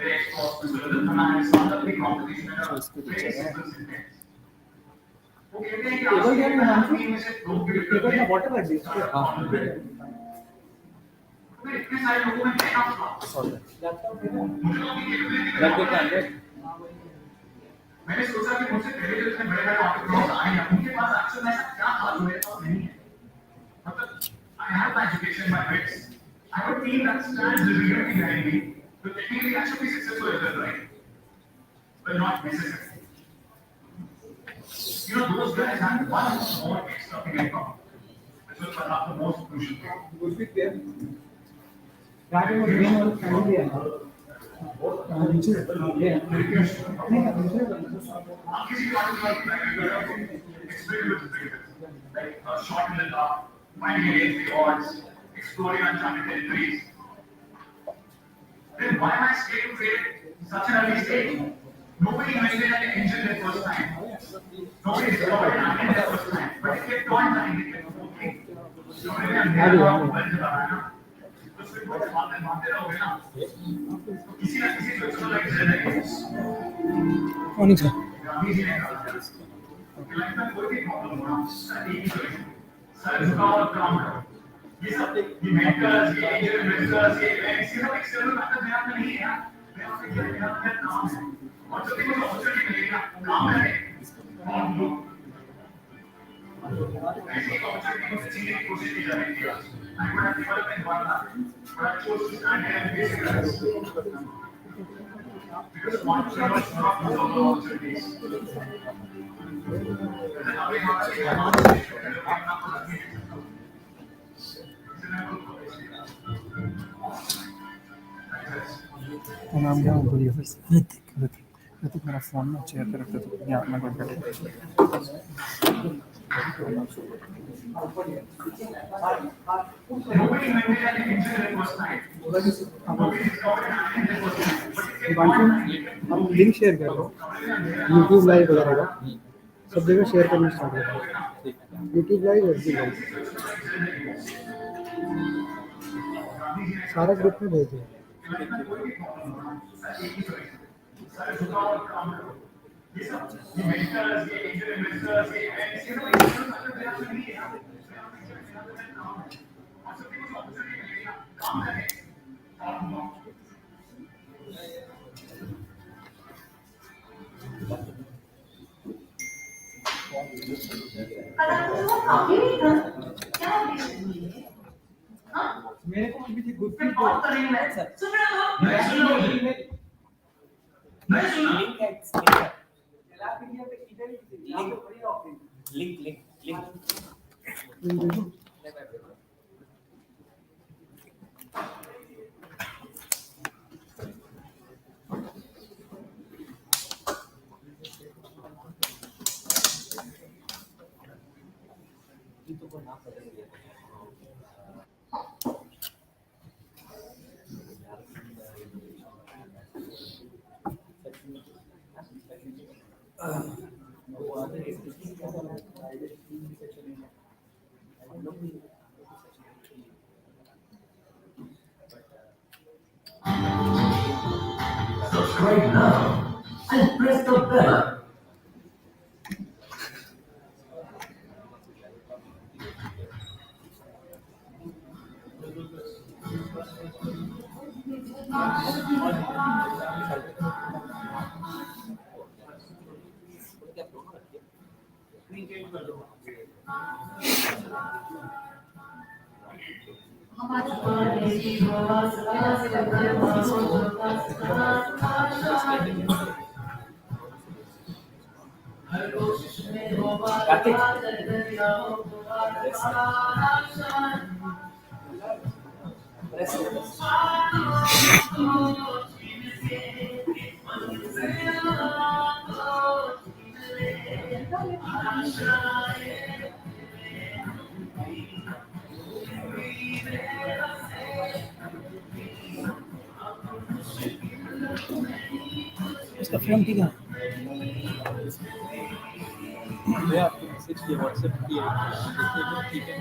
इसको दीजिएगा टेबल क्या है नाम से टेबल का बॉटल है दिस हां इतने सारे लोगों में क्या था लैपटॉप है लैपटॉप का अंदर मैंने सोचा कि मुझसे पहले जो इतने बड़े बड़े ऑन्टरप्रेन्योर्स आए हैं उनके पास एक्शन ऐसा क्या था जो मेरे पास नहीं है मतलब I have my education, my grades. I have a team that stands resilient behind me. So technically, I should be successful as well, right? But not necessarily. You know, those guys have one more extra thing in common. This was perhaps the most crucial thing. Would be there. That was the main idea. Like shot in the dark, fighting against the odds, exploring uncharted territories. Then why am I scared to fail such an early stage? Nobody invented an engine the first time. Nobody discovered an engine the first time. But it kept on trying, it kept working. So maybe I'm there now, but तो फिर वो मानते रहोगे ना किसी ना किसी social life से नहीं गांधी जी ने कहा था कि लाइफ में कोई भी प्रॉब्लम हो ना एक ही सॉल्यूशन सर झुकाओ और काम करो ये सब ये मेंटर्स ये एंजल इन्वेस्टर्स ये किसी का एक्सटर्नल फैक्टर मेरे हाथ में नहीं है यार मेरे हाथ में क्या काम है और जब भी कोई अपॉर्चुनिटी मिलेगी ना काम करें और लोग ऐसी अपॉर्चुनिटी को छीनने की कोशिश की जा रही है I would have developed in one month, but I chose to stand here and face it because entrepreneurs do not lose all the opportunities. नाम क्या बोलिए फिर ऋतिक मेरा फोन ना चेयर पे रख दे तो यहाँ अपना कर हम लिंक शेयर कर दो यूट्यूब लाइव वगैरह का सब जगह शेयर करना स्टार्ट कर दो यूट्यूब लाइव और भी लाइव सारा ग्रुप में भेज दो मेरे को भी गुड फील कॉल करेंगे मैं सुन रहा हो नहीं सुन लिंक है एलआप इंडिया पे किधर link Subscribe now and press the bell. इसका फ्रेम ठीक है मैं आपको मैसेज किया व्हाट्सएप किया ठीक है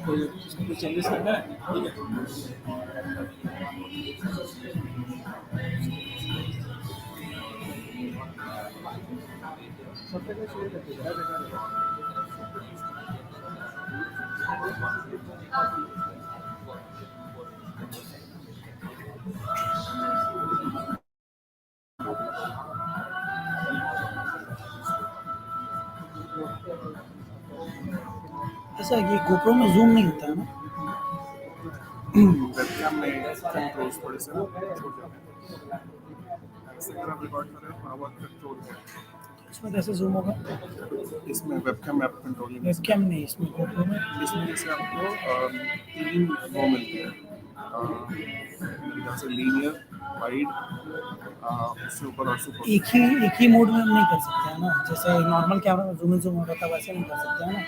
कुछ चेंजेस करना है, ठीक है। सब जगह शेयर करते हैं, हर जगह। ऐसा ये गोप्रो में जूम नहीं होता है ना? वेबकैम में कंट्रोल्स थोड़े से ना छूट जाते हैं। ऐसे अगर आप रिकॉर्ड कर रहे हो थोड़ा बहुत कंट्रोल है। इसमें कैसे जूम होगा? इसमें वेबकैम में आप कंट्रोल नहीं कर सकते। वेबकैम नहीं, इसमें गोप्रो में। इसमें जैसे आपको 3 वो मिलते हैं, मेरे ख्याल से लीनियर, वाइड, उससे ऊपर और सुपर। एक ही मोड में हम नहीं कर सकते हैं ना, जैसे नॉर्मल कैमरा में जूम इन जूम होता था वैसे नहीं कर सकते हैं ना?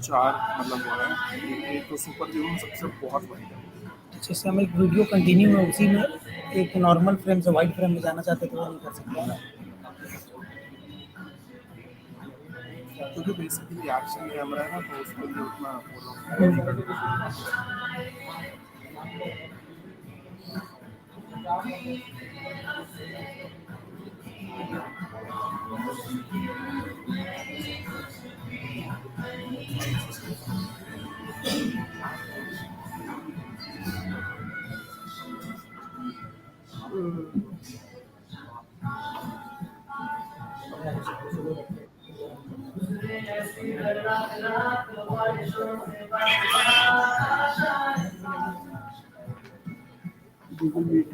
4 मतलब हो रहा है। एक तो सुपर जूम सबसे बहुत वाइड है। जैसे हम एक वीडियो कंटिन्यू में उसी में एक नॉर्मल फ्रेम से वाइड फ्रेम में जाना चाहते तो वो नहीं कर सकते हैं ना? क्योंकि बेसिकली एक्शन कैमरा है ना, तो उसके लिए उतना वो लोग नहीं करते। गूगल मीट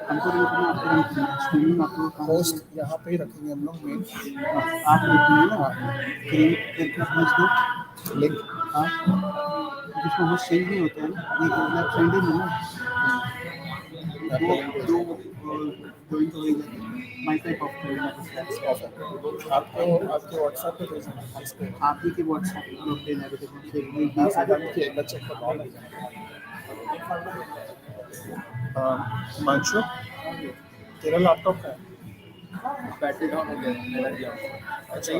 हमको नहीं करना, आपको नहीं करना, स्ट्रीमिंग आपको पोस्ट यहाँ पे ही रखेंगे हम लोग मेन। आप रखेंगे ना, क्रिएट करके भेज दो लिंक। हाँ, जिसमें वो सेव नहीं होता है ना, ये मतलब सेंड नहीं ना, वो दो going to my type of आपको आपके व्हाट्सएप पे भेजना है इसको। आप ही के व्हाट्सएप पर लोग देना है, देखो फिर ये एक बार चेक करना है। हिमांशु, तेरा लैपटॉप है? बैटरी डाउन हो गया, मेरा गया। अच्छा,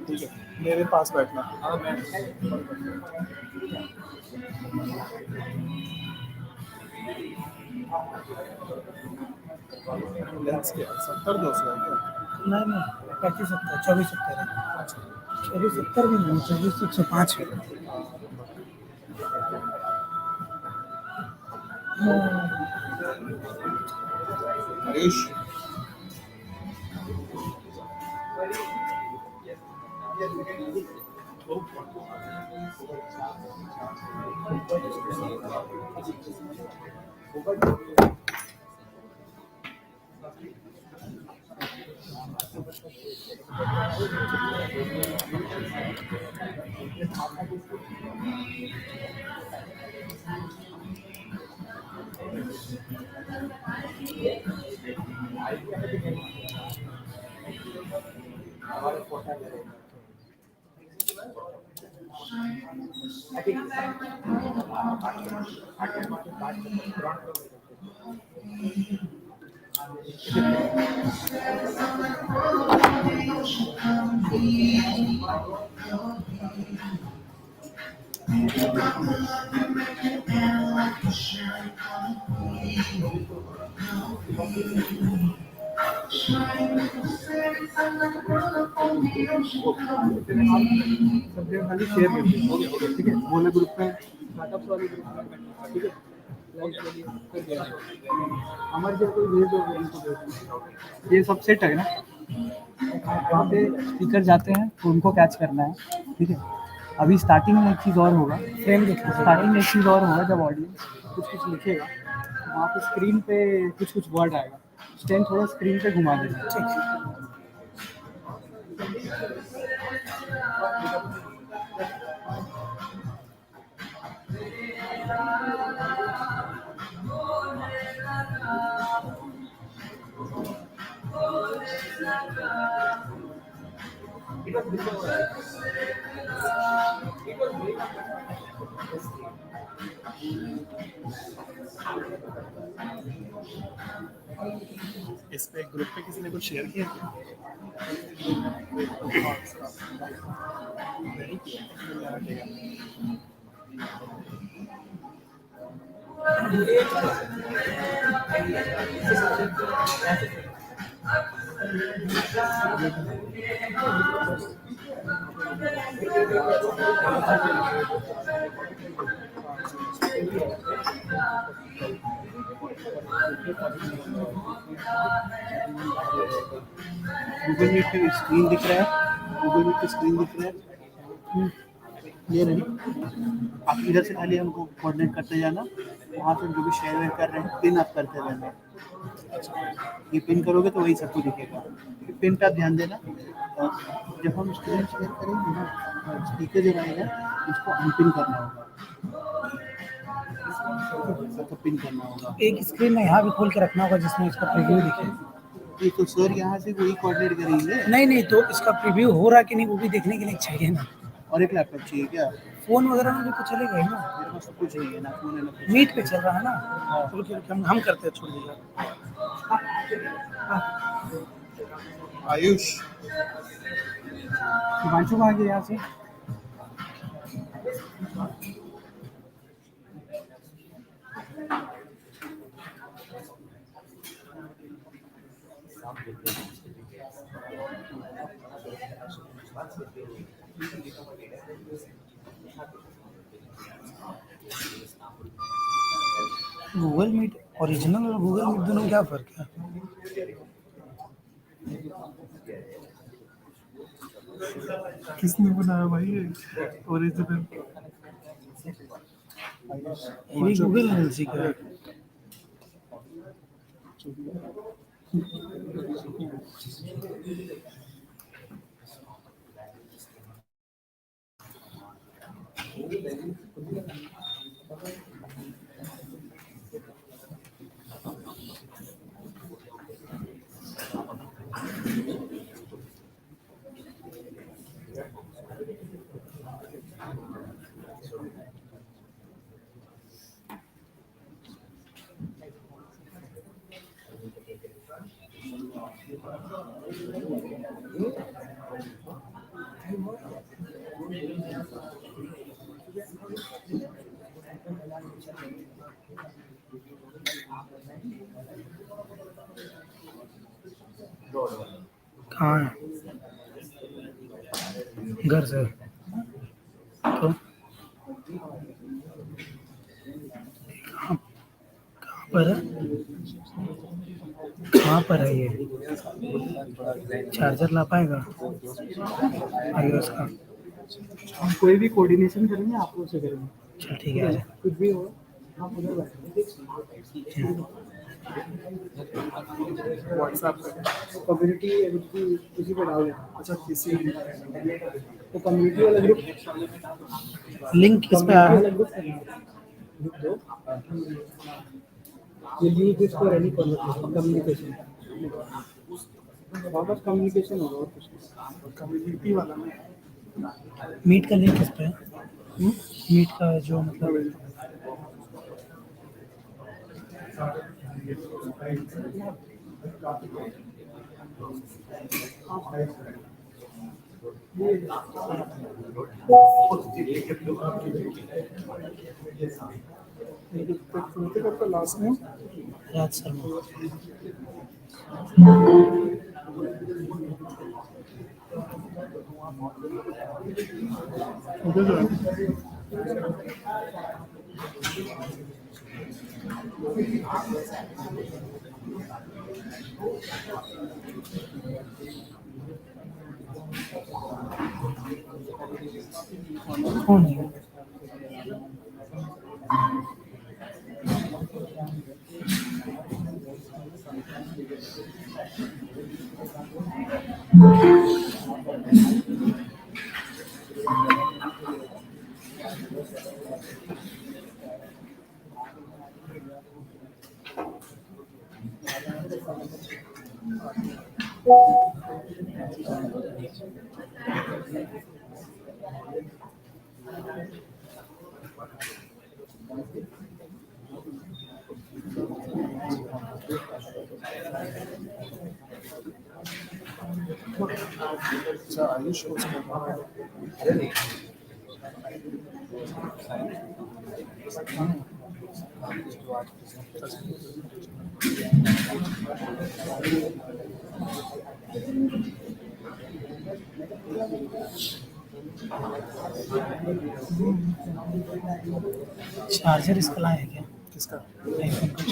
ठीक है, मेरे पास बैठना। हाँ मैं लेंस क्या 70-200 है क्या? नहीं 3570 2470 है। 2470 भी नहीं, 2405 है। हरीश, सब जगह खाली शेयर कर दो, ठीक है, बोले ग्रुप में, स्टार्टअप्स वाले ग्रुप में, ठीक है, लाइक कर दिया हमारे जब कोई भेज दो इनको भेज दो। ये सब सेट है ना, वहाँ पे स्पीकर जाते हैं तो उनको कैच करना है, ठीक है। अभी स्टार्टिंग में एक चीज़ और होगा, फ्रेम देखना, स्टार्टिंग में एक चीज़ और होगा, जब ऑडियंस कुछ लिखेगा वहाँ पे स्क्रीन पे कुछ वर्ड आएगा, स्टैंड थोड़ा स्क्रीन पे घुमा देना, ठीक है। इस पे ग्रुप पे किसी ने कुछ शेयर किया क्या? गूगल मीट पे स्क्रीन दिख रहा है, गूगल मीट पे स्क्रीन दिख रहा है, क्लियर है ना? आप इधर से खाली हमको कोऑर्डिनेट करते जाना, वहाँ से जो भी शेयर वेयर कर रहे हैं पिन आप करते रहना। ये पिन करोगे तो वही सबको दिखेगा। पिन पे आप ध्यान देना, और जब हम स्क्रीन शेयर करेंगे ना, स्पीकर जब आएगा उसको अनपिन करना होगा, तो पिन करना होगा। एक स्क्रीन में यहाँ भी खोल के रखना होगा जिसमें इसका प्रीव्यू दिखे। ये तो सर यहाँ से वही कोऑर्डिनेट करेंगे। नहीं तो इसका प्रीव्यू हो रहा है कि नहीं वो भी देखने के लिए चाहिए ना। और एक लैपटॉप चाहिए क्या? फोन वगैरह में भी तो चलेगा ही ना। मेरे पास सब कुछ नहीं है ना, फोन है ना कुछ। मीट पे चल रहा है ना, तो रुकिए, हम करते हैं, छोड़ दीजिए। आयुष, हिमांशु कहाँ गया यहाँ से? गूगल मीट ओरिजिनल और गूगल मीट दोनों में क्या फर्क है? किसने बनाया भाई ये ओरिजिनल? ये भी गूगल एलसी का है। कहाँ है? घर से तो कहाँ पर है? कहाँ पर है ये? चार्जर ला पाएगा आयुष का? हम कोई भी कोऑर्डिनेशन करेंगे आप लोग से करेंगे। चल ठीक है, कुछ भी हो आप उधर बैठे। व्हाट्सएप पे। कम्युनिटी किसी पे डाल देना। अच्छा किसी तो कम्युनिटी वाला ग्रुप, लिंक किस पे आ रहा है? ग्रुप दो। We'll use this for any conversation, communication. वापस कम्युनिकेशन होगा और कुछ नहीं। कम्युनिटी वाला में मीट का लिंक किस पे है? मीट का जो मतलब का लास्ट नेम राज शर्मा। कौन है? अच्छा आयुष को चार्जर इसका लाए है क्या? किसका आईफोन का।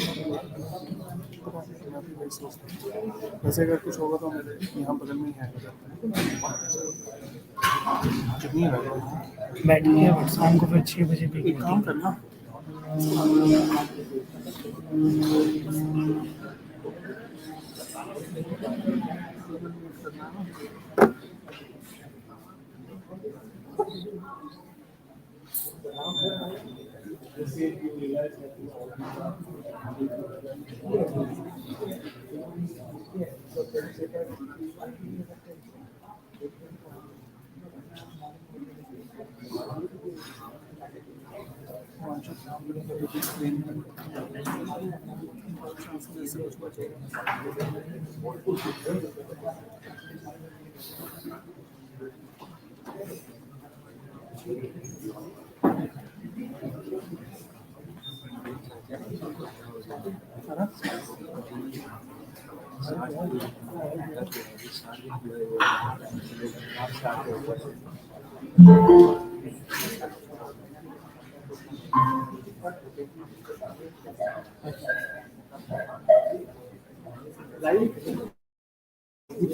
वैसे अगर कुछ होगा तो मेरे यहाँ बगल में ही है कितनी है बैटरी है, बट शाम को फिर 6 बजे भी एक काम करना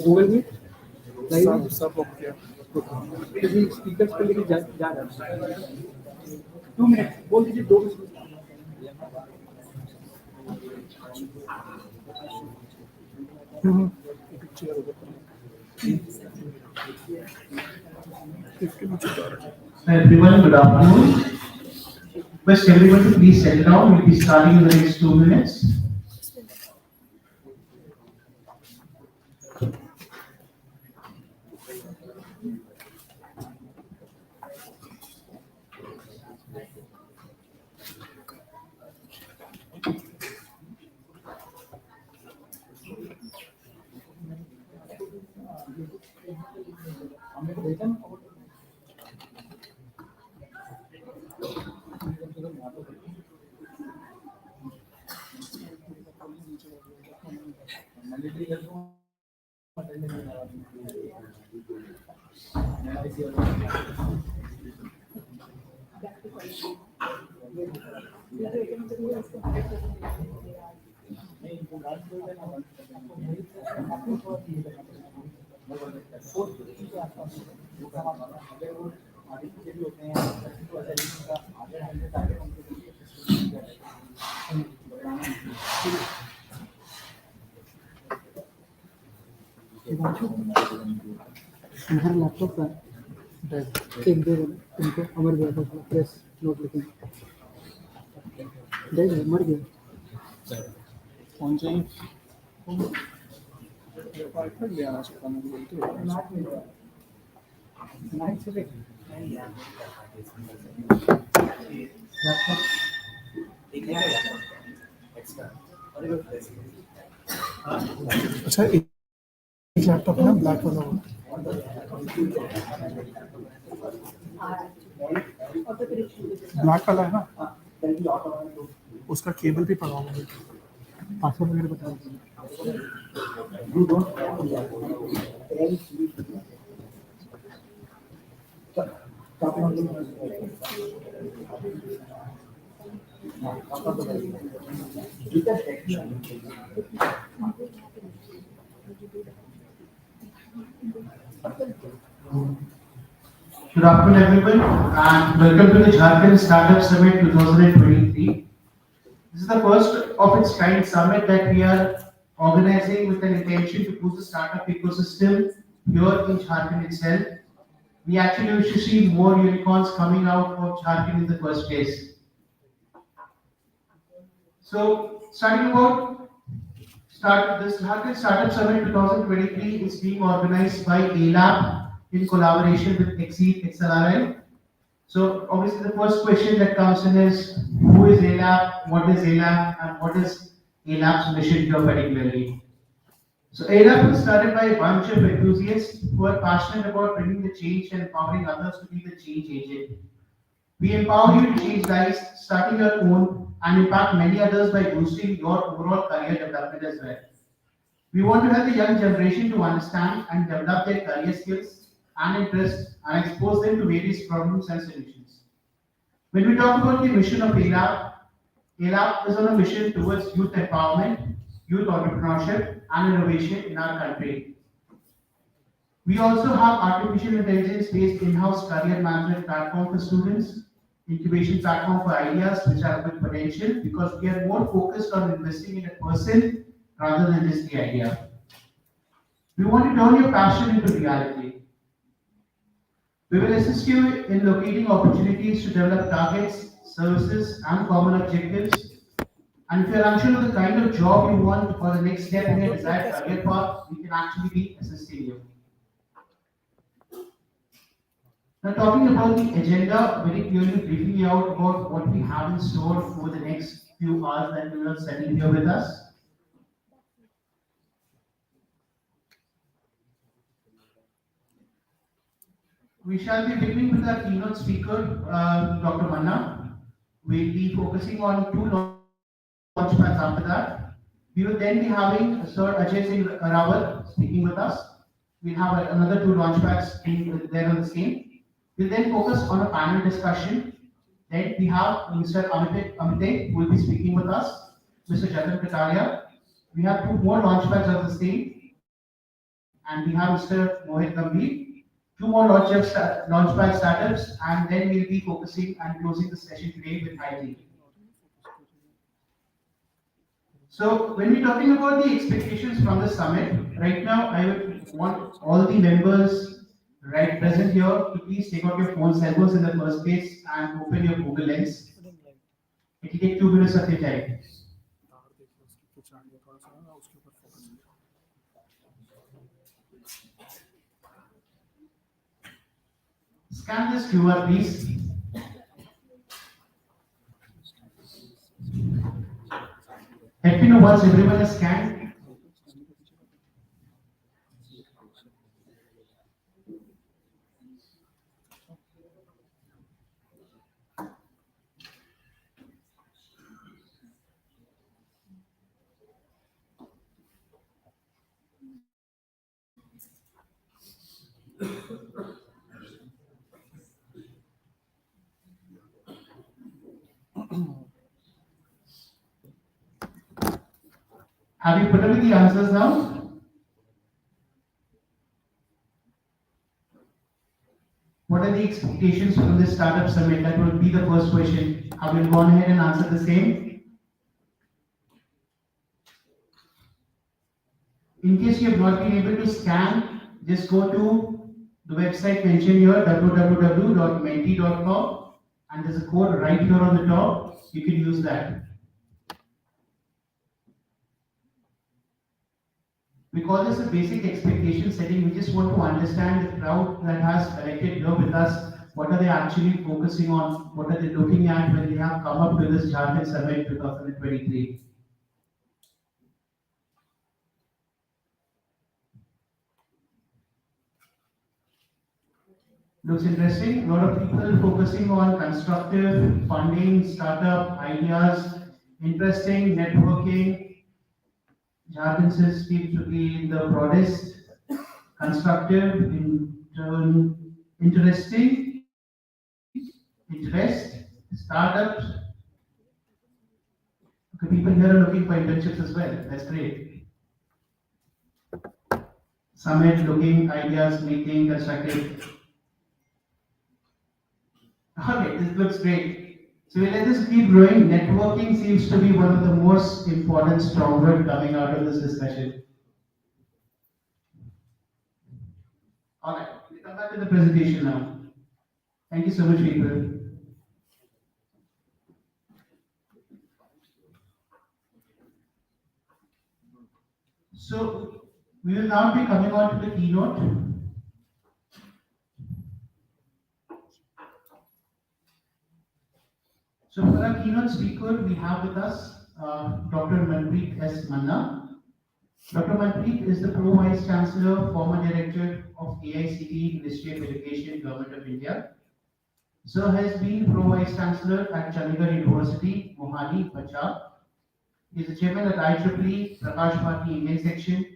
गूगल मीट लाइव सब ओके स्पीकर पे लेके जा रहा है 2 मिनट बोल दीजिए 2 minute Everyone, good afternoon. Request everyone to please settle down. We'll be starting in the next 2 minutes. हमारा लैपटॉप का एक दे उनको अमर गया था प्रेस नोट लिखेंगे देख मर गया कौन चाहिए आईपैड ले आना चाहिए मैं बोलते हो नाइट से अच्छा एक लैपटॉप है ना ब्लैक वाला ब्लैक वाला है ना उसका केबल भी पड़ा होगा पासवर्ड वगैरह बता Good afternoon, everyone, and welcome to the Jharkhand Startup Summit 2023. This is the first of its kind summit that we are organizing with an intention to boost the startup ecosystem here in Jharkhand itself. We actually wish to see more unicorns coming out of Jharkhand in the first place. So, starting about this Jharkhand Startup Summit 2023 is being organized by Alap in collaboration with XLRI. So obviously the first question that comes in is who is Alap, what is Alap, and what is Alap's mission here particularly? So Alap was started by a bunch of enthusiasts who are passionate about bringing the change and empowering others to be the change agent. We empower you to change lives, starting your own, and impact many others by boosting your overall career development as well. We want to help the young generation to understand and develop their career skills and interests and expose them to various problems and solutions. When we talk about the mission of ALAP, ALAP is on a mission towards youth empowerment, youth entrepreneurship, and innovation in our country. We also have artificial intelligence-based in-house career management platform for students, incubation platform for ideas which have good potential because we are more focused on investing in a person rather than just the idea. We want to turn your passion into reality. We will assist you in locating opportunities to develop targets, services, and common objectives. And if you're unsure of the kind of job you want or the next step in your desired career path, we can actually be assisting you. Now, talking about the agenda, very clearly briefing you out about what we have in store over the next few hours that you will study here with us. We shall be beginning with our keynote speaker, Dr. Manna. We'll be focusing on two launchpads after that. We will then be having Sir Ajay Singh Rawat speaking with us. We'll have another two launchpads there on the same. We'll then focus on a panel discussion. Then we have Mr. Amite who will be speaking with us, Mr. Jatan Kataria. We have two more launchpads of the same, and we have Mr. Mohit Gambhir. Two more launchpad startups, and then we'll be focusing and closing the session today with IT. So when we're talking about the expectations from the summit, right now I would want all the members right present here to please take out your phone cell phones in the first place and open your Google Lens. It will take 2 minutes of your time. Scan this QR, please. Let me know once everyone has scanned. Have you put away the answers now? What are the expectations from this startup summit? That would be the first question. I will go ahead and answer the same. In case you have not been able to scan, just go to the website mentioned here, www.menti.com, and there's a code right here on the top. You can use that. We call this a basic expectation setting. We just want to understand the crowd that has collected here with us. What are they actually focusing on? What are they looking at when they have come up to this Jharkhand Summit 2023? Looks interesting. A lot of people focusing on constructive funding, startup ideas, interesting networking. Jharkhand seems to be in the broadest, constructive, interesting, interest, startups. Okay, people here are looking for internships as well. That's great. Summit, looking, ideas, meeting, constructive. Okay, this looks great. So we let this keep growing. Networking seems to be one of the most important strong words coming out of this discussion. Alright, we come back to the presentation now. Thank you so much, people. So we will now be coming on to the keynote. So for our keynote speaker, we have with us Dr. Manpreet S. Manna. Dr. Manpreet is the Pro Vice Chancellor, former Director of AICTE, Ministry of Education, Government of India. Sir has been Pro Vice Chancellor at Chandigarh University, Mohali, Punjab. He is the Chairman at IEEE, Prakash Bharati Indian Section,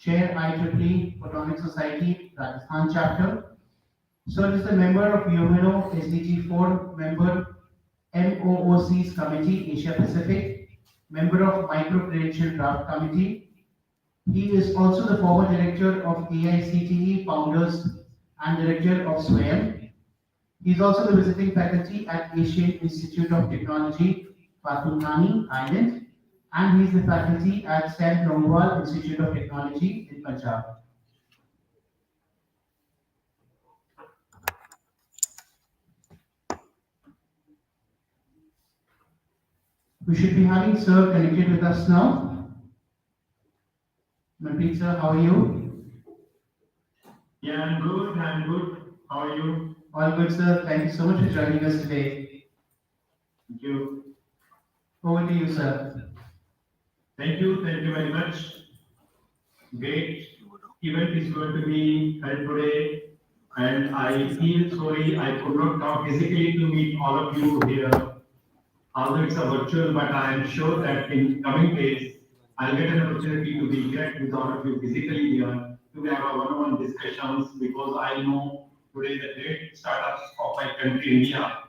Chair IEEE Photonic Society, Rajasthan Chapter. Sir is the member of UNO SDG 4, member MOOC's Committee, Asia Pacific, member of Micro Credential Draft Committee. He is also the former director of AICTE Founders and director of SWAYAM. He is also the visiting faculty at Asian Institute of Technology, Patutani Island, and he is the faculty at St. Longwal Institute of Technology in Punjab. We should be having Sir connected with us now. Manpreet sir, how are you? Yeah, I'm good. I'm good. How are you? All good, sir. Thank you so much for joining us today. Thank you. Over to you, sir. Thank you. Thank you very much. Great event is going to be held today, and I feel sorry I could not come physically to meet all of you here. Although it's a virtual, but I am sure that in coming days I'll get an opportunity to be connect with all of you physically here to have a one-on-one discussions, because I know today the great startups of my country, India,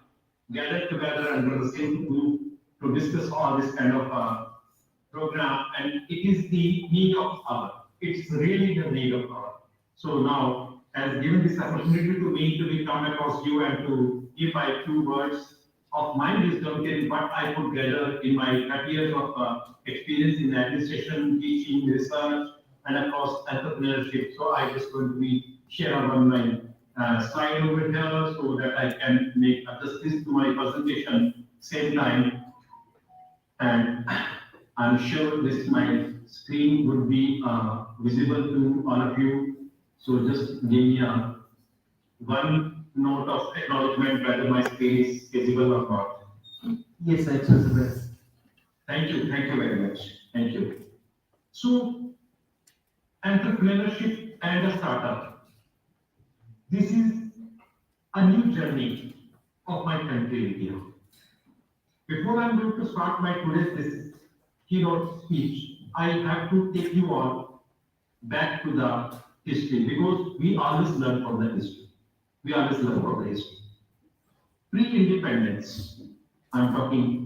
gathered together under the same roof to discuss all this kind of program, and it is the need of hour. It's really the need of hour. So now, as given this opportunity to me to be come across you and to give my few words of my wisdom in what I could gather in my 30 years of experience in administration, teaching, research, and of course entrepreneurship. So I just going to be share on my slide over here so that I can make justice to my presentation same time. And I'm sure this my screen would be visible to all of you. So just give me one note of acknowledgement whether my screen is visible or not. Yes, sir, it's visible. Thank you very much. Thank you. So, entrepreneurship and a startup. This is a new journey of my country, India. Before I'm going to start my today's keynote speech, I have to take you all back to the history, because we always learn from the history. We always learn from the history. Pre-independence, I'm talking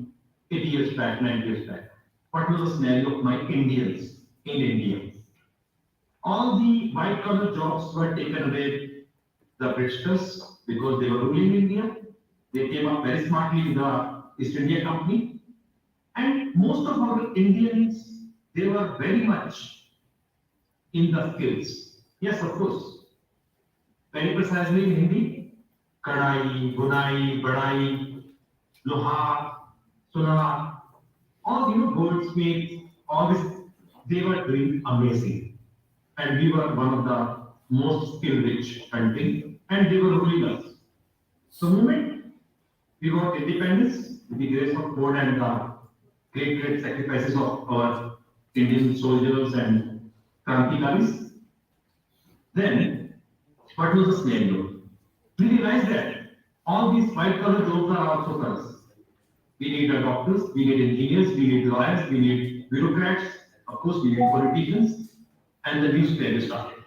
80 years back, 90 years back. What was the scenario of my Indians in India? All the white-collar jobs were taken away the Britishers because they were ruling India. They came up very smartly in the East India Company. And most of our Indians, they were very much in the skills. Yes, of course. Very precisely in Hindi, kadai, bunai, badai, loha, sunar, all goldsmiths, all this, they were doing amazing. And we were one of the most skill-rich country, and they were ruling us. So, the moment we got independence, with the grace of God and the great sacrifices of our Indian soldiers and Krantikaris, then what was the scenario? We realized that all these white-collar jobs are also for us. We need doctors, we need engineers, we need lawyers, we need bureaucrats, of course, we need politicians, and the new scenario started.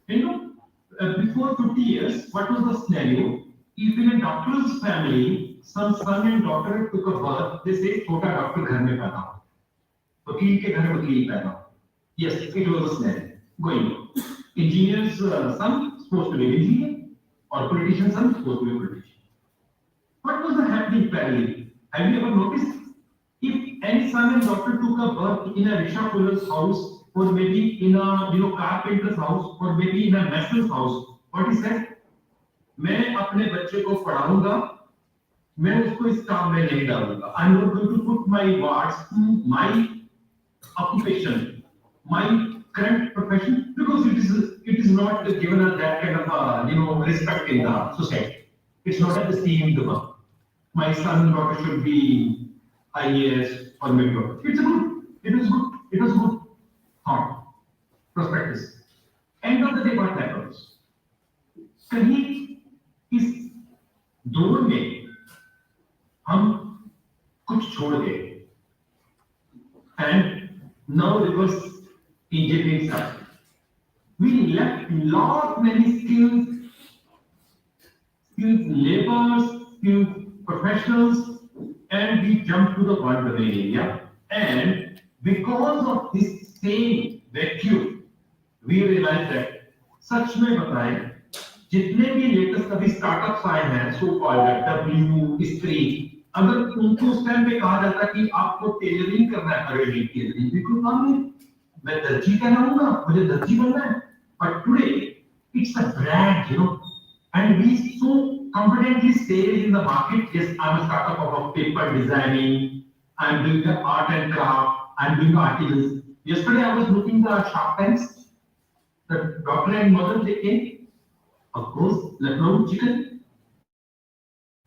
Before 50 years, what was the scenario? If in a doctor's family, some son and daughter took a birth, they say, "Chota doctor ghar mein paida ho." Vakil ke ghar mein vakil paida ho. Yes, it was a scenario going on. Engineer's son supposed to be an engineer, or politician's son supposed to be a politician. What was the happening parallel? Have you ever noticed? If any son and daughter took a birth in a rickshaw puller's house, or maybe in a carpenter's house, or maybe in a master's house, what he said? मैं अपने बच्चे को पढ़ाऊंगा, मैं उसको इस काम में नहीं डालूंगा. I'm not going to put my words to my occupation, my current profession, because it is not given that kind of respect in the society. It's not at the same level. My son and daughter should be IAS or maybe. It was good. thought, prospectus. End of the day, what happens? कहीं इस दौर में हम कुछ छोड़ गए, and now reverse engineering started. We left many skills, laborers, skilled professionals, and we jumped to the quantum area. And because of this same vacuum, we realized that सच में बताएं, जितने भी लेटेस्ट अभी स्टार्टअप्स आए हैं, सो कॉल्ड डब्ल्यू स्त्री, अगर उनको उस टाइम पे कहा जाता कि आपको टेलरिंग करना है, अरे नहीं टेलरिंग बिल्कुल काम नहीं, मैं दर्जी कहना हूँगा, मुझे दर्जी बनना है. But today it's a brand, and we so confidently say in the market, yes, I'm a startup of paper designing, I'm doing the art and craft, I'm doing artisans. Yesterday I was looking the Shark Tanks. The daughter and mother, they came, of course, Lucknow chicken.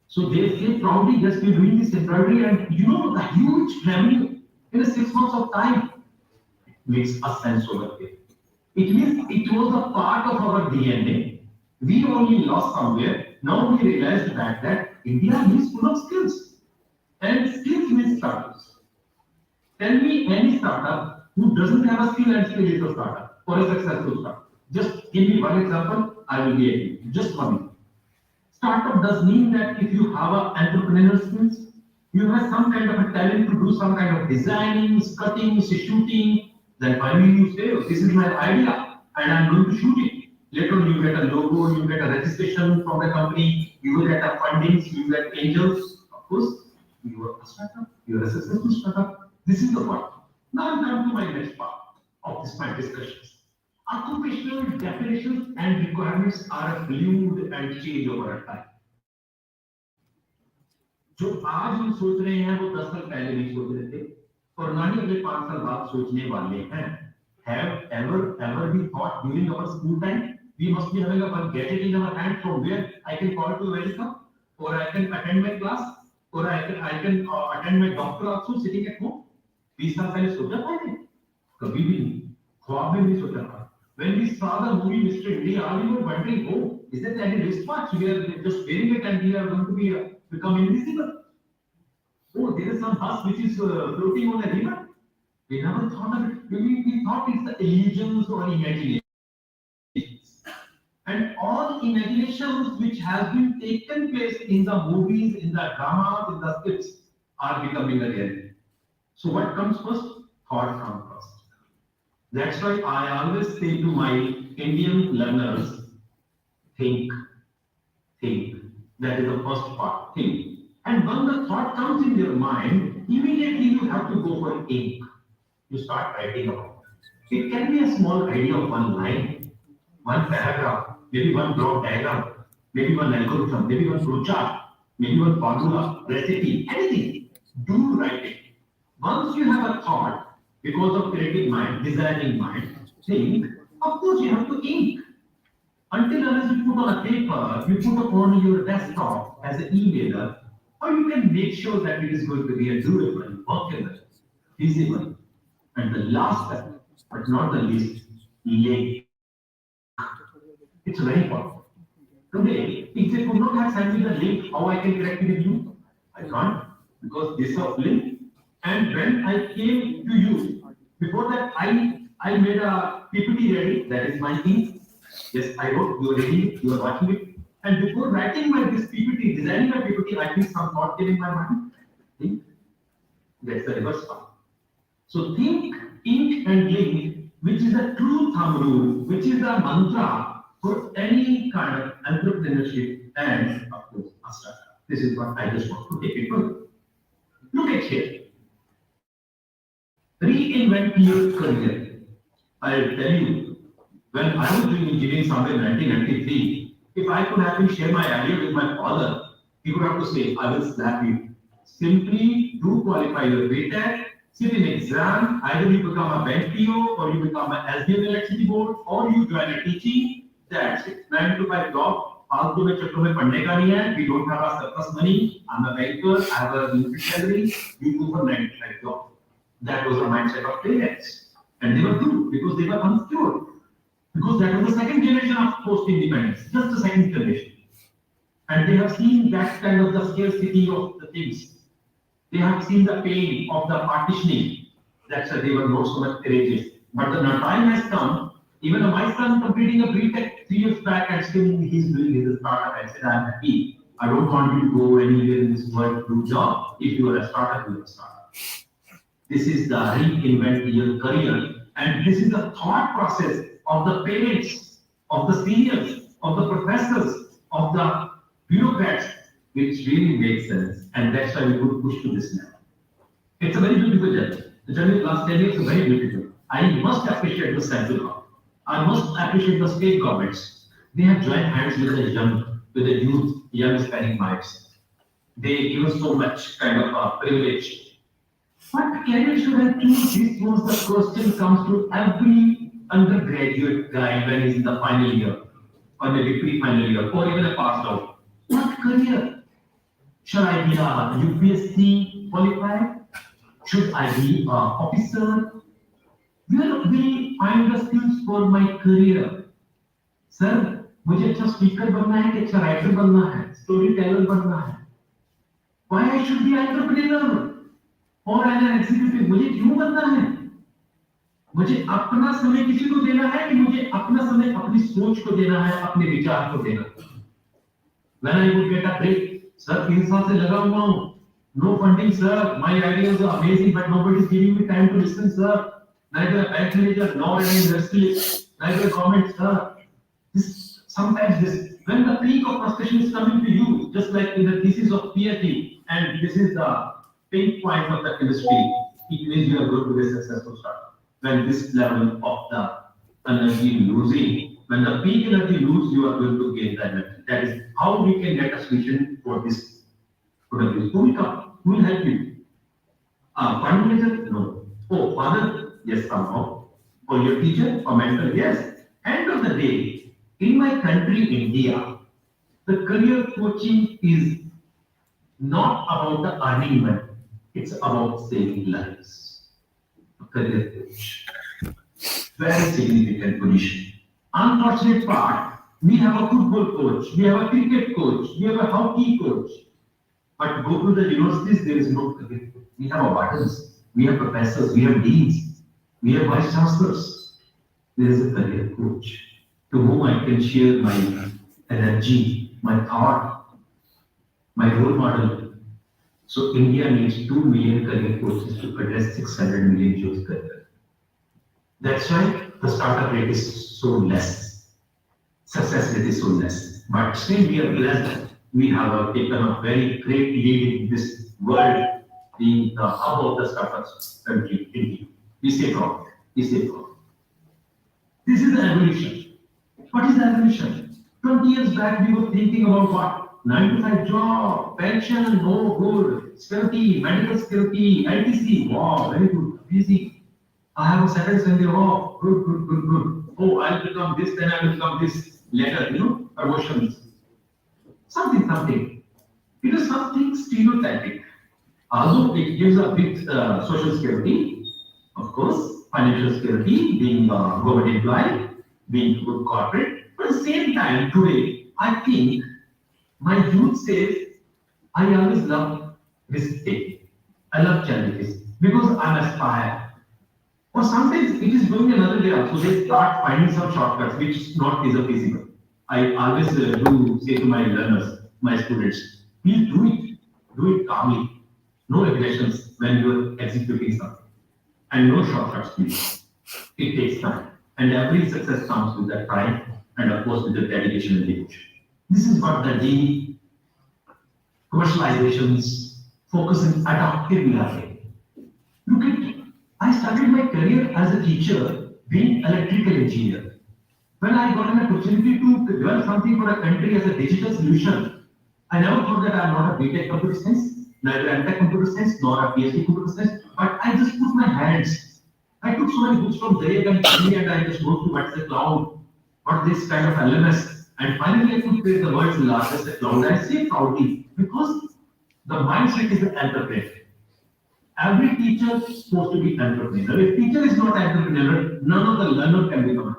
So they say proudly, yes, we're doing this embroidery, and the huge revenue in 6 months of time. It makes us sense over here. It means it was a part of our DNA. We only lost somewhere. Now we realized that India is full of skills, and skills means startups. Tell me any startup who doesn't have a skill and still is a startup or a successful startup. Just give me one example, I will be able. Just one. Startup does mean that if you have an entrepreneurial skills, you have some kind of a talent to do some kind of designing, cutting, shooting, then finally you say, oh, this is my idea and I'm going to shoot it. Later on you get a logo, you get a registration from the company, you will get a funding, you get angels. Of course, you are a startup, you are a successful startup. This is the part. Now I come to my next part of my discussions. Occupational definitions and requirements are fluid and change over a time. जो आज हम सोच रहे हैं वो 10 साल पहले नहीं सोच रहे थे और ना ही अगले 5 साल बाद सोचने वाले हैं. Have ever been thought during our school time we must be having a one gadget in our hand from where I can call to welcome, or I can attend my class, or I can attend my doctor also sitting at home. 20 साल पहले सोचा था क्या? कभी भी नहीं, ख्वाब में नहीं सोचा था. When we saw the movie Mr. India, we were wondering, oh, is there any wristwatch? We are just wearing it and we are going to become invisible. Oh, there is some bus which is floating on a river. We never thought of it. We thought it's the illusions or imaginations. And all imaginations which has been taken place in the movies, in the dramas, in the scripts are becoming a reality. So what comes first? Thought comes first. That's why I always say to my Indian learners, think. That is the first part, think. And when the thought comes in your mind, immediately you have to go for ink. You start writing about it. It can be a small idea of one line, one paragraph, maybe one block diagram, maybe one algorithm, maybe one flowchart, maybe one formula, recipe, anything. Do write it. Once you have a thought, because of creative mind, designing mind, think, of course you have to ink. Until unless you put on a paper, you put it on your desktop as an emailer, or you can make sure that it is going to be a doable, workable, feasible. And the last step, but not the least, link. It's very important. Today, if they could not have sent me the link, how I can connect with you? I can't, because this is a link. And when I came to you, before that I made a PPT ready, that is my thing. Yes, I wrote, you are reading it, you are watching it. And before writing this PPT, designing my PPT, I think some thought came in my mind. Think, that's the reverse part. So think, ink and link, which is a true thumb rule, which is a mantra for any kind of entrepreneurship and of course a startup. This is what I just want to take it from. Look at here. Reinvent your career. I'll tell you, when I was doing engineering somewhere in 1993, if I could have been share my idea with my father, he would have to say, I will slap you. Simply do qualify your BTech, sit in exam, either you become a bank PO or you become an SDM electricity board or you join a teaching, that's it. 9 to 5 job. फालतू में चक्कर में पढ़ने का नहीं है. We don't have a surplus money. I'm a banker. I have a limited salary. You go for 9 to 5 job. That was the mindset of parents. And they were good because they were unsecured. Because that was the second generation of post-independence, just the second generation. And they have seen that kind of the scarcity of the things. They have seen the pain of the partitioning. That's why they were not so much courageous. But the time has come, even my son completing a BTech 3 years back and still he's doing his startup. I said, I'm happy. I don't want you to go anywhere in this world to do job. If you are a startup, you are a startup. This is the reinvent your career. And this is the thought process of the parents, of the seniors, of the professors, of the bureaucrats, which really makes sense. And that's why we would push to this level. It's a very beautiful journey. The journey of the last 10 years is very beautiful. I must appreciate the central government. I must appreciate the state governments. They have joined hands with the young, with the youth, young aspiring minds. They give us so much kind of privilege. What career should I choose? This was the question comes to every undergraduate guy when he's in the final year, or maybe pre-final year, or even a passed out. What career? Should I be a UPSC qualified? Should I be an officer? Where will I find the skills for my career? Sir, मुझे अच्छा speaker बनना है कि अच्छा writer बनना है, storyteller बनना है? Why I should be entrepreneur? और एन एग्जीक्यूटिव मुझे क्यों बनना है? मुझे अपना समय किसी को देना है कि मुझे अपना समय अपनी सोच को देना है, अपने विचार को देना है? When I would get a break, sir, 3 साल से लगा हुआ हूँ, no funding, sir, my ideas are amazing, but nobody is giving me time to listen, sir. Neither a bank manager nor an industrialist, neither a government, sir. Sometimes when the peak of frustration is coming to you, just like in the thesis of PhD, and this is the pain point of the industry, it means you are going to be a successful startup. When this level of the energy losing, when the peak energy lose, you are going to gain the energy. That is how we can get a solution for this product. Who will come? Who will help you? Fund manager? No. Oh, father? Yes, somehow. Or your teacher or mentor? Yes. End of the day, in my country, India, the career coaching is not about the earning money. It's about saving lives. A career coach. Very significant position. Unfortunate part, we have a football coach, we have a cricket coach, we have a hockey coach. But go to the universities, there is no career coach. We have buttons, we have professors, we have deans, we have vice chancellors. There is a career coach to whom I can share my energy, my thought, my role model. So India needs 2 million career coaches to address 600 million youth career. That's why the startup rate is so less. Success rate is so less. But still we are blessed. We have taken a very great lead in this world, being the hub of the startups country, India. We say proud. We say proud. This is the evolution. What is the evolution? 20 years back we were thinking about what? 9 to 5 job, pension, no good, security, medical security, ITC, wow, very good, easy. I have a second Sunday off, good, good, good, good. Oh, I'll become this, then I will become this later, promotions. Something. It is something stereotypic. Although it gives a bit social security, of course, financial security, being a government employee, being a good corporate. But at the same time, today, I think my youth says, I always love risk taking. I love challenges because I'm aspired. Or sometimes it is going another way also. They start finding some shortcuts which is not feasible. I always do say to my learners, my students, please do it calmly. No aggressions when you are executing something. And no shortcuts, please. It takes time. And every success comes with that time and of course with the dedication and devotion. This is what the commercializations focusing adaptive learning. Look at it. I started my career as a teacher, being electrical engineer. When I got an opportunity to develop something for a country as a digital solution, I never thought that I'm not a BTech computer science, neither MTech computer science, nor a PhD computer science, but I just put my hands. I took so many books from Dayek and I just wrote to what's the cloud, what this kind of LMS, and finally I could create the world's largest cloud. I say proudly because the mindset is the entrepreneur. Every teacher is supposed to be entrepreneur. If teacher is not entrepreneur, none of the learner can become.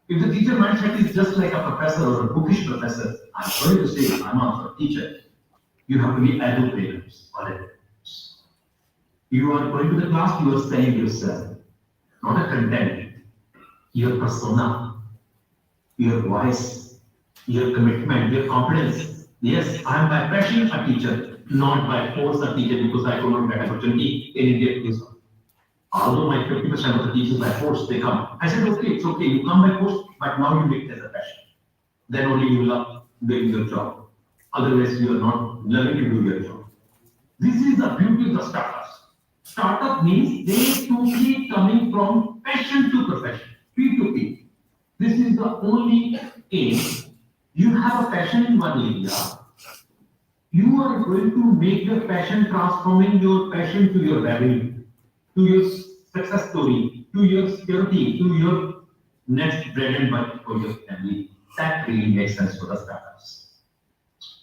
If the teacher mindset is just like a professor or a bookish professor, I'm sorry to say, I'm also a teacher. You have to be educators or educators. You are going to the class, you are saying yourself, not a content, your persona, your voice, your commitment, your confidence. Yes, I am by passion a teacher, not by force a teacher because I could not get opportunity in India to do so. Although my 50% of the teachers by force, they come. I said, okay, it's okay, you come by force, but now you make it as a passion. Then only you love doing your job. Otherwise, you are not learning to do your job. This is the beauty of the startups. Startup means they totally coming from passion to profession, P2P. This is the only aim. You have a passion in one area. You are going to make your passion transforming your passion to your revenue, to your success story, to your security, to your next bread and butter for your family. That really makes sense for the startups.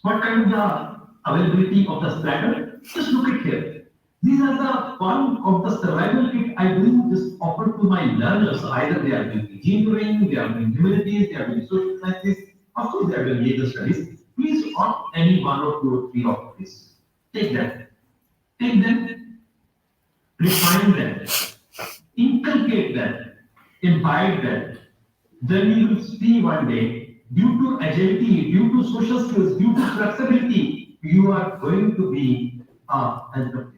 What kind of the availability of the startup? Just look at here. These are the one of the survival kit I do just offer to my learners. Either they are doing engineering, they are doing humanities, they are doing social sciences, of course they are doing legal studies. Please opt any one or two or three of these. Take them. Take them, refine them, inculcate them, imbibe them. Then you will see one day, due to agility, due to social skills, due to flexibility, you are going to be an entrepreneur.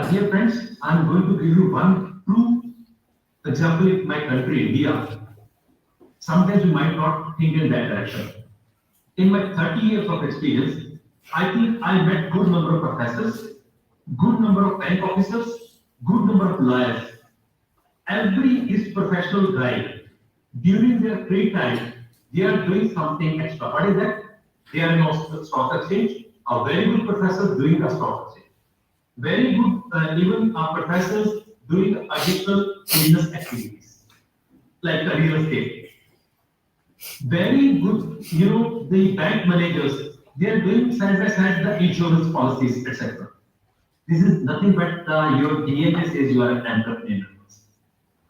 Dear friends, I'm going to give you one true example in my country, India. Sometimes you might not think in that direction. In my 30 years of experience, I think I met good number of professors, good number of bank officers, good number of lawyers. Every is professional guy. During their free time, they are doing something extra. What is that? They are in a stock exchange. A very good professor doing a stock exchange. Very good, even professors doing additional business activities, like real estate. Very good, the bank managers, they are doing side by side the insurance policies, etc. This is nothing but your DNA says you are an entrepreneur.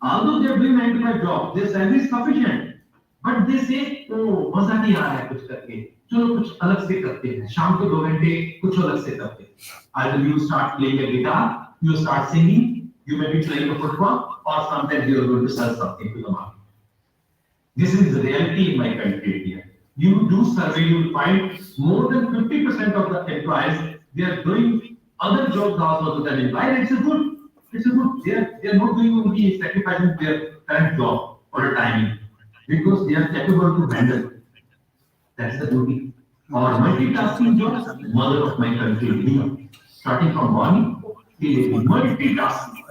Although they are doing 9 to 5 job, their salary is sufficient. But they say, oh, मजा नहीं आ रहा है कुछ करके, चलो कुछ अलग से करते हैं, शाम को 2 घंटे कुछ अलग से करते हैं. Either you start playing a guitar, you start singing, you may be playing a football, or sometimes you are going to sell something to the market. This is the reality in my country here. You do survey, you will find more than 50% of the employees, they are doing other jobs also than employees. It's a good. They are not doing only sacrificing their current job for a timing because they are capable to handle. That's the beauty. Our multitasking jobs, mother of my country, India, starting from morning till evening, multitasking.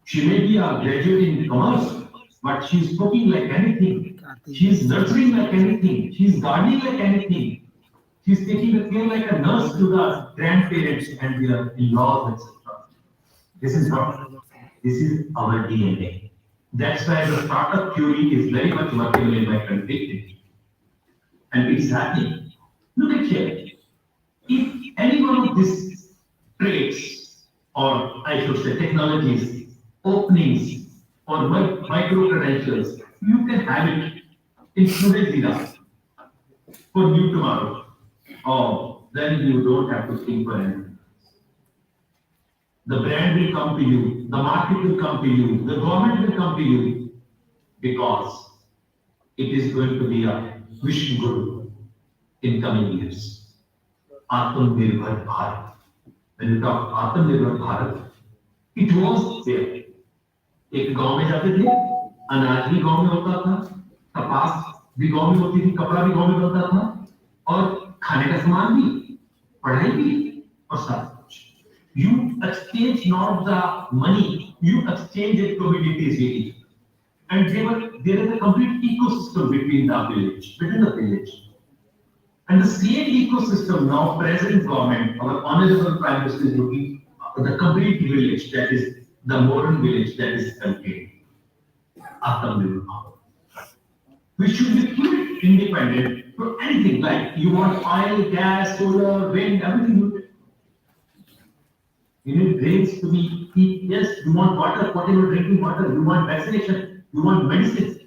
She may be a graduate in commerce, but she's cooking like anything. She's nurturing like anything. She's gardening like anything. She's taking care like a nurse to the grandparents and their in-laws, etc. This is what, this is our DNA. That's why the startup theory is very much workable in my country. And it's happening. Look at here. If any one of these traits, or I should say technologies, openings, or micro credentials, you can have it in today's era for new tomorrow. Oh, then you don't have to think for anything. The brand will come to you, the market will come to you, the government will come to you, because it is going to be a vision guru in coming years. Atmanirbhar Bharat. When you talk Atmanirbhar Bharat, it was there. एक गांव में जाते थे, अनाज भी गांव में होता था, कपास भी गांव में होती थी, कपड़ा भी गांव में बनता था, और खाने का सामान भी, पढ़ाई भी, और सब कुछ. You exchange not the money, you exchange it commodities really. And there is a complete ecosystem between the village. And the same ecosystem now present government, our honorable Prime Minister is looking at the complete village, that is the modern village that is country. We should be fully independent for anything like you want oil, gas, solar, wind, everything. You need drains to be eat. Yes, you want water, potable drinking water. You want vaccination. You want medicines.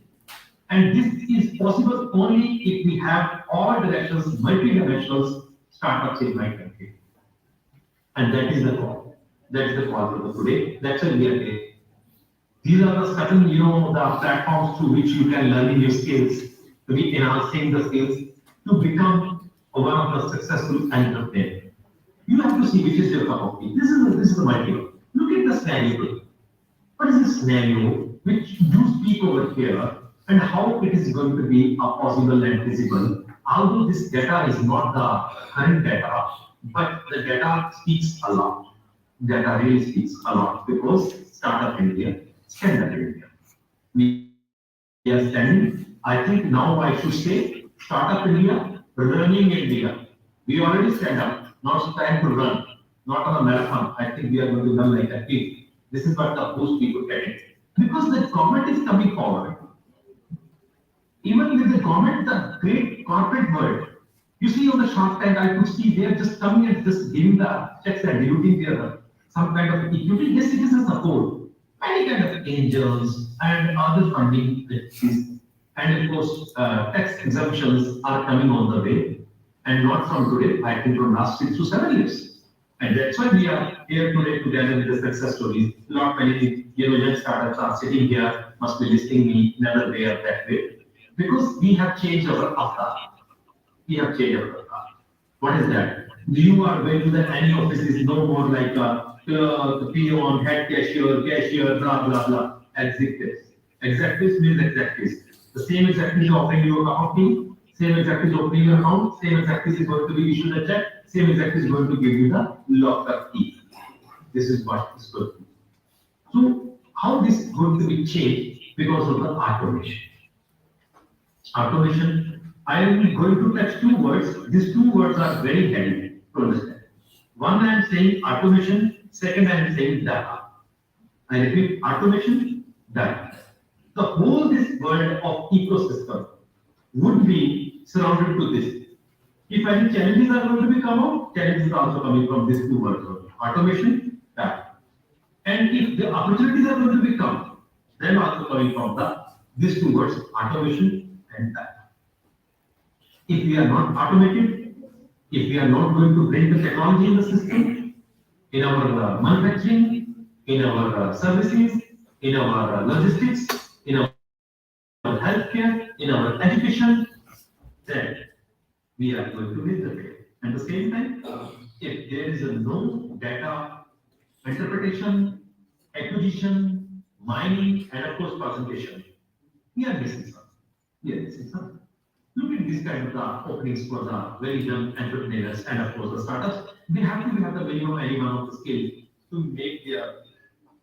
And this is possible only if we have all directions, multidimensional startups in my country. And that is the call. That is the call for the today. That's why we are here. These are the certain, the platforms through which you can learn new skills, to be enhancing the skills, to become one of the successful entrepreneurs. You have to see which is your cup of tea. This is the material. Look at the scenario. What is the scenario which you speak over here and how it is going to be a possible and feasible? Although this data is not the current data, but the data speaks a lot. Data really speaks a lot because Startup India, Stand Up India. We are standing. I think now I should say Startup India, Running India. We already stand up. Now it's time to run, not on a marathon. I think we are going to run like a pig. This is what the boost we could get it. Because the government is coming forward. Even with the government, the great corporate world, you see on the Shark Tank, I could see they are just coming and just giving the checks and diluting their some kind of equity. Yes, it is a support. Many kind of angels and other funding and of course tax exemptions are coming on the way. And not from today, I think from last 6 to 7 years. And that's why we are here today together with the success stories. Not many, young startups are sitting here, must be listening me, never way up that way. Because we have changed our avatar. We have changed our avatar. What is that? You are going to the any offices, no more like the peon, head cashier, blah, blah, blah. Executives. Executives means executives. The same executive is offering you a cup of tea. Same executive is opening your account, same executive is going to be issued a check, same executive is going to give you the lock-up key. This is what is going to be. So, how this is going to be changed because of the automation? Automation, I am going to touch 2 words. These 2 words are very heavy to understand. One, I am saying automation, second, I am saying data. I repeat, automation, data. The whole this world of ecosystem would be surrounded to this. If any challenges are going to be come out, challenges are also coming from these 2 words, automation, data. And if the opportunities are going to become, then also coming from these 2 words, automation and data. If we are not automated, if we are not going to bring the technology in the system, in our manufacturing, in our services, in our logistics, in our healthcare, in our education, then we are going to miss the trade. At the same time, if there is a no data interpretation, acquisition, mining, and of course presentation, we are missing something. We are missing something. Look at this kind of the openings for the very young entrepreneurs and of course the startups. They have to have the minimum any one of the skills to make their.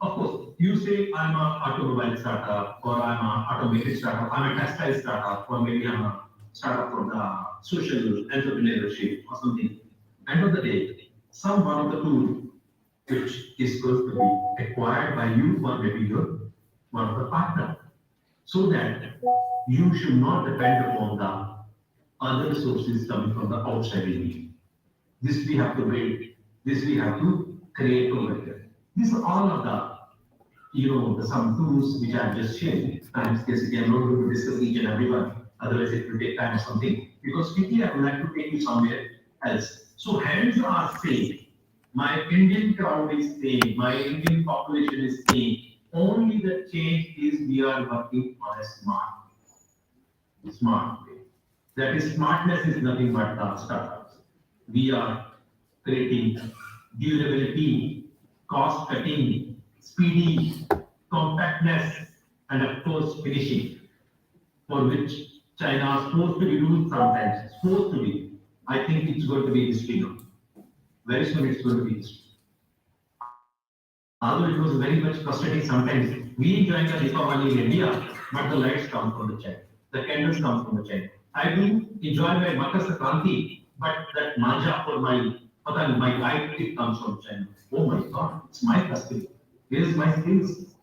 Of course, you say I'm an automobile startup, or I'm an automated startup, I'm a textile startup, or maybe I'm a startup for the social entrepreneurship or something. End of the day, some one of the two which is going to be acquired by you or maybe your one of the partner, so that you should not depend upon the other sources coming from the outside region. This we have to build. This we have to create over here. These are all of the some tools which I have just shared. Time scarcity, I'm not going to discuss each and every one, otherwise it will take time or something. Because quickly I would like to take you somewhere else. So hands are same. My Indian crowd is same. My Indian population is same. Only the change is we are working on a smart way. That is, smartness is nothing but the startups. We are creating durability, cost cutting, speedy, compactness, and of course finishing, for which China is supposed to be doing sometimes. Supposed to be. I think it's going to be history now. Very soon it's going to be history. Although it was very much frustrating sometimes. We enjoy the Deepavali in India, but the lights come from the China. The candles come from the China. I do enjoy my Makar Sankranti, but that manja for my light, it comes from China. Oh my God, it's my festival. Here is my skills.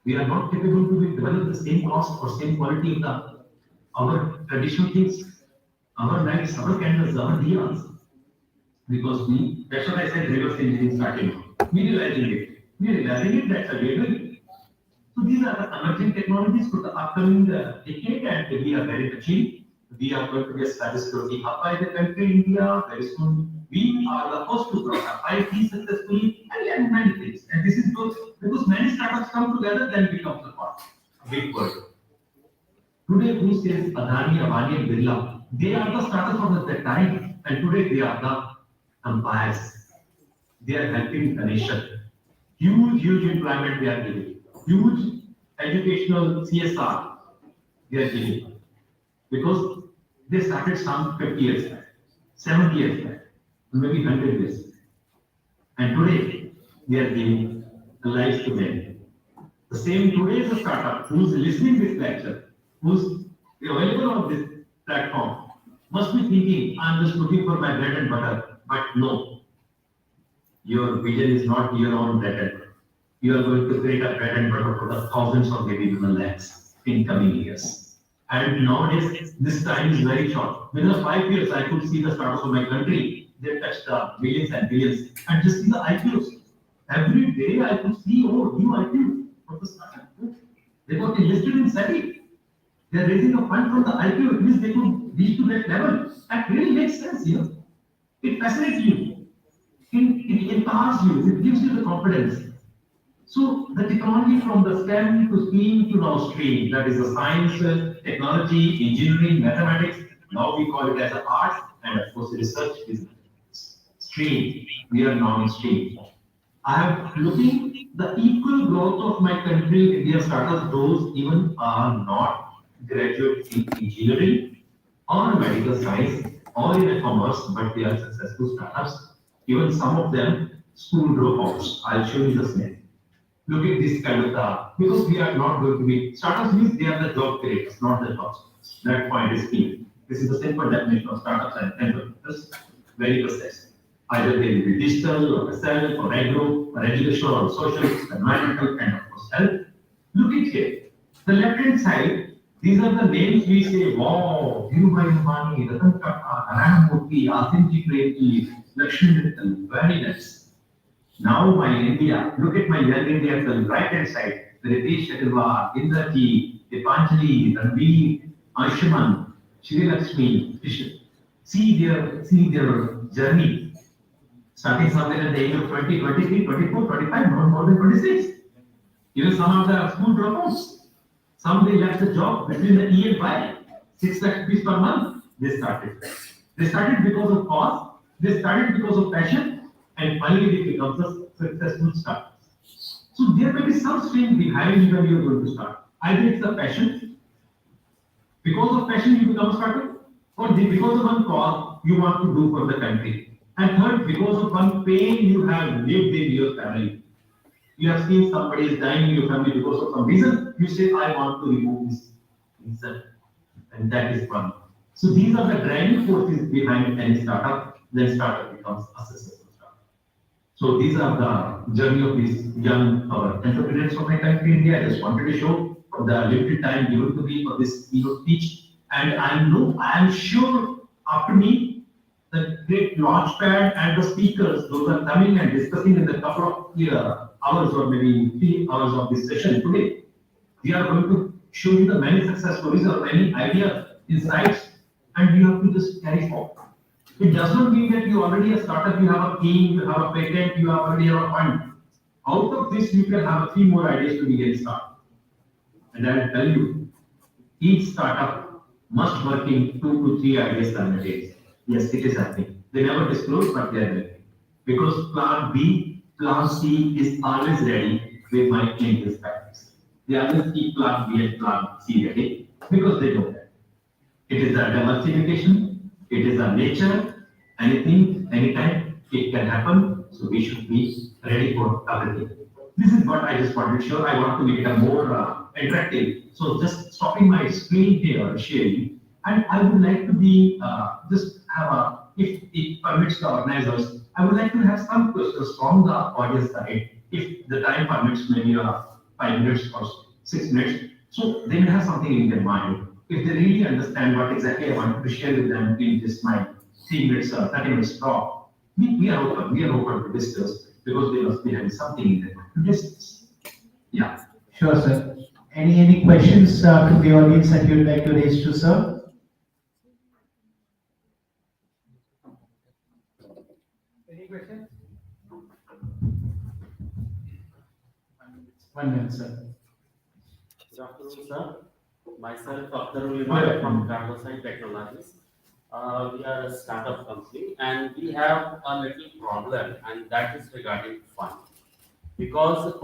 We are not capable to develop the same cost or same quality of our traditional things, our lights, our candles, our diyas. Because that's what I said, reverse engineering starting. We realizing it, that's a way to do it. So these are the emerging technologies for the upcoming decade, and we are very much we are going to be a cybersecurity hub by the country India very soon. We are the first to grow up IT successfully and many things. And this is good because many startups come together, then becomes a big world. Today, who says Adani, Ambani, and Birla? They are the startups of that time, and today they are the empires. They are helping the nation. Huge employment they are giving. Huge educational CSR they are giving. Because they started some 50 years back, 70 years back, maybe 100 years back. And today, they are giving lives to many. The same today's startup who's listening this lecture, who's available on this platform, must be thinking, I'm just looking for my bread and butter. But no, your vision is not your own bread and butter. You are going to create a bread and butter for the thousands or maybe even lakhs in coming years. And nowadays, this time is very short. Within 5 years, I could see the startups of my country. They touched billions and billions. And just see the IPOs. Every day, I could see, oh, new IPO for the startup. They got enlisted in SEBI. They're raising a fund from the IPO. It means they could reach to that level. That really makes sense, you know. It fascinates you. It empowers you. It gives you the confidence. So the technology from the STEM to STEAM to now STREAM, that is the science, technology, engineering, mathematics, now we call it as the arts, and of course research is STREAM. We are now in STREAM. I am looking the equal growth of my country, India startups, those even are not graduate in engineering or medical science or in commerce, but they are successful startups. Even some of them school dropouts. I'll show you the snake. Look at this kind of because we are not going to be startups means they are the job creators, not the jobs. That point is key. This is the simple definition of startups and entrepreneurs. Very precise. Either they will be digital or self or agro or educational or social, environmental, and of course health. Look at here. The left hand side, these are the names we say, wow, Dhirubhai Ambani, Ratan Tata, Narayana Murthy, Asimji Premji, Lakshmi Mittal, very nice. Now my India, look at my young India at the right hand side. Ritesh Agarwal, Indraji, Dipanjali, Ranveer, Anshuman, Shri Lakshmi, see their journey. Starting somewhere at the age of 20, 23, 24, 25, not more than 26. Even some of the school dropouts. Some they left the job between the E and Y, 6 lakh rupees per month. They started. They started because of cause. They started because of passion. And finally, it becomes a successful start. So there may be some stream behind when you are going to start. Either it's a passion, because of passion you become a starter, or because of one cause you want to do for the country. And third, because of one pain you have lived in your family. You have seen somebody is dying in your family because of some reason. You say, I want to remove this reason, and that is one. So these are the driving forces behind any startup. Then startup becomes a successful. So these are the journey of these young entrepreneurs from my country, India. I just wanted to show for the limited time given to me for this speech. And I am sure after me, the great launchpad and the speakers, those are coming and discussing in the couple of hours or maybe 3 hours of this session today. We are going to show you the many success stories or many ideas, insights, and you have to just carry forward. It does not mean that you already a startup, you have a team, you have a patent, you already have a fund. Out of this, you can have 3 more ideas to be get started. And I will tell you, each startup must work in 2 to 3 ideas simultaneously. Yes, it is happening. They never disclose, but they are ready. Because plan B, plan C is always ready with my clinical practice. They always keep plan B and plan C ready because they know that. It is a diversification. It is a nature, anything, anytime, it can happen. So we should be ready for everything. This is what I just wanted to show. I want to make it a more interactive. So just stopping my screen here, sharing, and I would like to be just have a, if it permits the organizers, I would like to have some questions from the audience side. If the time permits, maybe 5 minutes or 6 minutes. So they may have something in their mind. If they really understand what exactly I wanted to share with them in this my 3 minutes or 30 minutes talk, we are open to discuss. because they must be having something in their mind. Yes. Yeah. Sure, sir. Any questions from the audience that you'd like to raise to sir? Any questions? 1 minute, sir. Good afternoon, sir. Myself, Dr. from Carlosite Technologies. We are a startup company and we have a little problem, and that is regarding fund. Because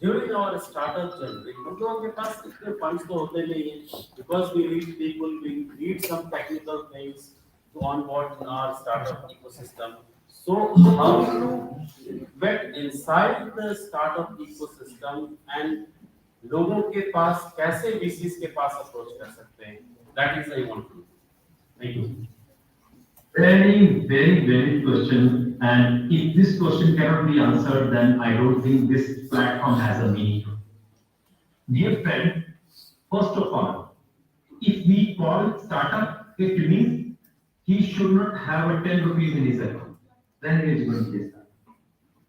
during our startup journey, हम लोगों के पास इतने funds तो होते नहीं हैं, because we need people, we need some technical things to onboard in our startup ecosystem. So how to get inside the startup ecosystem and लोगों के पास कैसे VCs के पास approach कर सकते हैं? That is I want to know. Thank you. Very, very, very question. And if this question cannot be answered, then I don't think this platform has a meaning. Dear friend, first of all, if we call startup, it means he should not have a 10 rupees in his account. Then he is going to be a startup.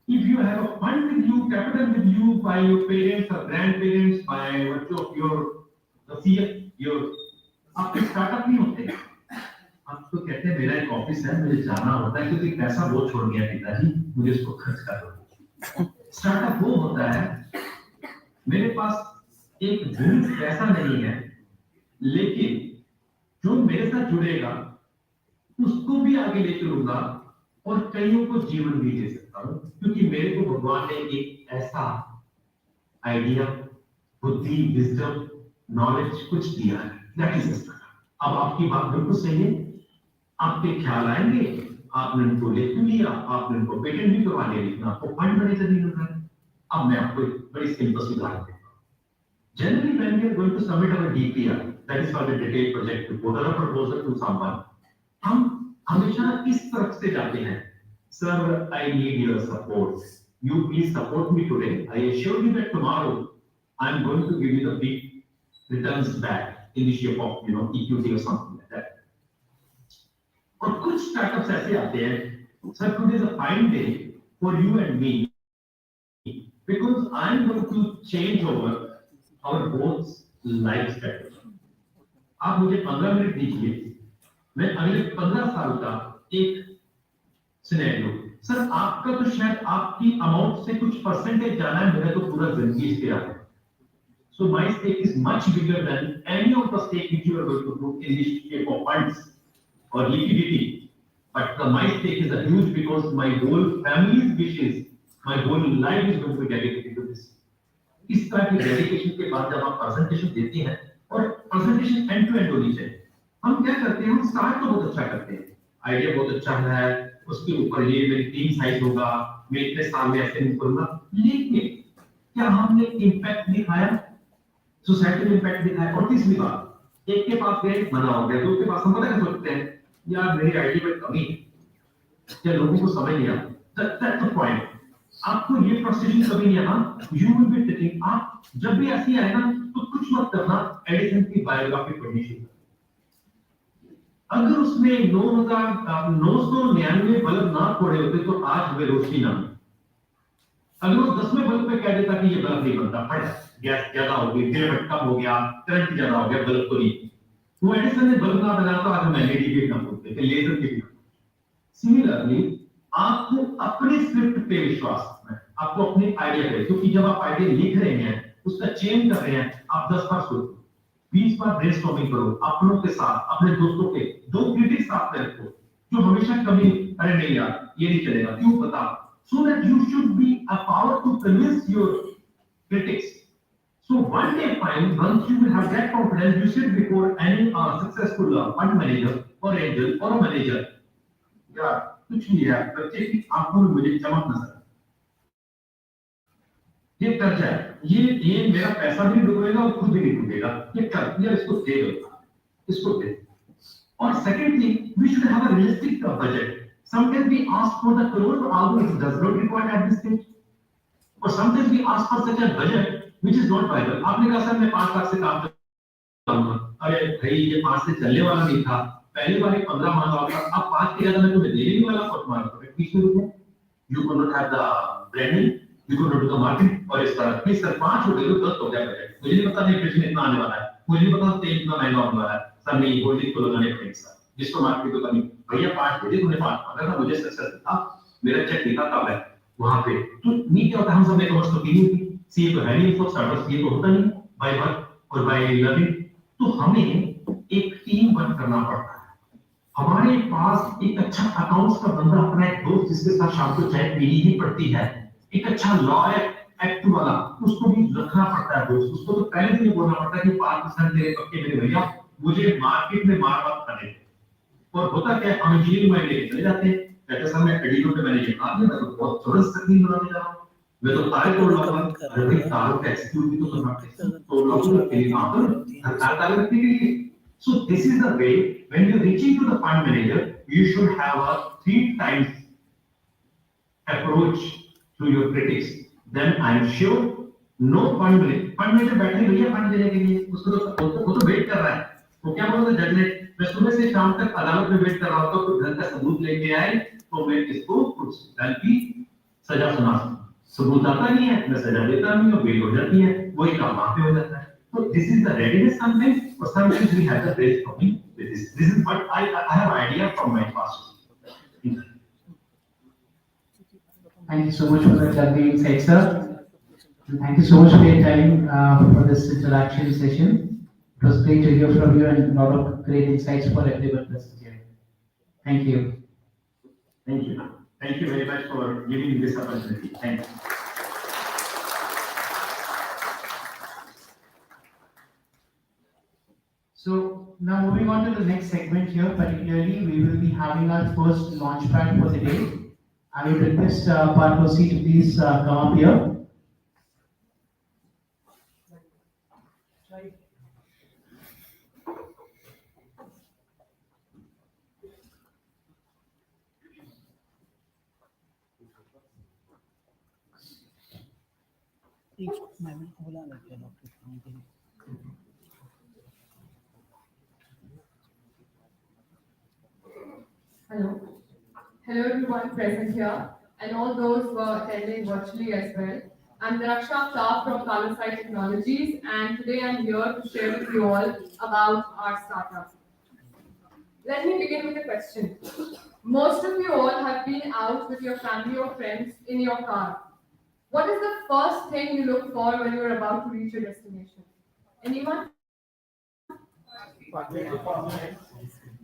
If you have a fund with you, capital with you by your parents or grandparents, by virtue of your आपके startup नहीं होते। आप तो कहते हैं मेरा एक office है, मुझे जाना होता है क्योंकि पैसा वो छोड़ गया पिताजी, मुझे इसको खर्च कर दो। स्टार्टअप वो होता है, मेरे पास एक यूनिट पैसा नहीं है, लेकिन जो मेरे साथ जुड़ेगा उसको भी आगे ले चलूंगा और कईयों को जीवन भी दे सकता हूँ, क्योंकि मेरे को भगवान ने एक ऐसा आइडिया, बुद्धि, विजडम, नॉलेज कुछ दिया है। That is startup. अब आपकी बात बिल्कुल सही है, आपके ख्याल आएंगे, आपने उनको ले लिया, आपने उनको पेटेंट भी करवा लिया, लेकिन आपको फंड मैनेजर नहीं मिल रहा है। अब मैं आपको एक बड़ी सिंपल सी उदाहरण देता हूँ। Generally, when we are going to submit our DPR, that is called a detailed project report or a proposal to someone, हम हमेशा इस तरफ से जाते हैं, Sir, I need your support. You please support me today. I assure you that tomorrow I am going to give you the big returns back in the shape of, equity or something like that. और कुछ startups ऐसे आते हैं, Sir, today is a fine day for you and me because I am going to change over our both life strategy. आप मुझे 15 minute दीजिए, मैं अगले 15 साल का एक सिनेरियो। सर, आपका तो शायद आपकी अमाउंट से कुछ परसेंटेज जाना है, मेरा तो पूरा जिंदगी इस पे आता है। So my stake is much bigger than any of the stake which you are going to put in the shape of funds or liquidity. But my stake is a huge because my whole family's wishes, my whole life is going to be dedicated to this. इस तरह की dedication के बाद जब आप presentation देते हैं, और प्रेजेंटेशन एंड टू एंड होनी चाहिए, हम क्या करते हैं, हम स्टार्ट तो बहुत अच्छा करते हैं, आइडिया बहुत अच्छा है, उसके ऊपर ये मेरी टीम साइज होगा, मैं इतने साल में ऐसे नहीं करूंगा, लेकिन क्या हमने इम्पैक्ट दिखाया, सोसाइटी में इम्पैक्ट दिखाया? और तीसरी बात, एक के पास गए मना हो गया, दो के पास हम पता कर सकते हैं यार मेरी आइडिया में कमी है, क्या लोगों को समझ नहीं आता? That's the point. आपको ये फ्रस्ट्रेशन कभी नहीं आना, यू विल बी टेकिंग, आप जब भी ऐसी आए ना तो कुछ मत करना, एडिसन की बायोग्राफी पढ़नी शुरू करो। अगर उसमें 999 बल्ब ना फोड़े होते तो आज हमें रोशनी ना मिलती। अगर वो 10वें बल्ब पे कह देता कि ये बल्ब नहीं बनता, फट गैस ज्यादा हो गई, फिलामेंट कम हो गया, करंट ज्यादा हो गया, बल्ब को नहीं, वो एडिसन ने बल्ब ना बनाया तो आज हम एलईडी भी ना बोलते थे, लेजर भी ना। सिमिलरली आपको अपने स्क्रिप्ट पे विश्वास रखना है, आपको अपने आइडिया पे, क्योंकि जब आप आइडिया लिख रहे हैं, उसका चेंज कर रहे हैं, आप 10 बार सोचो, 20 बार ब्रेनस्टॉर्मिंग करो, अपनों के साथ, अपने दोस्तों के, 2 क्रिटिक्स साथ में रखो, जो हमेशा कभी अरे नहीं यार ये नहीं चलेगा, क्यों बता, so that you should be a power to convince your critics. So one day fine, once you will have that confidence, you sit before any successful fund manager or angel or a manager, यार कुछ नहीं है, बच्चे की आंखों में मुझे चमक नजर, ये कर जाए, ये मेरा पैसा भी डूबेगा और खुद भी नहीं डूबेगा, ये कर यार, इसको दे दो, इसको दे। और secondly, we should have a realistic budget. Sometimes we ask for the crore, but although it does not require at this stage, or sometimes we ask for such a budget which is not viable. आपने कहा sir मैं 5 लाख से काम करूंगा, अरे भाई ये 5 से चलने वाला नहीं था, पहले बार 15 मांगा था, अब 5 के ज्यादा मैं तुम्हें देने वाला, और तुम्हारा प्रोडक्ट 20 रुपए, you could not have the branding, you could not do the marketing, और इस तरह की सर 5 हो गए तो 10 हो गया बजट। मुझे नहीं पता नहीं फ्रिज में इतना आने वाला है, मुझे नहीं पता तेल इतना महंगा होने वाला है, सर नहीं होल्डिंग को लगाने पड़ेंगे सर, जिसको मार्केट को करनी भैया 5 भेजे तुमने 5, अगर ना मुझे सक्सेस था मेरा चेक लिखा तब है वहां पे, तो नहीं क्या होता हम सब ने कमर्स तो की नहीं थी, सीए तो है नहीं, इनको स्टार्टअप सीए तो होता नहीं बाय वर्क और बाय लर्निंग, तो हमें एक टीम वर्क करना पड़ता है। हमारे पास एक अच्छा अकाउंट्स का बंदा, अपना एक दोस्त जिसके साथ शाम को चाय पीनी ही पड़ती है, एक अच्छा लॉयर एक्ट वाला, उसको भी रखना पड़ता है दोस्त, उसको तो पहले दिन बोलना पड़ता है कि 5% तेरे पक्के मेरे भैया, मुझे मार्केट में मार मत खाने। और होता क्या है, हम इंजीनियरिंग में लेके चले जाते हैं, कहते सर मैं एडिटो पे मैंने ये काम किया, मैं तो बहुत जबरदस्त तकनीक बनाने जा रहा हूँ, मैं तो तारे तोड़ लूंगा, अरे भाई तारों का एक्सक्यूट भी तो करना पड़ता है, तो लोगों के लिए काम करो, तारे रखने के लिए। So this is the way when you're reaching to the fund manager, you should have a 3 times approach to your critics. Then I'm sure no fund manager बैठे भैया फंड देने के लिए, उसको तो वेट कर रहा है, वो क्या बोल रहा है जज ने, मैं सुबह से शाम तक अदालत में वेट कर रहा हूँ, तो घर का सबूत लेके आए तो मैं इसको कुछ दंड की सजा सुना सकूं, सबूत आता नहीं है मैं सजा देता नहीं हूँ, बेल हो जाती है, वही काम वहां पे हो जाता है। So this is the readiness sometimes, or sometimes we have the brainstorming with this. This is what I have idea from my past. Thank you so much for that lovely insight, sir. And thank you so much for your time for this interaction session. It was great to hear from you and a lot of great insights for everyone present here. Thank you. Thank you. Thank you very much for giving me this opportunity. Thank you. So now moving on to the next segment here, particularly we will be having our first launchpad for the day. I will request Parkosi to please come up here. Hello. Hello everyone present here and all those who are attending virtually as well. I'm Raksha from XLRI Technologies and today I'm here to share with you all about our startup. Let me begin with a question. Most of you all have been out with your family or friends in your car. What is the first thing you look for when you are about to reach your destination? Anyone?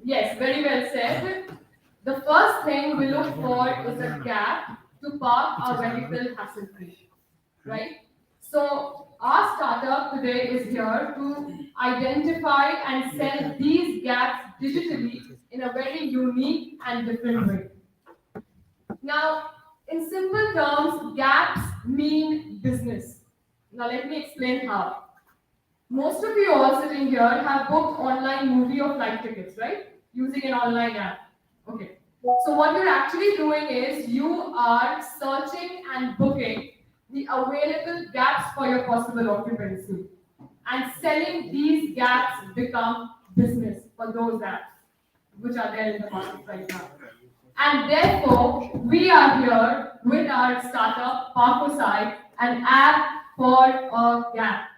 Yes, very well said. The first thing we look for is a gap to park our vehicle hassle-free, right? So our startup today is here to identify and sell these gaps digitally in a very unique and different way. Now, in simple terms, gaps mean business. Now let me explain how. Most of you all sitting here have booked online movie or flight tickets, right? Using an online app. Okay. So what you're actually doing is you are searching and booking the available gaps for your possible occupancy. And selling these gaps become business for those apps which are there in the market right now. And therefore, we are here with our startup, Parkosai, an app for a gap.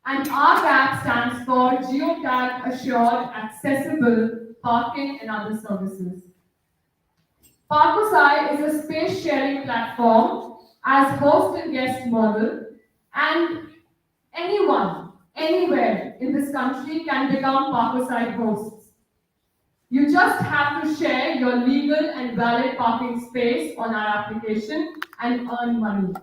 And our gap stands for Geotag Assured Accessible Parking and Other Services. Parkosai is a space sharing platform as host and guest model, and anyone, anywhere in this country can become Parkosai hosts. You just have to share your legal and valid parking space on our application and earn money.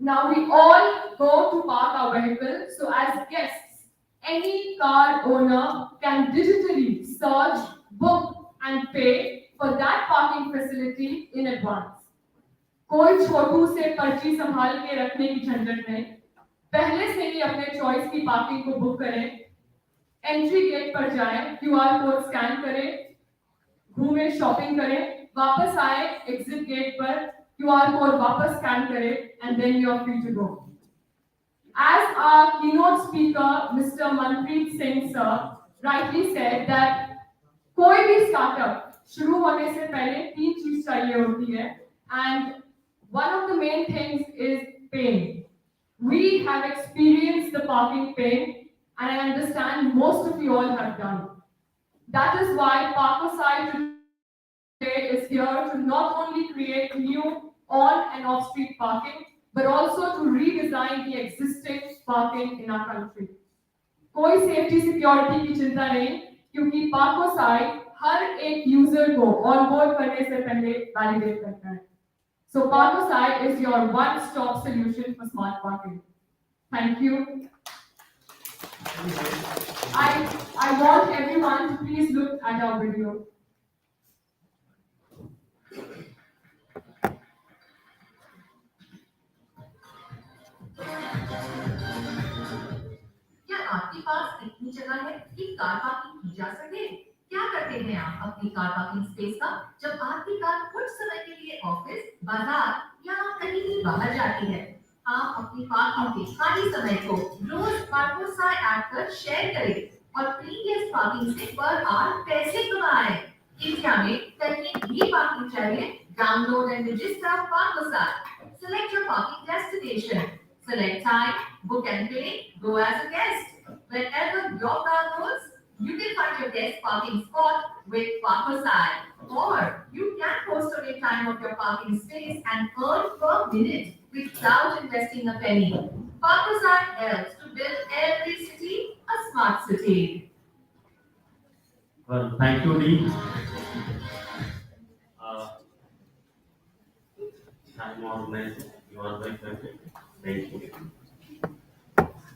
Now we all go to park our vehicle, so as guests, any car owner can digitally search, book and pay for that parking facility in advance. कोई छोटू से पर्ची संभाल के रखने की झंझट नहीं, पहले से ही अपने चॉइस की पार्किंग को बुक करें, एंट्री गेट पर जाएं, क्यूआर कोड स्कैन करें, घूमें, शॉपिंग करें, वापस आए एग्जिट गेट पर, QR code वापस स्कैन करें, and then you are free to go. As our keynote speaker, Mr. Manpreet Singh sir, rightly said that कोई भी startup शुरू होने से पहले 3 चीज चाहिए होती है, And one of the main things is pain. We have experienced the parking pain, and I understand most of you all have done. That is why Parkosai today is here to not only create new on and off street parking, but also to redesign the existing parking in our country. कोई safety security की चिंता नहीं, क्योंकि पार्कोसाई हर एक user को onboard करने से पहले वैलिडेट करता है. So Parkosai is your one-stop solution for smart parking. Thank you. I want everyone to please look at our video. क्या आपके पास इतनी जगह है कि कार पार्किंग की जा सके? क्या करते हैं आप अपनी कार पार्किंग स्पेस का जब आपकी कार कुछ समय के लिए ऑफिस, बाजार या कहीं भी बाहर जाती है? आप अपनी पार्किंग के खाली समय को रोज पार्कोसाई ऐप पर शेयर करें और प्रीवियस पार्किंग से पर आवर पैसे कमाएं। इंडिया में कहीं भी पार्किंग चाहिए, download and register Parkosai. Select your parking destination. Select time, book and pay, go as a guest. Wherever your car goes, you can find your guest parking spot with Parkosai. Or you can post on your time of your parking space and earn per minute without investing a penny. Parkosai helps to build every city a smart city. Well, thank you, Dee. Time organizing, you are very perfect. Thank you.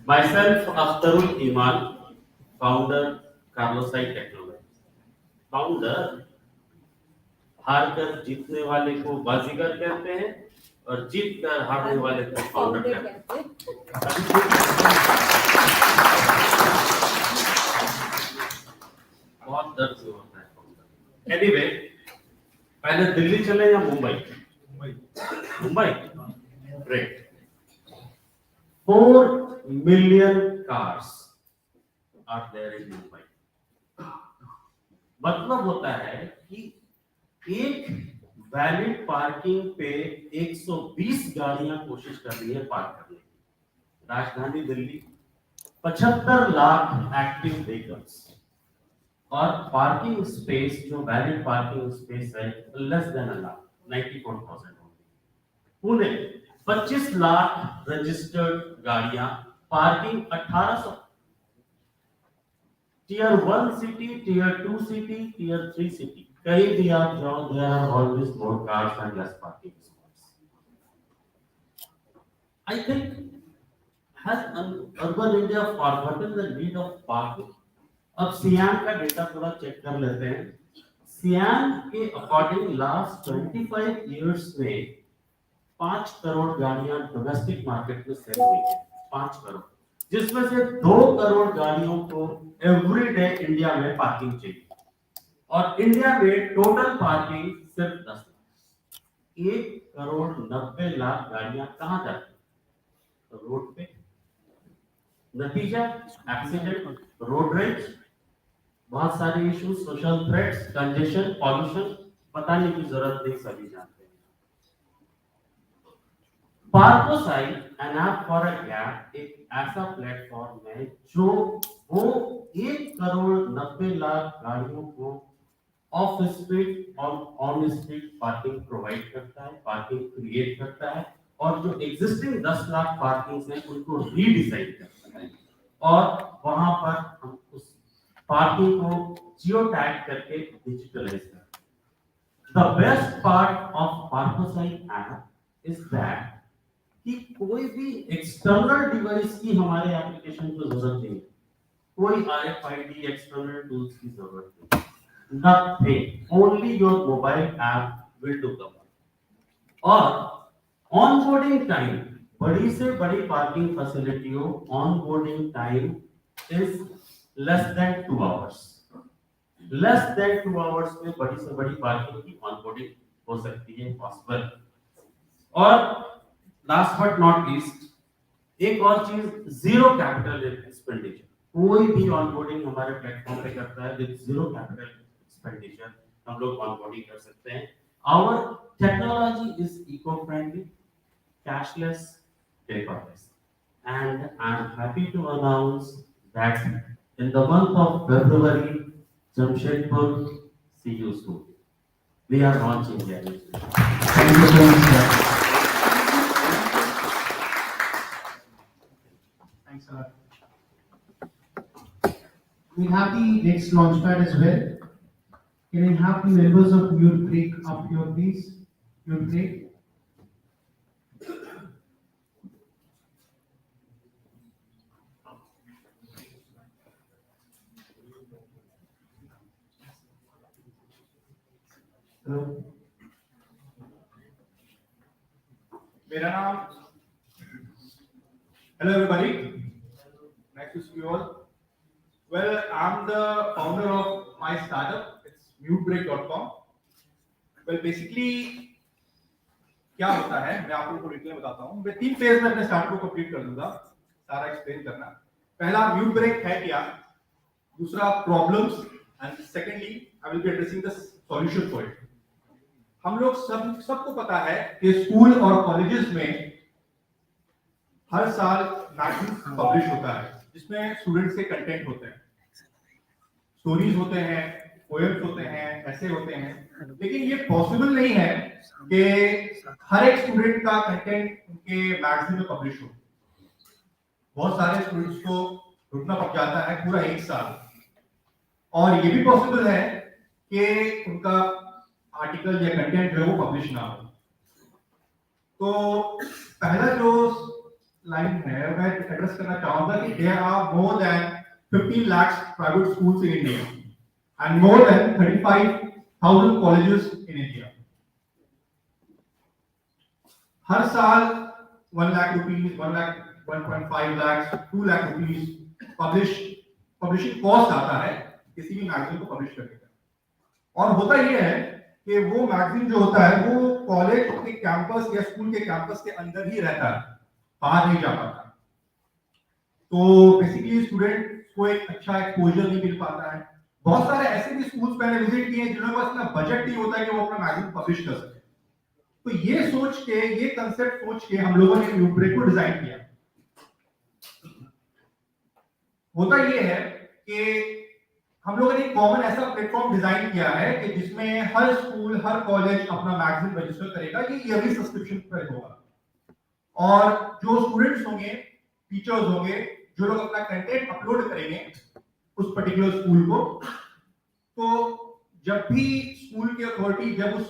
Myself, Akhtarul Iman, founder, Carlosite Technology. Founder, हारकर जीतने वाले को बाजीगर कहते हैं और जीत कर हारने वाले को फाउंडर कहते हैं। बहुत दर्द होता है फाउंडर। Anyway, पहले दिल्ली चले या Mumbai? Mumbai? Great. 4 million cars are there in Mumbai. मतलब होता है कि एक वैलिड पार्किंग पे 120 गाड़ियां कोशिश कर रही है पार्क करने की। राजधानी दिल्ली 75 लाख एक्टिव व्हीकल्स और पार्किंग स्पेस जो वैलिड पार्किंग स्पेस है less than a lakh, 94,000। Pune 25 lakh registered गाड़ियां, parking 1800। Tier 1 city, tier 2 city, tier 3 city, कहीं भी आप जाओ, there are always more cars and less parking space. I think has urban India forgotten the need of parking? अब SIAM का data थोड़ा check कर लेते हैं। सियाम के अकॉर्डिंग लास्ट 25 इयर्स में 5 करोड़ गाड़ियां डोमेस्टिक मार्केट में सेल हुई है। 5 करोड़, जिसमें से 2 करोड़ गाड़ियों को एवरी डे इंडिया में पार्किंग चाहिए और इंडिया में टोटल पार्किंग सिर्फ 10 लाख। 1 करोड़ 90 लाख गाड़ियां कहां जाती हैं? तो रोड पे। नतीजा एक्सीडेंट, रोड रेज, बहुत सारे issues, social threats, congestion, pollution, बताने की जरूरत नहीं, सभी जानते हैं। Parkosai an app for a gap एक ऐसा प्लेटफॉर्म है जो वो 1 करोड़ 90 लाख गाड़ियों को ऑफ स्ट्रीट और ऑन स्ट्रीट पार्किंग प्रोवाइड करता है, पार्किंग क्रिएट करता है और जो एग्जिस्टिंग 10 लाख पार्किंग्स हैं उनको रीडिजाइन करता है और वहां पर हम उस पार्किंग को जियो टैग करके डिजिटलाइज करते हैं। The best part of Parkosai app is that कि कोई भी एक्सटर्नल डिवाइस की हमारे एप्लीकेशन को जरूरत नहीं है, कोई RFID एक्सटर्नल टूल्स की जरूरत नहीं, nothing, only your mobile app will do the work. और ऑनबोर्डिंग टाइम, बड़ी से बड़ी पार्किंग फैसिलिटियों onboarding time is less than 2 hours. Less than 2 hours में बड़ी से बड़ी पार्किंग की ऑनबोर्डिंग हो सकती है पॉसिबल। और लास्ट बट नॉट लीस्ट, एक और चीज, जीरो कैपिटल एक्सपेंडिचर। कोई भी ऑनबोर्डिंग हमारे प्लेटफॉर्म पे करता है विद जीरो कैपिटल एक्सपेंडिचर हम लोग ऑनबोर्डिंग कर सकते हैं। Our technology is eco-friendly, cashless, paperless. And I'm happy to announce that in the month of February, Jamshedpur, see you soon. We are launching here. Thank you so much, sir. Thanks a lot. We have the next launchpad as well. Can I have the members of your break up here, please? Your break. Hello. मेरा नाम Hello everybody. Nice to see you all. Well, I'm the founder of my startup. It's mutebreak.com. Well, basically क्या होता है मैं आप लोगों को detail बताता हूँ. मैं 3 फेज में अपने स्टार्ट को कंप्लीट कर दूंगा. सारा एक्सप्लेन करना. पहला म्यूट ब्रेक है क्या, दूसरा problems, and secondly I will be addressing the solution for it. हम लोग सबको पता है कि स्कूल और कॉलेजेस में हर साल मैगजीन पब्लिश होता है जिसमें स्टूडेंट्स के कंटेंट होते हैं, स्टोरीज होते हैं, पोएम्स होते हैं, ऐसे होते हैं. लेकिन ये पॉसिबल नहीं है कि हर एक स्टूडेंट का कंटेंट उनके मैगजीन में पब्लिश हो. बहुत सारे स्टूडेंट्स को रुकना पड़ जाता है पूरा 1 साल. और ये भी पॉसिबल है कि उनका आर्टिकल या कंटेंट जो है वो पब्लिश ना हो. तो पहला जो लाइन है मैं एड्रेस करना चाहूंगा कि there are more than 15 lakhs private schools in India and more than 35,000 colleges in India. हर साल 1 lakh rupees, 1 lakh, 1.5 lakhs, 2 lakh rupees publishing cost आता है किसी भी मैगजीन को पब्लिश करने का. और होता यह है कि वो मैगजीन जो होता है वो कॉलेज के कैंपस या स्कूल के कैंपस के अंदर ही रहता है, बाहर नहीं जा पाता. तो बेसिकली स्टूडेंट को एक अच्छा एक्सपोजर नहीं मिल पाता है. बहुत सारे ऐसे भी स्कूल्स मैंने विजिट किए हैं जिन्होंने पास इतना बजट नहीं होता है कि वो अपना मैगजीन पब्लिश कर सके. तो ये सोच के, ये कंसेप्ट सोच के हम लोगों ने म्यूट ब्रेक को डिजाइन किया. होता ये है कि हम लोगों ने एक कॉमन ऐसा प्लेटफॉर्म डिजाइन किया है कि जिसमें हर स्कूल, हर कॉलेज अपना मैगजीन रजिस्टर करेगा. ये ईयरली सब्सक्रिप्शन पर होगा. और जो स्टूडेंट्स होंगे, टीचर्स होंगे, जो लोग अपना कंटेंट अपलोड करेंगे उस पर्टिकुलर स्कूल को, तो जब भी स्कूल की अथॉरिटी जब उस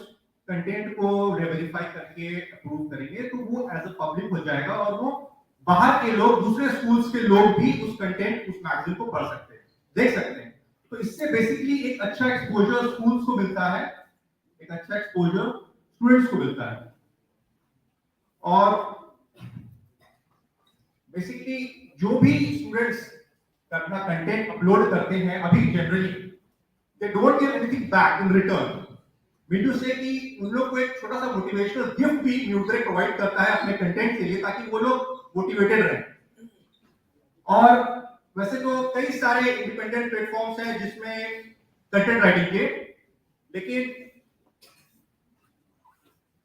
कंटेंट को वेरीफाई करके अप्रूव करेंगे तो वो एज अ पब्लिक हो जाएगा और वो बाहर के लोग, दूसरे स्कूल्स के लोग भी उस कंटेंट, उस मैगजीन को पढ़ सकते हैं, देख सकते हैं. तो इससे बेसिकली एक अच्छा एक्सपोजर स्कूल्स को मिलता है, एक अच्छा एक्सपोजर स्टूडेंट्स को मिलता है. और बेसिकली जो भी स्टूडेंट्स अपना कंटेंट अपलोड करते हैं अभी generally they don't give anything back in return. Mean to say कि उन लोग को एक छोटा सा मोटिवेशनल गिफ्ट भी म्यूट ब्रेक प्रोवाइड करता है अपने कंटेंट के लिए ताकि वो लोग मोटिवेटेड रहें. और वैसे तो कई सारे इंडिपेंडेंट प्लेटफॉर्म्स हैं जिसमें कंटेंट राइटिंग के, लेकिन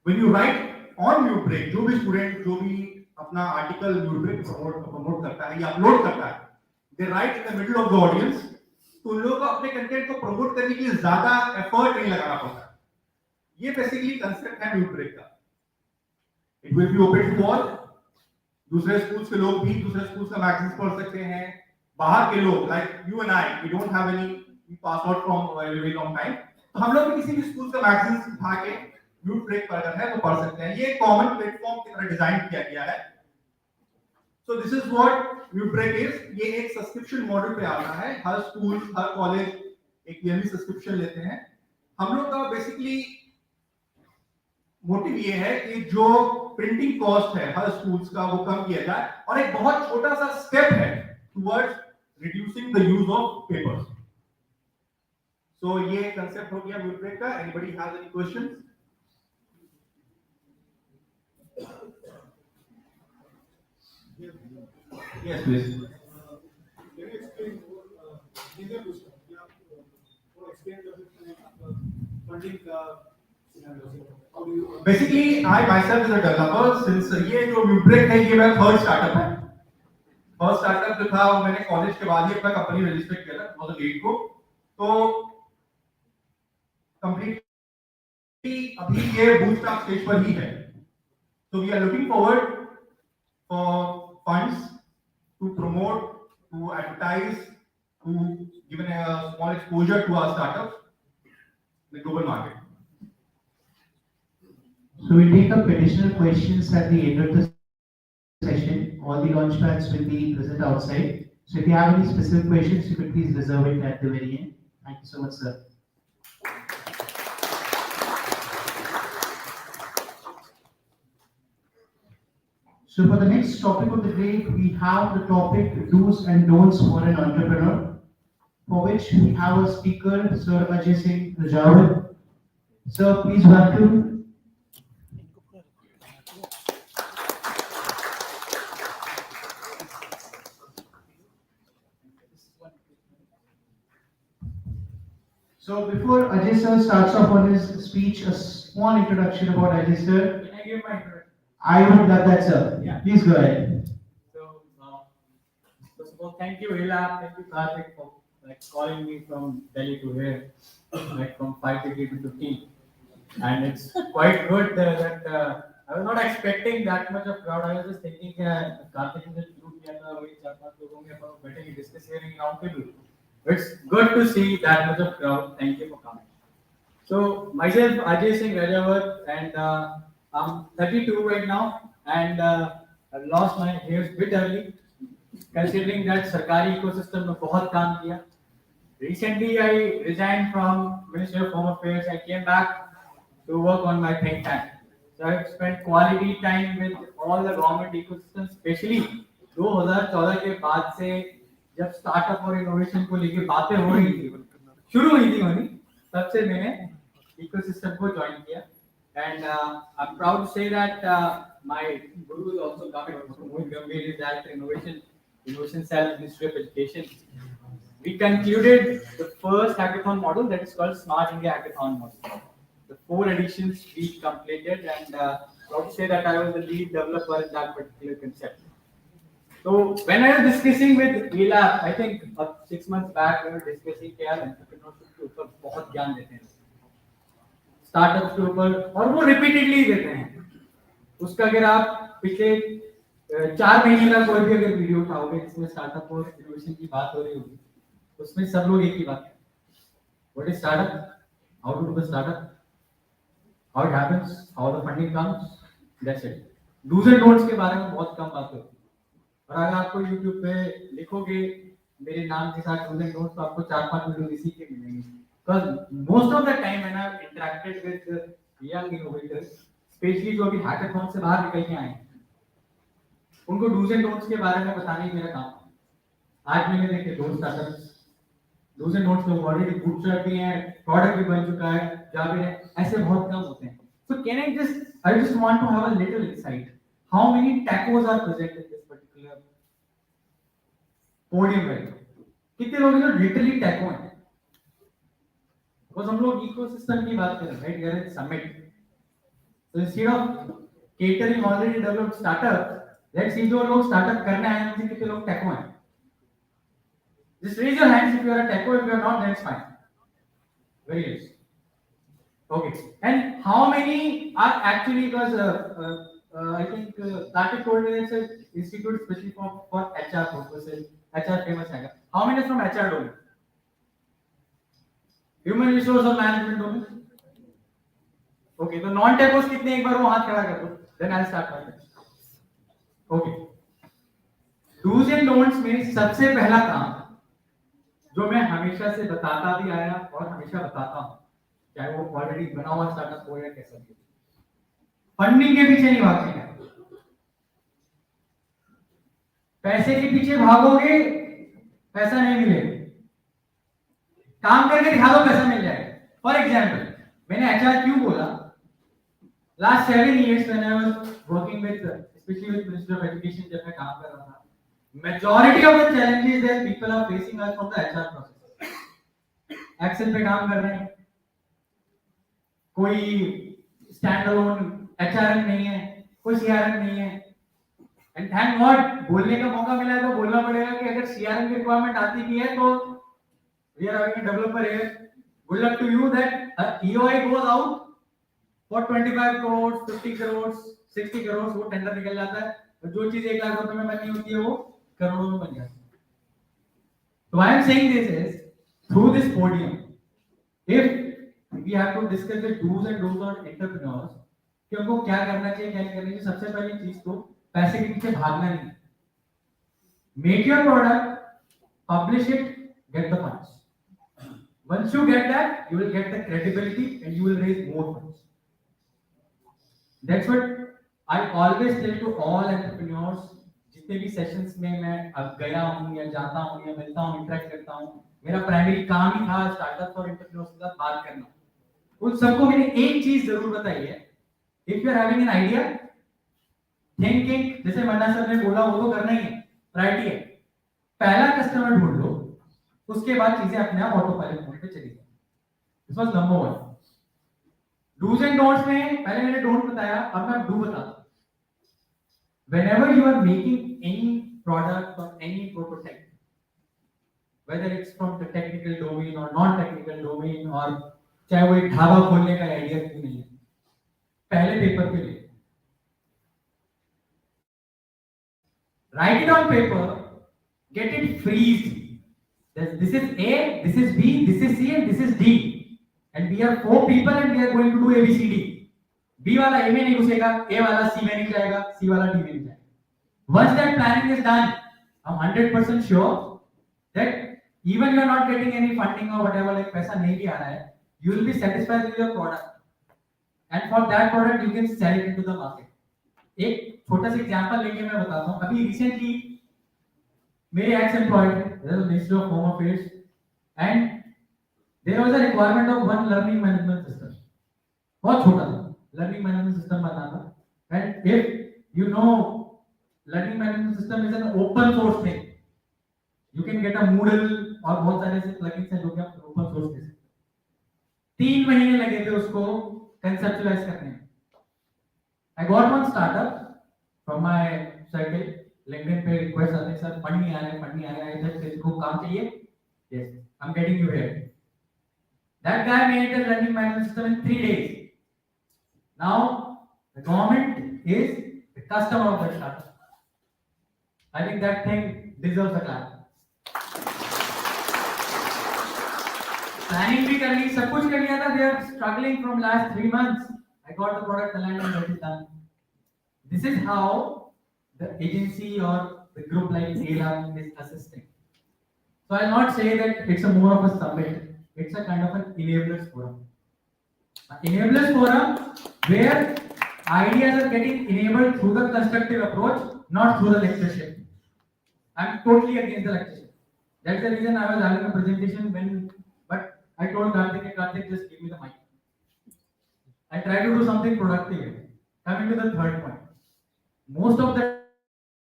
when you write on mute break, जो भी स्टूडेंट जो भी अपना आर्टिकल म्यूट ब्रेक प्रमोट करता है या अपलोड करता है, they're right in the middle of the audience. तो उन लोगों को अपने कंटेंट को प्रमोट करने के लिए ज्यादा एफर्ट नहीं लगाना पड़ता. ये बेसिकली कंसेप्ट है म्यूट ब्रेक का. It will be open to all. दूसरे स्कूल्स के लोग भी दूसरे स्कूल्स का मैगजीन पढ़ सकते हैं. बाहर के लोग like you and I, we don't have any pass out from very long time, तो हम लोग भी किसी भी स्कूल का मैगजीन उठा के म्यूट ब्रेक पर अगर है तो पढ़ सकते हैं. ये कॉमन प्लेटफॉर्म की तरह डिजाइन किया गया है. So this is what mute break is. ये एक सब्सक्रिप्शन मॉडल पे आता है. हर स्कूल, हर कॉलेज एक ईयरली सब्सक्रिप्शन लेते हैं. हम लोग का बेसिकली मोटिव ये है कि जो प्रिंटिंग कॉस्ट है हर स्कूल्स का वो कम किया जाए और एक बहुत छोटा सा स्टेप है towards reducing the use of papers. So ये कंसेप्ट हो गया म्यूट ब्रेक का. Anybody has any questions? Yes, please. Can you explain more? Explain funding का Basically, I myself is a developer. Since ये जो Mubrek है, ये मेरा third startup है. First startup जो था वो मैंने कॉलेज के बाद ही अपना कंपनी रजिस्टर किया था 2008 को. तो completely अभी ये bootstrap stage पर ही है. So we are looking forward for funds to promote, to advertise, to give a small exposure to our startup in the global market. So we'll take up additional questions at the end of the session. All the launch pads will be present outside. So if you have any specific questions, you could please reserve it at the very end. Thank you so much, sir. So for the next topic of the day, we have the topic do's and don'ts for an entrepreneur, for which we have a speaker, Sir Ajay Singh Rajawat. Sir, please welcome. So before Ajay sir starts off on his speech, a small introduction about Ajay sir. Can I give my introduction? I would love that, sir. Yeah. Please go ahead. So, first of all, thank you, Alap. Thank you, Karthik, for calling me from Delhi to here, from 5:30 to 15. And it's quite good that I was not expecting that much of crowd. I was just thinking Karthik ने शुरू किया था वही 4-5 लोग होंगे अपन बैठेंगे discuss करेंगे round table. It's good to see that much of crowd. Thank you for coming. So myself Ajay Singh Rajawat, and I'm 32 right now, and I've lost my hairs bit early, considering that सरकारी ecosystem में बहुत काम किया. Recently I resigned from Ministry of Home Affairs. I came back to work on my think tank. So I've spent quality time with all the government ecosystems, especially 2014 के बाद से जब startup और इनोवेशन को लेके बातें हो रही थी, शुरू हुई थी होनी, तब से मैंने इकोसिस्टम को ज्वाइन किया. And I'm proud to say that my guru is also coming. Mohit Gambhir is Director Innovation Cell, Ministry of Education. We concluded the first hackathon model, that is called Smart India Hackathon model. The 4 editions we completed, and proud to say that I was the lead developer in that particular concept. So when I was discussing with Alap, I think 6 months back, we were discussing कि यार entrepreneurship के ऊपर बहुत ज्ञान देते हैं, startups के ऊपर, और वो रिपीटेडली देते हैं. उसका अगर आप पिछले 4 महीने का कोई भी अगर वीडियो उठाओगे जिसमें स्टार्टअप और इनोवेशन की बात हो रही होगी, उसमें सब लोग एक ही बात है, what is startup, how to do the startup, how it happens, how the funding comes, that's it. Dos and don'ts के बारे में बहुत कम बात होती है. और अगर आपको YouTube पे लिखोगे मेरे नाम के साथ डूज एंड डोंट्स, तो आपको 4-5 वीडियो इसी के मिलेंगे. Because most of the time when I've interacted with young innovators, especially जो अभी hackathon से बाहर निकल के आए हैं, उनको डूज एंड डोंट्स के बारे में बताना ही मेरा काम है. आज मैंने देखे 2 स्टार्टअप्स, डूज एंड डोंट्स में ऑलरेडी बूटस्ट्रैप भी हैं, प्रोडक्ट भी बन चुका है, जावे है, ऐसे बहुत कम होते हैं. So can I just want to have a little insight. How many tacos are present in this particular podium right now? कितने लोग हैं जो literally taco हैं? Because हम लोग ecosystem की बात कर रहे हैं, right? We are at summit. So instead of catering already developed startup, let's see जो लोग startup करने आए हैं उनसे कितने लोग taco हैं? Just raise your hands if you are a taco. If you are not, then it's fine. Very less. Okay. And how many are actually, because I think Karthik told me it's an institute especially for HR purposes, HR famous है. How many is from HR domain? Human resource or management domain? Okay, तो non tacos कितने एक बार वो हाथ खड़ा कर दो. Then I'll start my question. Okay. Do's and don'ts में सबसे पहला काम जो मैं हमेशा से बताता भी आया और हमेशा बताता हूँ, चाहे वो ऑलरेडी बना हुआ स्टार्टअप हो या कैसा भी, फंडिंग के पीछे नहीं भागने का. पैसे के पीछे भागोगे पैसा नहीं मिलेगा, काम करके दिखा दो पैसा मिल जाएगा. फॉर एग्जाम्पल, मैंने HR क्यों बोला? Last 7 years when I was working with, especially with Ministry of Education, जब मैं काम कर रहा था, majority of the challenges that people are facing are from the HR process. Excel पे काम कर रहे हैं, कोई स्टैंड अलोन एचआरएम नहीं है, कोई सीआरएम नहीं है। एंड थैंक गॉड बोलने का मौका मिला है तो बोलना पड़ेगा कि अगर सीआरएम की रिक्वायरमेंट आती भी है तो we are having a developer here, good luck to you that EOI goes out for 25 crore, 50 crore, 60 crore, वो टेंडर निकल जाता है और जो चीज 1 लाख रुपए में बननी होती है वो करोड़ों में बन जाती है। So I am saying this is through this podium, if we have to discuss the do's and don'ts on entrepreneurs, कि उनको क्या करना चाहिए क्या नहीं करना चाहिए, सबसे पहली चीज तो पैसे के पीछे भागना नहीं। Make your product, publish it, get the funds. Once you get that, you will get the credibility and you will raise more funds. That's what I always tell to all entrepreneurs. जितने भी sessions में मैं अब गया हूँ या जाता हूँ या मिलता हूँ, इंटरेक्ट करता हूँ, मेरा प्राइमरी काम ही था स्टार्टअप और एंटरप्रेन्योर्स के साथ बात करना। उन सबको मैंने एक चीज जरूर बताई है, if you are having an idea, thinking, जैसे मन्ना सर ने बोला वो तो करना ही है, प्रायोरिटी है। पहला कस्टमर ढूंढ लो, उसके बाद चीजें अपने आप ऑटो पायलट मोड पे चली जाए। This was number 1। Dos and don'ts में पहले मैंने डोंट बताया, अब मैं डू बताता हूं। Whenever you are making any product or any prototype, whether it's from the technical domain or non-technical domain, और चाहे वो एक ढाबा खोलने का आइडिया क्यों नहीं है, पहले पेपर पे ले, write it on paper, get it freezed. This is A, this is B, this is C, and this is D, and we are 4 people and we are going to do ABCD. B वाला A में नहीं घुसेगा, A वाला C में नहीं जाएगा, C वाला D में नहीं जाएगा। Once that planning is done, I'm 100% sure that even you are not getting any funding or whatever, like पैसा नहीं भी आ रहा है, you will be satisfied with your product, and for that product you can sell it into the market. एक छोटा सा example लेके मैं बताता हूँ। अभी रिसेंटली मेरे एक्स एम्प्लॉयड थे, ministry of home affairs, and there was a requirement of one learning management system. बहुत छोटा था, लर्निंग मैनेजमेंट सिस्टम बनाना था। And if you know, learning management system is an open source thing. You can get a Moodle और बहुत सारे ऐसे plugins हैं जो कि आप open source दे सकते हैं। 3 महीने लगे थे उसको conceptualize करने में। I got one startup from my circle, LinkedIn पे request आते हैं, सर फंड नहीं आ रहे, I said इसको काम चाहिए, yes, I'm getting you here. That guy made the learning management system in 3 days. Now the government is the customer of that startup. I think that thing deserves a clap. Planning भी कर ली, सब कुछ कर लिया था। They are struggling from last 3 months. I got the product aligned and that is done. This is how the agency or the group like Alap is assisting. So I'll not say that it's a more of a summit. It's a kind of an enablers forum. An enablers forum where ideas are getting enabled through the constructive approach, not through the lectureship. I'm totally against the lectureship. That's the reason I was having a presentation but I told Karthik, just give me the mic. I try to do something productive. Coming to the third point. Most of the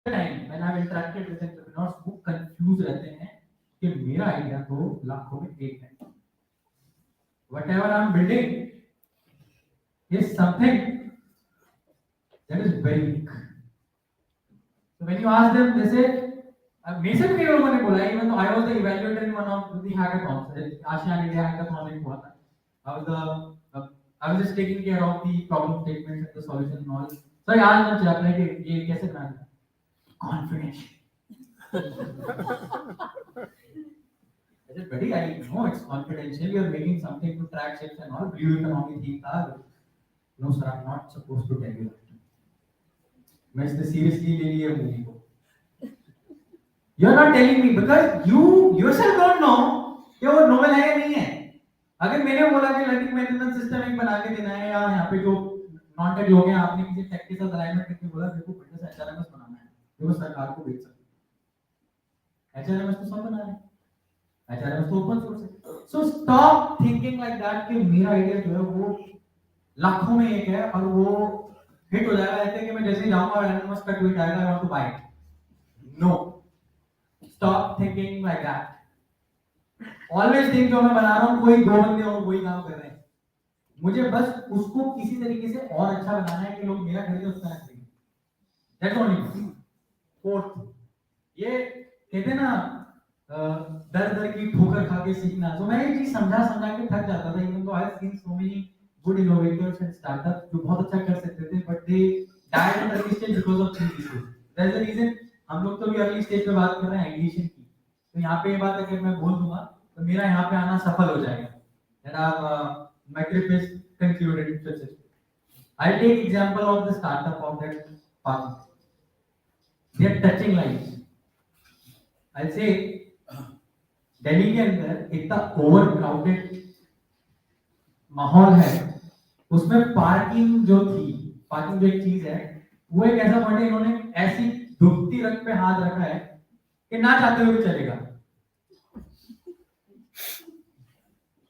time when I've interacted with entrepreneurs, वो confused रहते हैं कि मेरा idea तो लाखों में एक है. Whatever I'm building is something that is very unique. So when you ask them, they say, मेरे से भी कई लोगों ने बोला, even though I was the evaluator in one of the hackathons, ASEAN India hackathon एक हुआ था, I was just taking care of the problem statements and the solution and all. So I asked them आपने कि ये कैसे बनाना है? Confidential. I said, buddy, I know it's confidential. You are making something to track ships and all. Blue economy theme था. No sir, I'm not supposed to tell you that. मैं इससे seriously ले लिया मूवी को. You're not telling me because you yourself don't know कि वो novel है या नहीं है। अगर मैंने बोला कि लर्निंग मैनेजमेंट सिस्टम एक बना के देना है, या यहाँ पे जो नॉन टेक लोग हैं, आपने किसी टेक के साथ अलाइनमेंट करके बोला देखो बढ़िया सा एचआरएमएस बनाना है, जो सरकार को बेच सकते हैं। एचआरएमएस तो सब बना रहे हैं, एचआरएमएस तो ओपन सोर्स है। So stop thinking like that कि मेरा आइडिया जो है वो लाखों में एक है और वो हिट हो जाएगा ऐसे कि मैं जैसे जाऊंगा और एनएमएस का ट्वीट आएगा, I want to buy it. No, stop thinking like that. Always think जो मैं बना रहा हूं कोई 2 बंदे और वही काम कर रहे हैं। मुझे बस उसको किसी तरीके से और अच्छा बनाना है कि लोग मेरा खरीदे उसका ना खरीदे। That's only. फोर्थ, ये कहते हैं ना दर दर की ठोकर खा के सीखना। तो मैं ये चीज समझा के थक जाता था। Even though I have seen so many good innovators and startups जो बहुत अच्छा कर सकते थे, but they died in early stage because of three issues. That's the reason हम लोग तो भी अर्ली स्टेज पे बात कर रहे हैं आइडिएशन की। तो यहाँ पे ये बात अगर मैं बोल दूंगा तो मेरा यहाँ पे आना सफल हो जाएगा। And my trip is concluded successfully. I'll take example of the startup of that partner. They are touching lives. I'll say Delhi के अंदर इतना ओवर क्राउडेड माहौल है, उसमें पार्किंग जो एक चीज है, वो एक ऐसा पॉइंट है इन्होंने ऐसी दुखती रग पे हाथ रखा है कि ना चाहते हुए भी चलेगा।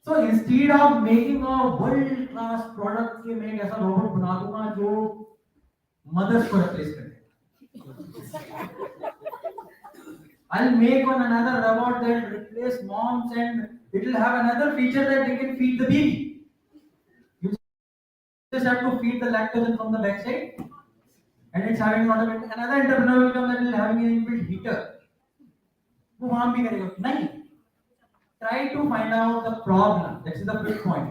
So instead of making a world class product के मैं एक ऐसा रोबोट बना दूंगा जो मदर्स को रिप्लेस कर देगा। I'll make one another robot that replace moms and it will have another feature that they can feed the baby. You just have to feed the lactose from the backside and it's having automatic. Another entrepreneur will come that will having an inbuilt heater. वो वहां भी करेगा नहीं। Try to find out the problem. That's the fifth point.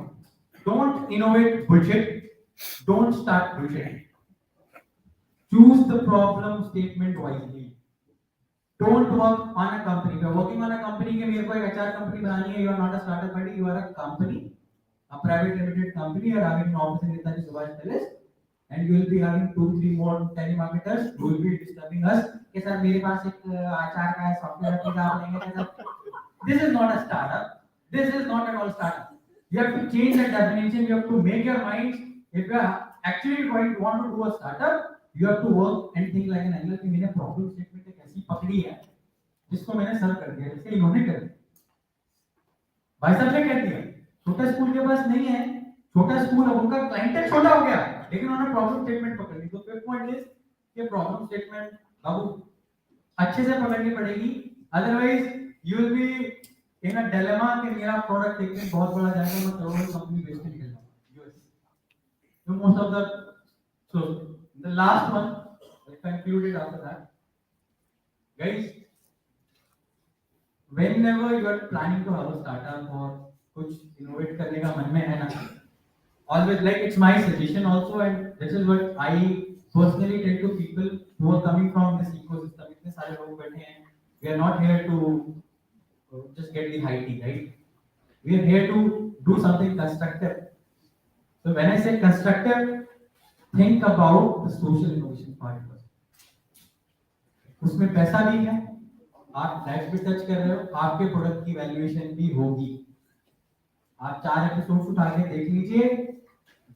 Don't innovate bullshit. Don't start bullshit. Choose the problem statement wisely. Don't work on a company. If you're working on a company के मेरे को एक HR company बनानी है, you are not a startup buddy, you are a company, a private limited company. You are having an office in Netaji Subhash Palace, and you will be having 2-3 more telemarketers who will be disturbing us. कि sir मेरे पास एक HR का है, software का आप लेंगे कैसा? This is not a startup. This is not at all startup. You have to change the definition. You have to make your mind. If you are actually want to do a startup, you have to work and think like an angler. कि मैंने problem statement एक ऐसी पकड़ी है जिसको मैंने सर्व कर दिया, जैसे इन्होंने कर दिया, भाई साहब ने कर दिया। छोटा स्कूल के पास नहीं है, छोटा स्कूल अब उनका क्लाइंटेल छोटा हो गया, लेकिन उन्होंने प्रॉब्लम स्टेटमेंट पकड़ ली। तो फिफ्थ पॉइंट इज कि प्रॉब्लम स्टेटमेंट बाबू अच्छे से पकड़नी पड़ेगी, otherwise you will be in a dilemma कि मेरा प्रोडक्ट एक दिन बहुत बड़ा जाएगा, मैं करोड़ों कंपनी बेच के निकल जाऊंगा यूएस। तो most of the so the last one I concluded after that, guys, whenever you are planning to have a startup or कुछ innovate करने का मन में है ना, always like it's my suggestion also and this is what I personally tell to people who are coming from this ecosystem. इतने सारे लोग बैठे हैं, we are not here to just get the high tea, right? We are here to do something constructive. So when I say constructive, think about the social innovation part first. उसमें पैसा भी है, आप लाइफ भी touch कर रहे हो, आपके प्रोडक्ट की वैल्यूएशन भी होगी। आप 4 एपिसोड्स उठा के देख लीजिए,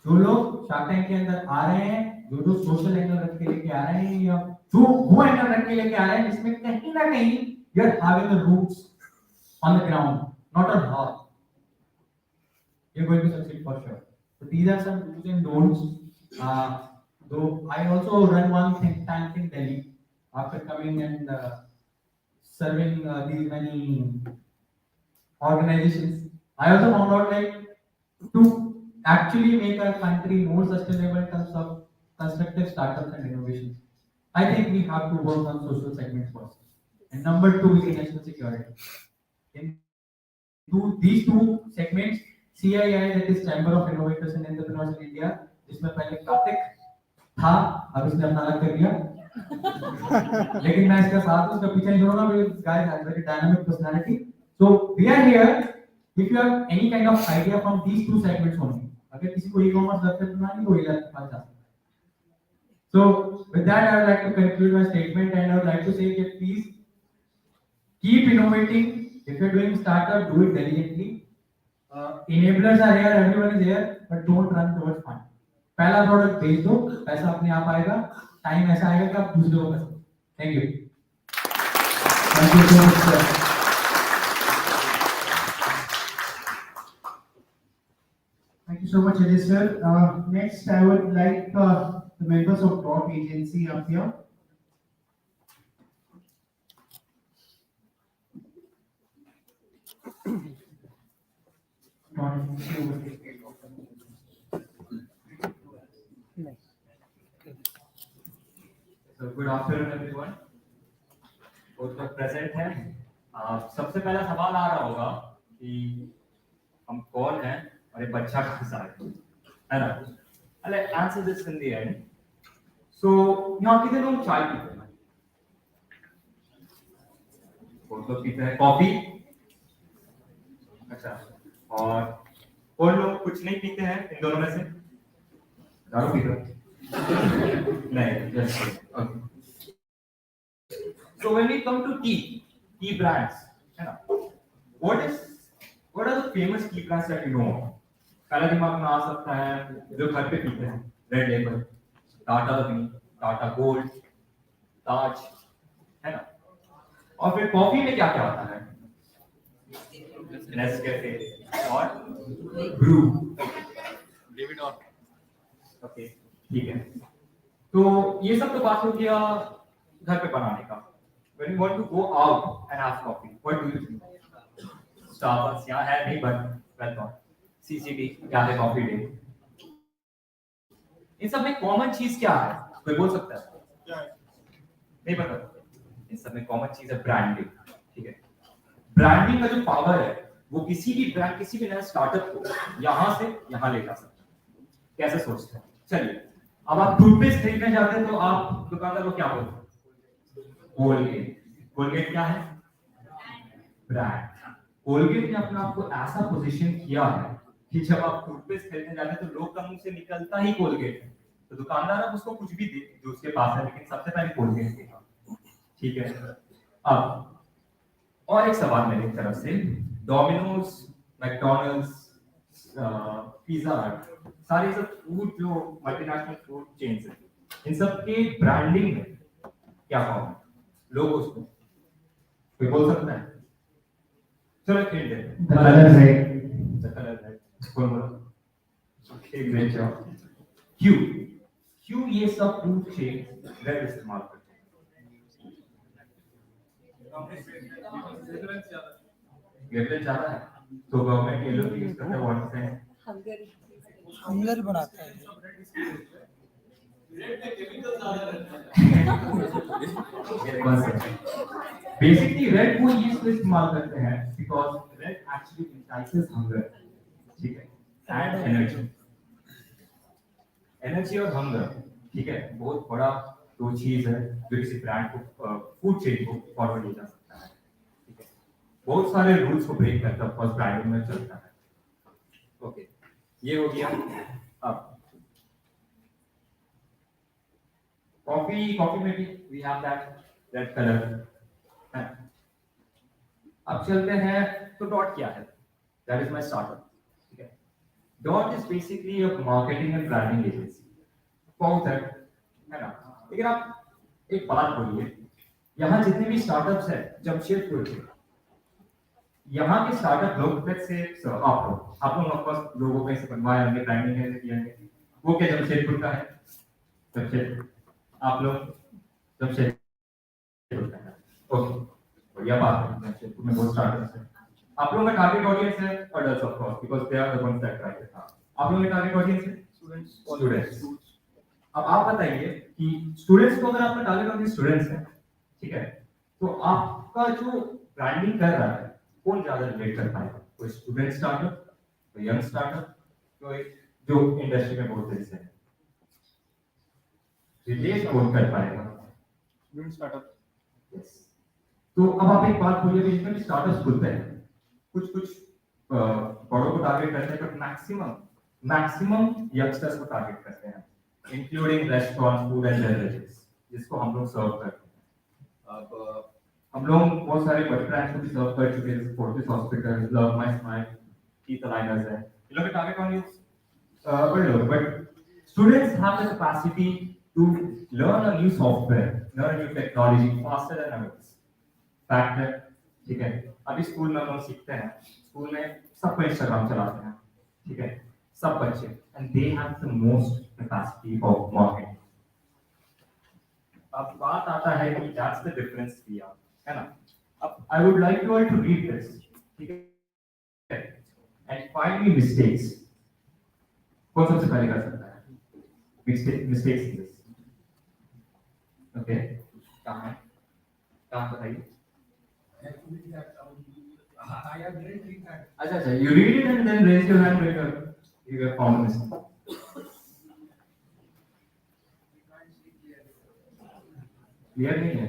जो लोग शार्क टैंक के अंदर आ रहे हैं, जो सोशल एंगल रख के लेके आ रहे हैं, या जो वो एंगल रख के लेके आ रहे हैं जिसमें कहीं ना कहीं you are having the roots on the ground, not on hot, you are going to succeed for sure. So these are some do's and don'ts. Though I also run one think tank in Delhi after coming and serving these many organizations. I also found out like to actually make our country more sustainable in terms of constructive startups and innovations, I think we have to work on social segments first. And number 2 is national security. In these two segments, CII, that is Chamber of Innovators and Entrepreneurs in India, जिसमें पहले कार्तिक था, अब इसने अपना अलग कर दिया, लेकिन मैं इसका साथ उसका पीछे नहीं छोड़ूंगा, because guy has very dynamic personality. So we are here. If you have any kind of idea from these two segments only, अगर किसी को e-commerce वेबसाइट बनानी है, वो इलाज के पास जा सकता है। So with that, I would like to conclude my statement and I would like to say that please keep innovating. If you are doing startup, do it diligently. Enablers are here, everyone is here, but don't run towards fund. पहला product बेच दो, पैसा अपने आप आएगा, time ऐसा आएगा कि आप दूसरे को कर सकते। Thank you. Thank you so much sir. Thank you so much, Ajay sir. Next, I would like the members of Dot Agency up here. Dot Agency over here. Good afternoon everyone. बहुत लोग present हैं। सबसे पहला सवाल आ रहा होगा कि हम कौन हैं और ये बच्चा कहाँ से आया है ना? I'll answer this in the end. So यहाँ कितने लोग चाय पीते हैं? बहुत लोग पीते हैं कॉफी। अच्छा, और कौन लोग कुछ नहीं पीते हैं इन दोनों में से? दारू पीते हैं? नहीं, just okay. So when we come to tea brands, है ना? What are the famous tea brands that you know? पहला दिमाग में आ सकता है जो घर पे पीते हैं, रेड लेबल, टाटा अग्नि, टाटा गोल्ड, ताज, है ना? और फिर कॉफी में क्या क्या आता है? नेस्कैफे और ब्रू, डेविड और ओके, ठीक है। तो ये सब तो बात हो गया घर पे बनाने का। When you want to go out and have coffee, what do you think? Starbucks यहाँ है नहीं, but well not. CCD क्या है कॉफी डे? इन सब में कॉमन चीज क्या है? कोई बोल सकता है? क्या है? नहीं पता। इन सब में कॉमन चीज है ब्रांडिंग, ठीक है? ब्रांडिंग का जो पावर है वो किसी भी ब्रांड, किसी भी नए स्टार्टअप को यहाँ से यहाँ ले जा सकता है। कैसे सोचते हैं? चलिए, अब आप टूथपेस्ट खरीदने जाते हैं तो आप दुकानदार को क्या बोलते हैं? कोलगेट। कोलगेट क्या है? ब्रांड। कोलगेट ने अपने आप को ऐसा पोजीशन किया है कि जब आप टूथपेस्ट खरीदने जाते हैं तो लोग का मुंह से निकलता ही कोलगेट है। तो दुकानदार अब उसको कुछ भी दे जो उसके पास है, लेकिन सबसे पहले कोलगेट देगा, ठीक है? अब और एक सवाल मेरी तरफ से, डोमिनोज, मैकडॉनल्ड्स, पिज्जा हट, सारे सब फूड जो मल्टीनेशनल फूड चेन्स है, इन सब के ब्रांडिंग में क्या कॉमन है? लोग उसको कोई बोल सकता है? चलो hint they. The color red. The color red. कौन बोला? Okay, great job. क्यों ये सब फूड चेन रेड इस्तेमाल करते हैं? रेफरेंस ज्यादा है तो गवर्नमेंट ये लोग यूज करते हैं व्हाट से हंगर बनाता है। बेसिकली रेड वो ये इस्तेमाल करते हैं बिकॉज़ रेड एक्चुअली इंटाइसेस हंगर, ठीक है, एंड एनर्जी और हंगर, ठीक है, बहुत बड़ा दो चीज है जो किसी ब्रांड को फूड चेन को फॉरवर्ड ले जा सकता है, ठीक है। बहुत सारे रूल्स को ब्रेक करता है, फर्स्ट ब्रांडिंग में चलता है। ओके, ये हो गया। अब कॉफी में भी we have that red colour. अब चलते हैं तो डॉट क्या है? दैट इज माय स्टार्टअप, ठीक है। Dot is basically a marketing and branding agency, बहुत है ना? लेकिन आप एक बात बोलिए, यहाँ जितने भी स्टार्टअप्स हैं जमशेदपुर के, यहाँ के स्टार्टअप लोग से आप लोग ऑफ कोर्स लोगों में से बनवाए होंगे, ब्रांडिंग है किया है, वो क्या जमशेदपुर का है? जमशेदपुर आप लोग जमशेदपुर का है, ओके, बढ़िया बात है। जमशेदपुर में बहुत स्टार्टअप्स हैं। आप लोगों का टारगेट ऑडियंस है adults of course because they are the ones that try it. आप लोगों का टारगेट ऑडियंस है स्टूडेंट्स। अब आप बताइए कि स्टूडेंट्स को अगर आपका टारगेट ऑडियंस स्टूडेंट्स है, ठीक है, तो आपका जो ब्रांडिंग कर रहा है कौन ज्यादा रिलेट कर पाएगा? कोई स्टूडेंट स्टार्टअप, कोई यंग स्टार्टअप, कोई जो इंडस्ट्री में बहुत देर से है, रिलेट कौन कर पाएगा? Student startup. यस। तो अब आप एक बात बोलिए, इसमें भी स्टार्टअप्स खुलते हैं, कुछ बड़ों को टारगेट करते हैं, बट मैक्सिमम यंगस्टर्स को टारगेट करते हैं, including restaurant, food and beverages, जिसको हम लोग सर्व करते हैं। अब हम लोग बहुत सारे बड़े ब्रांड्स को भी सर्व कर चुके हैं, Fortis hospital, love my smile, teeth aligners है, इन लोगों के टारगेट ऑडियंस बड़े लोग, but students have the capacity to learn a new software, learn new technology faster than others. Fact है, ठीक है। अभी स्कूल में हम लोग सीखते हैं, स्कूल में सबको इंस्टाग्राम चलाते हैं, ठीक है, सब बच्चे, and they have the most capacity of marketing. अब बात आता है कि दैट्स द डिफरेंस किया है ना। अब I would like you all to read this, ठीक है, एंड फाइंड मी मिस्टेक्स। कौन सबसे पहले कर सकता है मिस्टेक्स इन दिस? ओके, कहाँ है? कहाँ बताइए? अच्छा अच्छा, you read it and then raise your hand when you have found a mistake. Clear नहीं है?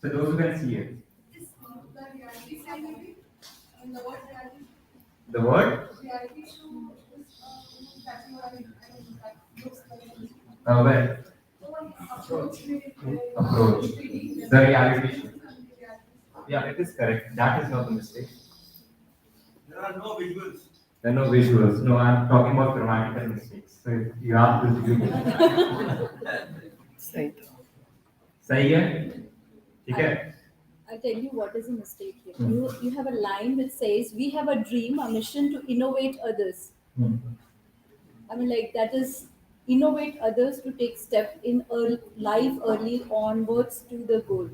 So those who can see it. The word? Where? Approach. The reality show. Yeah, it is correct. That is not a mistake. There are no visuals. There are no visuals. No, I'm talking about grammatical mistakes. So if you have to do सही था. सही है? ठीक है? I'll tell you what is a mistake here. You have a line which says, "We have a dream, a mission to innovate others." I mean, like that is innovate others to take step in life early onwards to the goal.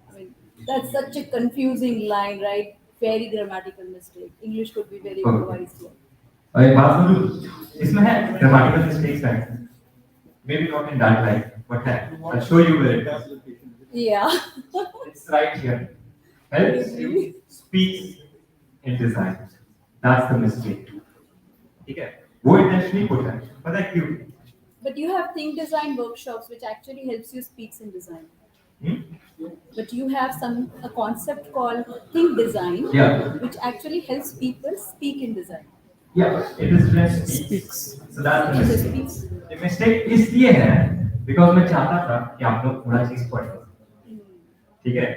I mean, that's such a confusing line, right? Very grammatical mistake. English could be very improvised here. और एक बात बोलूं, इसमें है grammatical mistakes है. Maybe not in that line, but है. I'll show you where it is. Yeah. It's right here. Helps you speaks in design. That's the mistake. ठीक है? वो intentionally put है. पता है क्यों? But you have think design workshops which actually helps you speaks in design. But you have a concept called think design, which actually helps people speak in design. Yeah, but it is just speaks. So that's the mistake. The mistake इसलिए है because मैं चाहता था कि आप लोग पूरा चीज पढ़ें. ठीक है?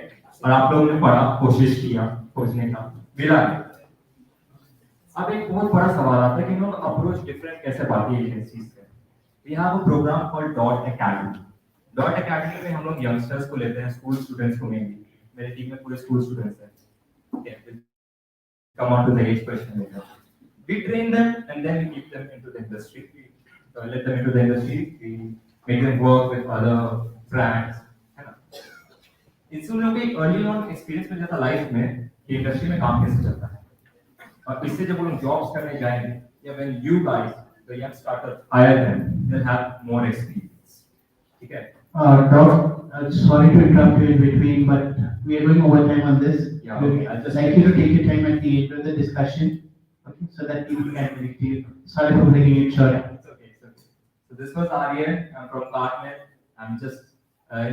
और आप लोगों ने पढ़ा, कोशिश किया, खोजने का, मिला. अब एक बहुत बड़ा सवाल आता है कि हम लोग अप्रोच डिफरेंट कैसे बाकी एजेंसीज से. We have a program called Dot Academy. Dot Academy में हम लोग यंगस्टर्स को लेते हैं, स्कूल स्टूडेंट्स को मेनली. मेरे टीम में पूरे स्कूल स्टूडेंट्स हैं. Okay, we'll come on to the age question later. We train them and then we keep them into the industry. We let them into the industry. We make them work with other brands. है ना? इससे उन लोगों के early on experience मिल जाता life में कि industry में काम कैसे चलता है. और इससे जब वो लोग जॉब्स करने जाएंगे या when you guys the young starters hire them, they'll have more experience. ठीक है? Sorry to interrupt you in between, but we are going overtime on this. Yeah, okay. I'll just like you to take your time at the end of the discussion, okay, so that people can relate to you. Sorry for bringing it short. It's okay, it's okay. So this was Aryan. I'm from Kartnet. I'm just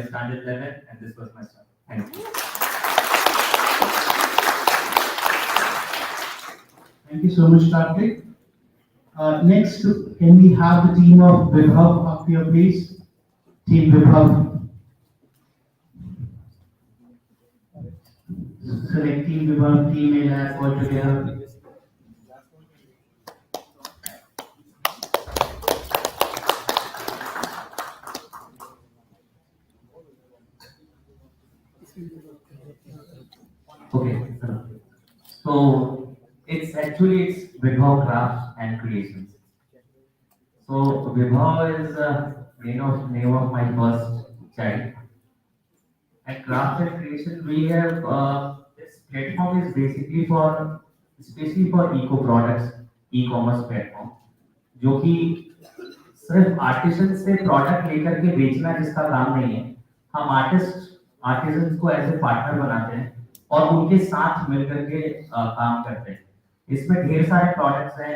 standard 11, and this was my son. Thank you. Thank you so much, Karthik. Next, can we have the team of Vibhav up here, please? Team Vibhav. Select Team Vibhav, Team Alap all together. Okay. So it's Vibhav Crafts and Creations. So Vibhav is name of my first child. At Crafts and Creations, we have this platform is especially for eco products, e-commerce platform, जो कि सिर्फ artisan से product लेकर के बेचना जिसका काम नहीं है. हम आर्टिसंस को ऐसे पार्टनर बनाते हैं और उनके साथ मिलकर के काम करते हैं. इसमें ढेर सारे प्रोडक्ट्स हैं.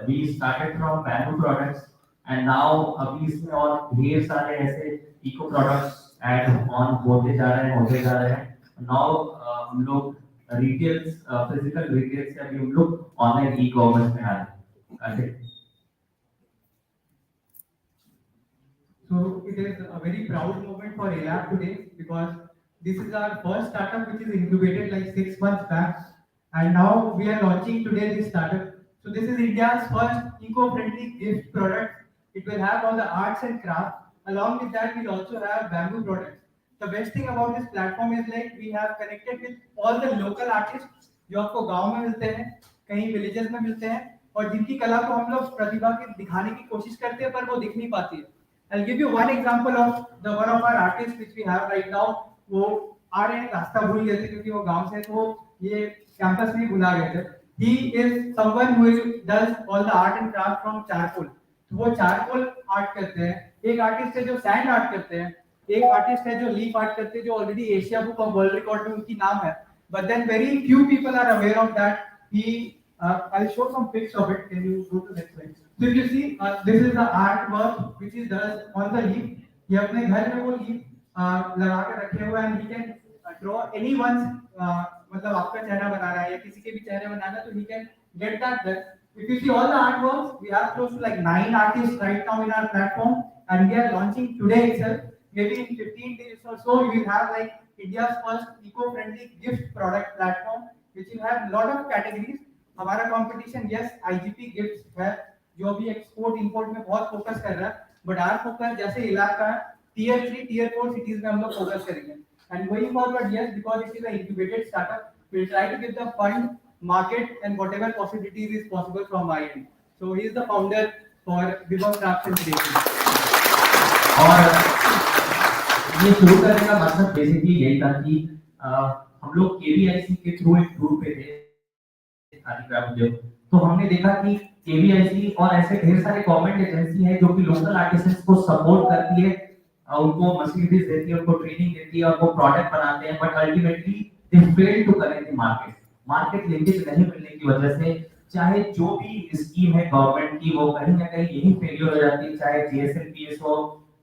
We started from bamboo products and now अभी इसमें और ढेर सारे ऐसे इको प्रोडक्ट्स ऐड ऑन होते जा रहे हैं. Now हम लोग फिजिकल रिटेल से अभी हम लोग ऑनलाइन ई कॉमर्स में आ रहे हैं. So it is a very proud moment for Alap today because this is our first startup which is incubated like 6 months back, and now we are launching today this startup. So this is India's first eco-friendly gift product. It will have all the arts and crafts. Along with that, we'll also have bamboo products. The best thing about this platform is like we have connected with all the local artists जो आपको गांव में मिलते हैं, कहीं villages में मिलते हैं, और जिनकी कला को हम लोग प्रतिभा के दिखाने की कोशिश करते हैं पर वो दिख नहीं पाती है. I'll give you one example of one of our artists which we have right now. वो आ रहे हैं, रास्ता भूल गए थे क्योंकि वो गांव से, तो ये कैंपस में ही भुला गए थे. he is someone who does all the art and craft from charcoal. तो वो चारकोल आर्ट करते हैं. एक आर्टिस्ट है जो सैंड आर्ट करते हैं. एक आर्टिस्ट है जो लीफ आर्ट करते हैं, जो already Asia book of world record में उनकी नाम है. But then very few people are aware of that. I'll show some pics of it. Can you go to the next slide? So if you see, this is the artwork which he does on the leaf. ये अपने घर में वो leaf लगा के रखे हुए हैं, and he can draw anyone's मतलब आपका चेहरा बना रहा है या किसी के भी चेहरे बनाना, तो he can get that done. If you see all the artworks, we have close to like 9 artists right now in our platform, and we are launching today itself. Maybe in 15 days or so, we will have like India's first eco-friendly gift product platform, which will have lot of categories. हमारा competition yes IGP gifts है, जो भी export import में बहुत focus कर रहा है, but our focus जैसे इलाका है tier 3 tier 4 cities में हम लोग focus करेंगे. And going forward, yes, because it is an incubated startup, we will try to give the fund, market, and whatever possibilities is possible from my end. So he is the founder for Vibhav Crafts and Creations. और ये शुरू करने का मकसद basically यही था कि हम लोग केवीआईसी के थ्रू एक टूर पे थे खादीक्राफ्ट उद्योग. तो हमने देखा कि केवीआईसी और ऐसे ढेर सारे गवर्नमेंट एजेंसी हैं जो कि लोकल आर्टिसंस को सपोर्ट करती है, उनको मशीनरीज देती है, उनको ट्रेनिंग देती है और वो प्रोडक्ट बनाते हैं, but ultimately they fail to connect the market linkage नहीं मिलने की वजह से चाहे जो भी स्कीम है गवर्नमेंट की वो कहीं ना कहीं यही फेलियर हो जाती है. चाहे जीएसएलपीएस हो,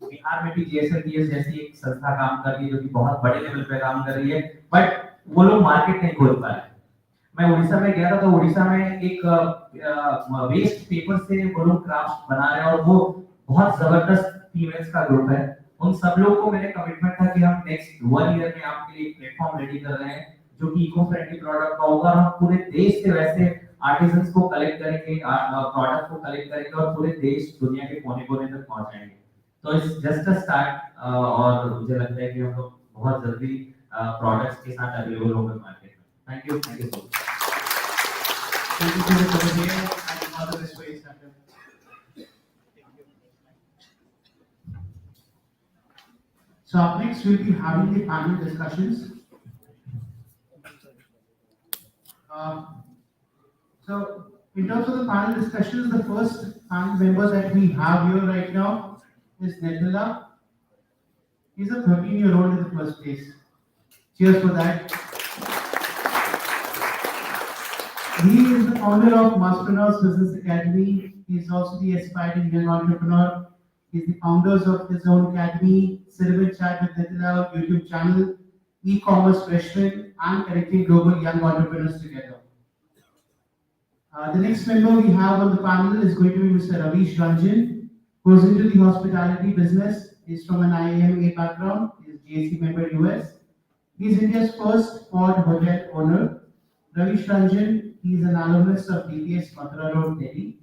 बिहार में भी जीएसएलपीएस जैसी एक संस्था काम कर रही है जो कि बहुत बड़े लेवल पे काम कर रही है, बट वो लोग मार्केट नहीं खोल पा रहे. मैं उड़ीसा में गया था, तो उड़ीसा में एक वेस्ट पेपर से वो लोग क्राफ्ट बना रहे हैं और वो बहुत जबरदस्त फीमेल्स का ग्रुप है. उन सब लोगों को मेरे कमिटमेंट था कि हम नेक्स्ट 1 ईयर में आपके लिए एक प्लेटफॉर्म रेडी कर रहे हैं जो कि इको फ्रेंडली प्रोडक्ट का होगा. हम पूरे देश से वैसे आर्टिसंस को कलेक्ट करेंगे, प्रोडक्ट को कलेक्ट करेंगे और पूरे देश दुनिया के कोने-कोने तक पहुंचाएंगे. तो इट्स जस्ट अ स्टार्ट, और मुझे लगता है कि हम लोग बहुत जल्दी प्रोडक्ट्स के साथ अवेलेबल होंगे मार्केट में. Thank you so much. Thank you for the opportunity and all the best for your startup. So up next we'll be having the panel discussions. So in terms of the panel discussions, the first panel member that we have here right now is Nethala. He's a 13-year-old in the first place. Cheers for that. He is the founder of Masterpreneurs Business Academy. He is also the aspiring young entrepreneur. He is the founders of his own academy, Cinnamon Chat with Nethala YouTube channel, e-commerce freshman, and connecting global young entrepreneurs together. The next member we have on the panel is going to be Mr. Ravish Ranjan, who is into the hospitality business. He is from an IIMA background. He is GAC member US. He is India's first pod hotel owner. Ravish Ranjan, he is an alumnus of DPS Mathura Road, Delhi.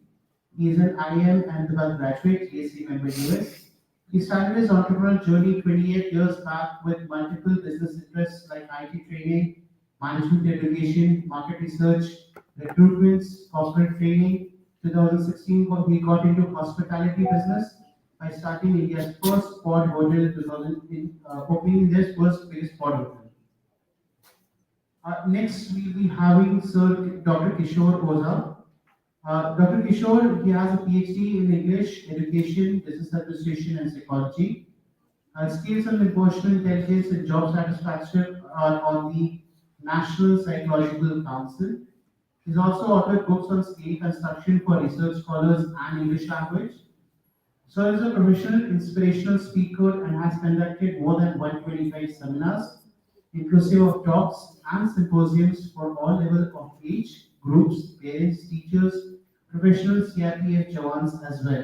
He is an IIM Ahmedabad graduate, GAC member US. He started his entrepreneurial journey 28 years back with multiple business interests like IT training, management education, market research, recruitments, corporate training. 2016, he got into hospitality business by starting India's first pod hotel, opening India's first biggest pod hotel. Next, we'll be having Sir Dr. Kishore Oza. Dr. Kishore, he has a PhD in English, Education, Business Administration, and Psychology. Skills on emotional intelligence and job satisfaction are on the National Psychological Council. He's also authored books on scale construction for research scholars and English language. Sir is a professional inspirational speaker and has conducted more than 125 seminars, inclusive of talks and symposiums for all levels of age, groups, parents, teachers, professional CRPF jawans as well.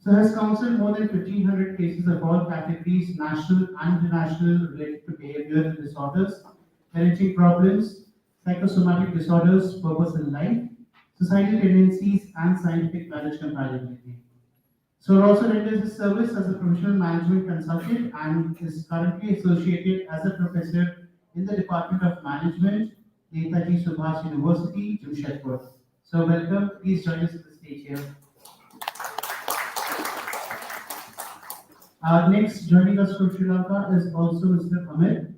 So has counseled more than 1,500 cases of all categories, national and international, related to behavioral disorders, parenting problems, psychosomatic disorders, purpose in life, societal tendencies, and scientific knowledge compatibility. So also renders his service as a professional management consultant and is currently associated as a professor in the Department of Management, Netaji Subhash University, Jamshedpur. So welcome, please join us at the stage here. Next, joining us from Sri Lanka is also Mr. Amit.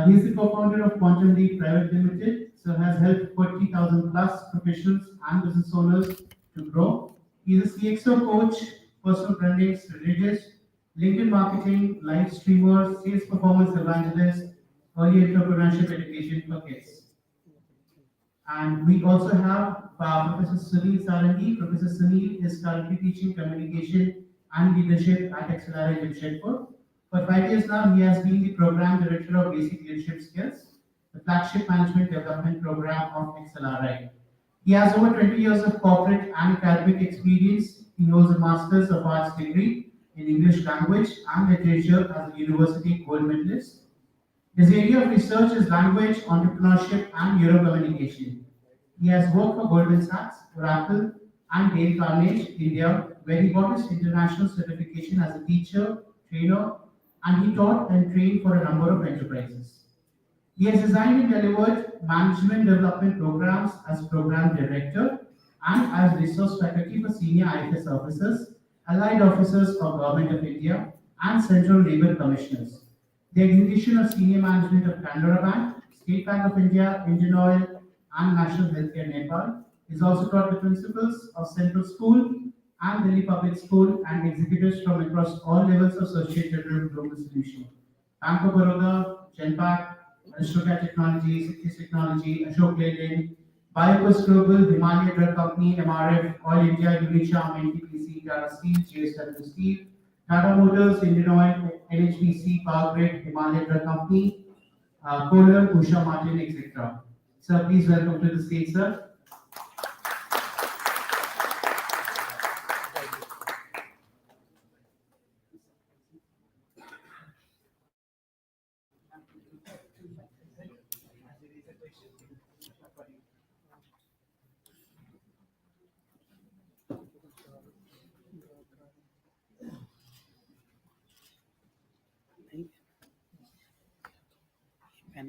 He is the co-founder of Quantum Leap Private Limited, so has helped 40,000 20,000 plus professionals and business owners to grow. He is a CXO coach, personal branding strategist, LinkedIn marketing, live streamer, sales performance evangelist, early entrepreneurship education for kids. And we also have Professor Sunil Sarangi. Professor Sunil is currently teaching communication and leadership at XLRI Jamshedpur. For 5 years now, he has been the program director of Basic Leadership Skills, the flagship management development program of XLRI. He has over 20 years of corporate and academic experience. He holds a Master's of Arts degree in English language and literature as a university gold medalist. His area of research is language, entrepreneurship, and Eurocommunication. He has worked for Goldman Sachs, Oracle, and Dale Carnegie, India, where he got his international certification as a teacher, trainer, and he taught and trained for a number of enterprises. He has designed and delivered management development programs as program director and as resource faculty for senior IFS officers, allied officers of Government of India, and Central Labour Commissioners. The execution of senior management of Canara Bank, State Bank of India, Indian Oil, and National Healthcare Nepal. Is also taught the principals of Central School and Delhi Public School and executives from across all levels of associated with Global Solution. Bank of Baroda, Genpact, Aristotle Technologies, City Technology, Ashok Leyland, Biocos Global, Himalaya Drug Company, MRF, All India, Unicharm, NTPC, Tata Steel, JSW Steel, Tata Motors, Indian Oil, NHPC, Power Grid, Himalaya Drug Company, Kohler, Usha Martin, etc. Sir, please welcome to the stage, sir.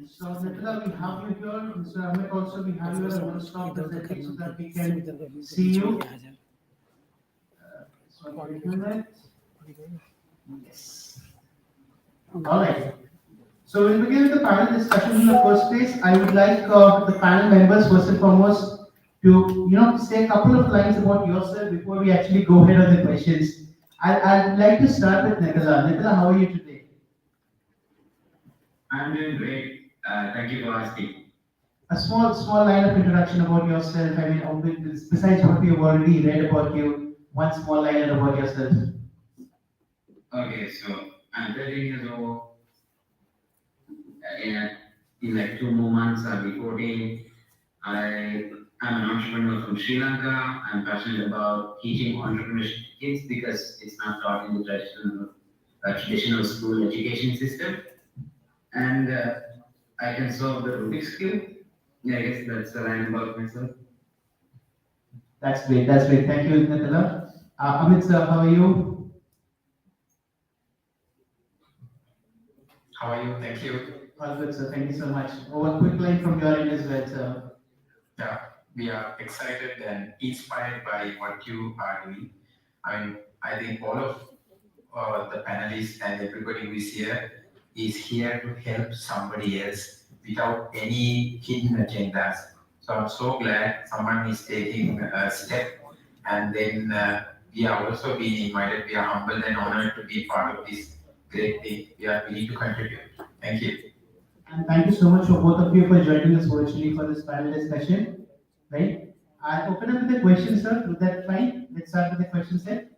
So, Nitila, we have you here. Mr. Ahmed also, we have you here. I want to stop the setting so that we can see you. Yes. All right. So we'll begin with the panel discussion in the first place. I would like the panel members first and foremost to say a couple of lines about yourself before we actually go ahead on the questions. I'd like to start with Nitila. Nitila, how are you today? I'm doing great. Thank you for asking. A small line of introduction about yourself. I mean, besides what we have already read about you, one small line about yourself. Okay, so I'm 13 years old. In like 2 more months, I'll be 14. I'm an entrepreneur from Sri Lanka. I'm passionate about teaching entrepreneurship to kids because it's not taught in the traditional school education system. And I can solve the Rubik's Cube. Yeah, I guess that's the line about myself. That's great. That's great. Thank you, Nitila. Amit sir, how are you? How are you? Thank you. All good, sir. Thank you so much. A quick line from your end as well, sir. Yeah, we are excited and inspired by what you are doing. I think all of the panelists and everybody who is here to help somebody else without any hidden agendas. So I'm so glad someone is taking a step, and then we are also being invited. We are humbled and honored to be part of this great thing. We need to contribute. Thank you. And thank you so much for both of you for joining us virtually for this panel discussion. Right? I'll open up with the questions, sir. Is that fine? Let's start with the question set.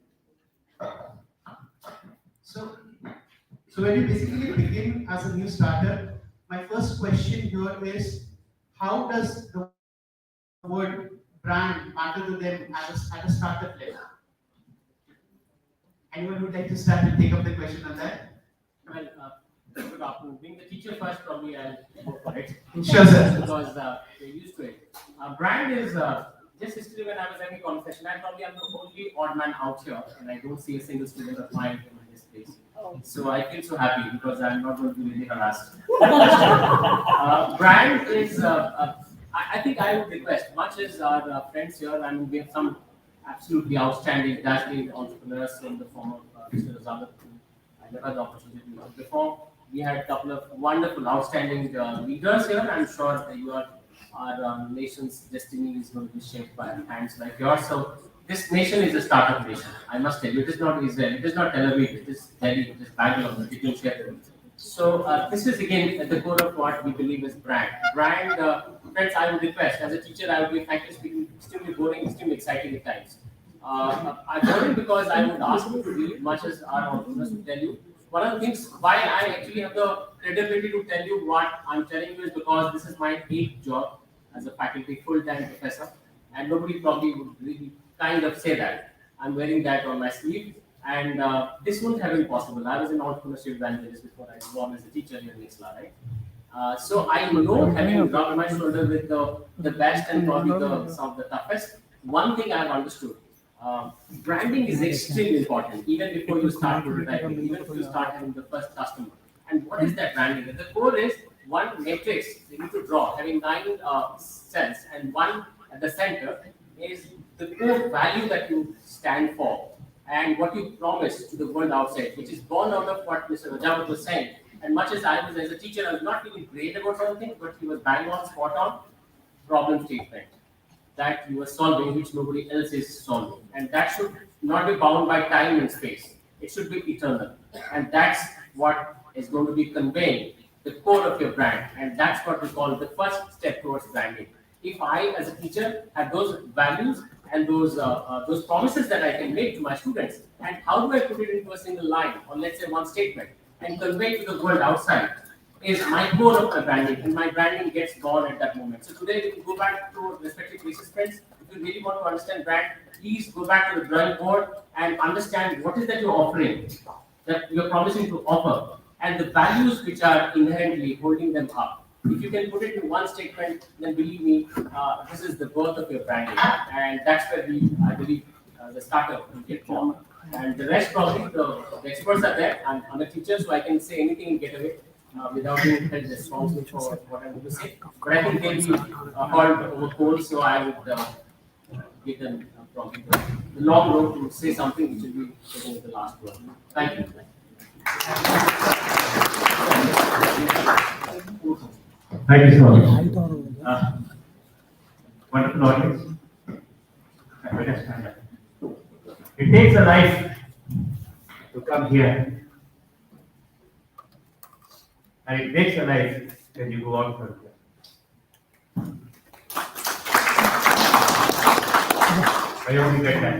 So when you basically begin as a new starter, my first question here is, how does the word brand matter to them at a startup level? Anyone would like to start and take up the question on that? Well, good afternoon. Being the teacher first, probably I'll go for it. Sure, sir. Because we're used to it. Brand is just yesterday when I was having a confession, I'm the only odd man out here, and I don't see a single student of mine in this place. So I feel so happy because I'm not going to be really harassed. Brand is, I think I would request, much as our friends here, and we have some absolutely outstanding, dazzling entrepreneurs in the form of Mr. Alap, I never had the opportunity to work before. We had a couple of wonderful, outstanding leaders here. I'm sure that you are our nation's destiny is going to be shaped by hands like yours. So this nation is a startup nation. I must tell you, it is not Israel, it is not Tel Aviv, it is Delhi, it is Bangalore, it is share. So this is again at the core of what we believe is brand. Brand, friends, I would request, as a teacher, I would be frankly speaking extremely boring, extremely exciting at times. I'm boring because I would ask you to read much as our entrepreneurs will tell you. One of the things why I actually have the credibility to tell you what I'm telling you is because this is my 8th job as a faculty full-time professor, and nobody probably would really kind of say that. I'm wearing that on my sleeve, and this wouldn't have been possible. I was an entrepreneurship evangelist before I was as a teacher here in XLRI, right? So I know, having rubbed my shoulder with the best and probably some of the toughest, one thing I've understood. Branding is extremely important, even before you start prototyping, even before you start having the first customer. And what is that branding? The core is one matrix you need to draw, having 9 cells, and one at the center is the core value that you stand for and what you promise to the world outside, which is born out of what Mr. Rajawat was saying. And much as I was as a teacher, I was not really great about something, but he was bang on, spot on, problem statement that you are solving, which nobody else is solving. And that should not be bound by time and space. It should be eternal. And that's what is going to be conveying the core of your brand. And that's what we call the first step towards branding. If I, as a teacher, have those values and those promises that I can make to my students, and how do I put it into a single line, or let's say one statement, and convey it to the world outside, is my core of my branding, and my branding gets born at that moment. So today we can go back to respective places, friends. If you really want to understand brand, please go back to the drawing board and understand what is that you're offering, that you're promising to offer, and the values which are inherently holding them up. If you can put it in one statement, then believe me, this is the birth of your branding, and that's where I believe, the startup will get born. And the rest probably the experts are there. I'm a teacher, so I can say anything and get away. Without being held responsible for what I'm going to say. But I think they'll be called over cold, so I would give them probably the long road to say something which will be taking the last word. Thank you. Thank you so much. Wonderful audience. Let us stand up. It takes a life to come here. And it takes a life when you go out from here. I hope you get that.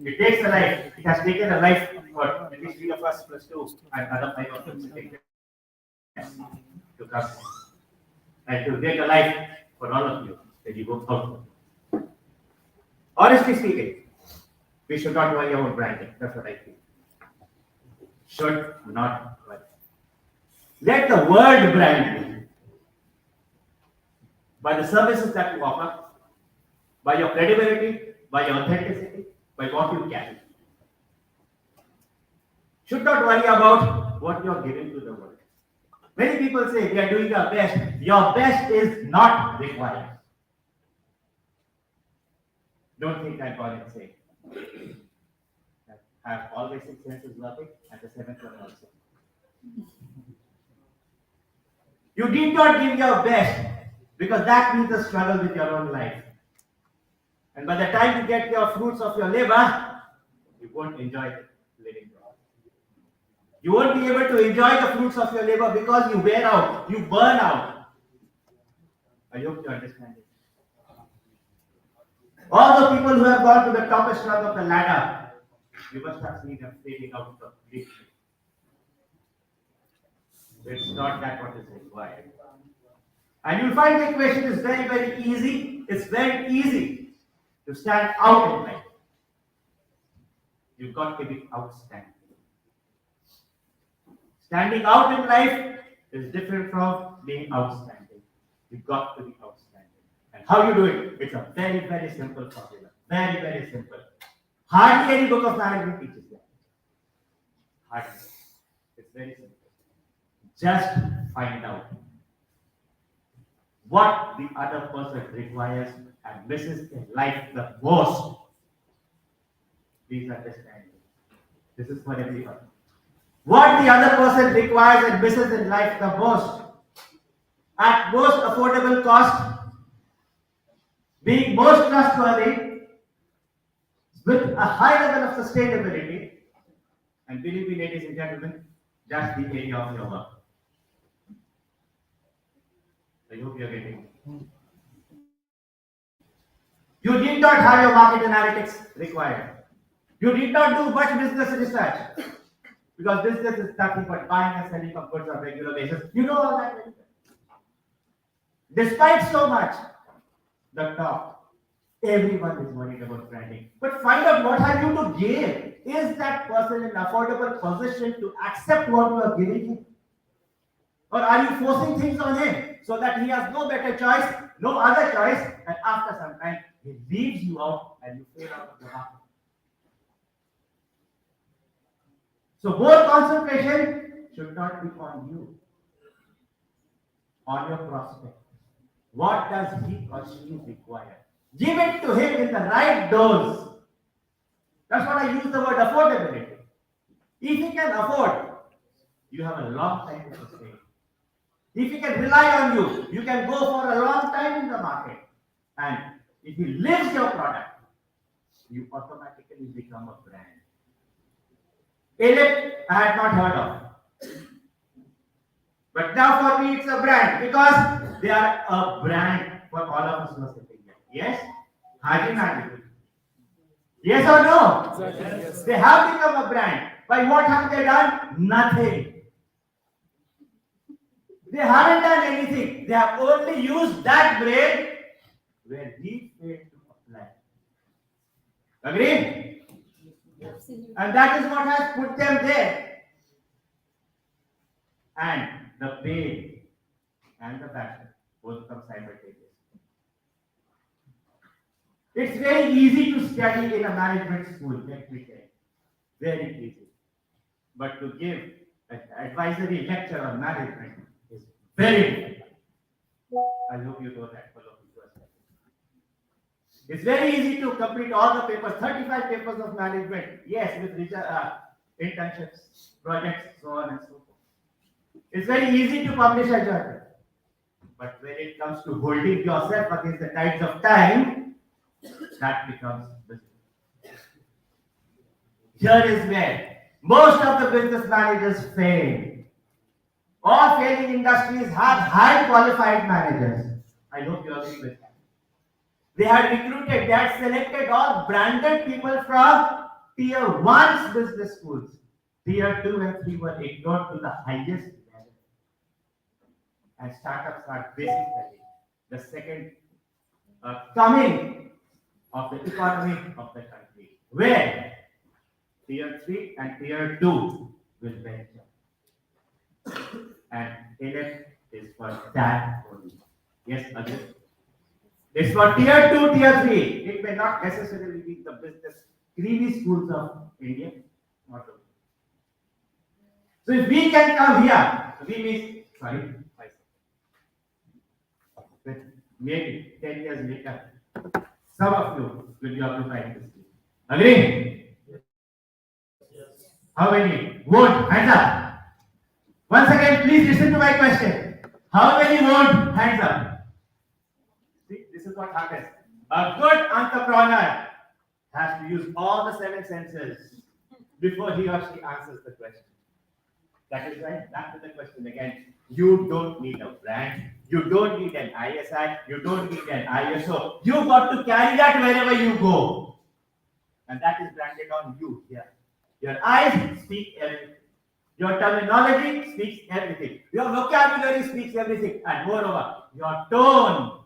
It takes a life. It has taken a life for at least 3 of us plus 2 and other 5 of us to come. And to take a life for all of you when you go out. Honestly speaking, we should not worry about branding. That's what I feel. Should not worry. Let the word brand you by the services that you offer, by your credibility, by your authenticity, by what you carry. Should not worry about what you are giving to the world. Many people say we are doing our best. Your best is not required. Don't think I'm calling saying. I have always 6 senses working and the 7th one also. You did not give your best because that means a struggle with your own life. And by the time you get your fruits of your labor, you won't enjoy living. You won't be able to enjoy the fruits of your labor because you wear out, you burn out. I hope you understand it. All the people who have gone to the topest rung of the ladder, you must have seen them fading out completely. It's not that what is required. And you'll find the equation is very, very easy. It's very easy to stand out in life. You've got to be outstanding. Standing out in life is different from being outstanding. You've got to be outstanding. And how you do it? It's a very, very simple formula. Very, very simple. Hardly any book of management teaches that. Hardly. It's very simple. Just find out what the other person requires and misses in life the most. Please understand. This is for everyone. What the other person requires and misses in life the most, at most affordable cost, being most trustworthy, with a high level of sustainability, and believe me, ladies and gentlemen, that's the area of your work. I hope you're getting it. You need not have your market analytics required. You need not do much business research because business is nothing but buying and selling of goods on a regular basis. You know all that very well. Despite so much, the top, everyone is worried about branding. But find out what have you to give. Is that person in an affordable position to accept what you are giving him? Or are you forcing things on him so that he has no better choice, no other choice, and after some time he leaves you out and you fail out of the market? So more concentration should not be on you, on your prospect. What does he or she require? Give it to him in the right dose. That's what I use the word affordability. If he can afford, you have a long time to sustain. If he can rely on you, you can go for a long time in the market. And if he lives your product, you automatically become a brand. Alap, I had not heard of. But now for me it's a brand because they are a brand for all of us who are sitting here. Yes? Haji Nadi. Yes or no? Yes. They have become a brand. By what have they done? Nothing. They haven't done anything. They have only used that brain where he failed to apply. Agree? Absolutely. And that is what has put them there. And the pain and the passion both come simultaneously. It's very easy to study in a management school, let me tell you. Very easy. But to give an advisory lecture on management is very difficult. I hope you know that, fellow people. It's very easy to complete all the papers, 35 papers of management, yes, with internships, projects, so on and so forth. It's very easy to publish a journal. But when it comes to holding yourself against the tides of time, that becomes business. Here is where most of the business managers fail. All failing industries have high qualified managers. I hope you agree with that. They had recruited, they had selected all branded people from tier 1 business schools. Tier 2 and 3 were ignored to the highest level. And startups are basically the second coming of the economy of the country, where tier 3 and tier 2 will venture. And Alap is for that only. Yes, agree? It's for tier 2, tier 3. It may not necessarily be the business creamy schools of India. Not only. So if we can come here, we mean, sorry, maybe 10 years later, some of you will be occupying this field. Agree? Yes. How many? Vote, hands up. Once again, please listen to my question. How many vote? Hands up. See, this is what happens. A good entrepreneur has to use all the 7 senses before he or she answers the question. That is right. Back to the question again. You don't need a brand. You don't need an ISI. You don't need an ISO. You got to carry that wherever you go. And that is branded on you here. Your eyes speak everything. Your terminology speaks everything. Your vocabulary speaks everything. And moreover, your tone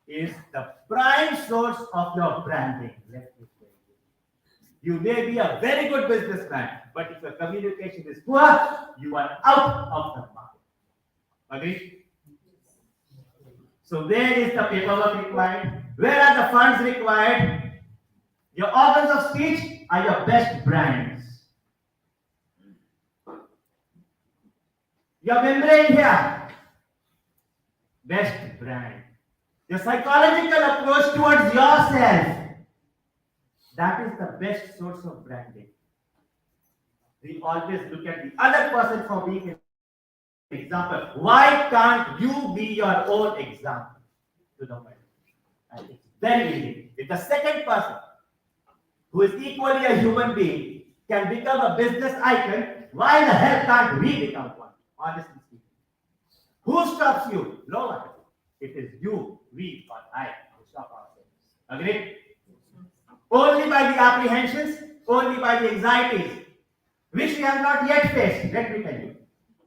is the prime source of your branding. Let me tell you. You may be a very good businessman, but if your communication is poor, you are out of the market. Agree? So where is the paperwork required? Where are the funds required? Your organs of speech are your best brands. Your membrane here, best brand. Your psychological approach towards yourself, that is the best source of branding. We always look at the other person for being an example. Why can't you be your own example to the world? And it's very easy. If the second person, who is equally a human being, can become a business icon, why the hell can't we become one? Honestly speaking. Who stops you? No one. It is you, we, or I who stop ourselves. Agree? Only by the apprehensions, only by the anxieties, which we have not yet faced, let me tell you.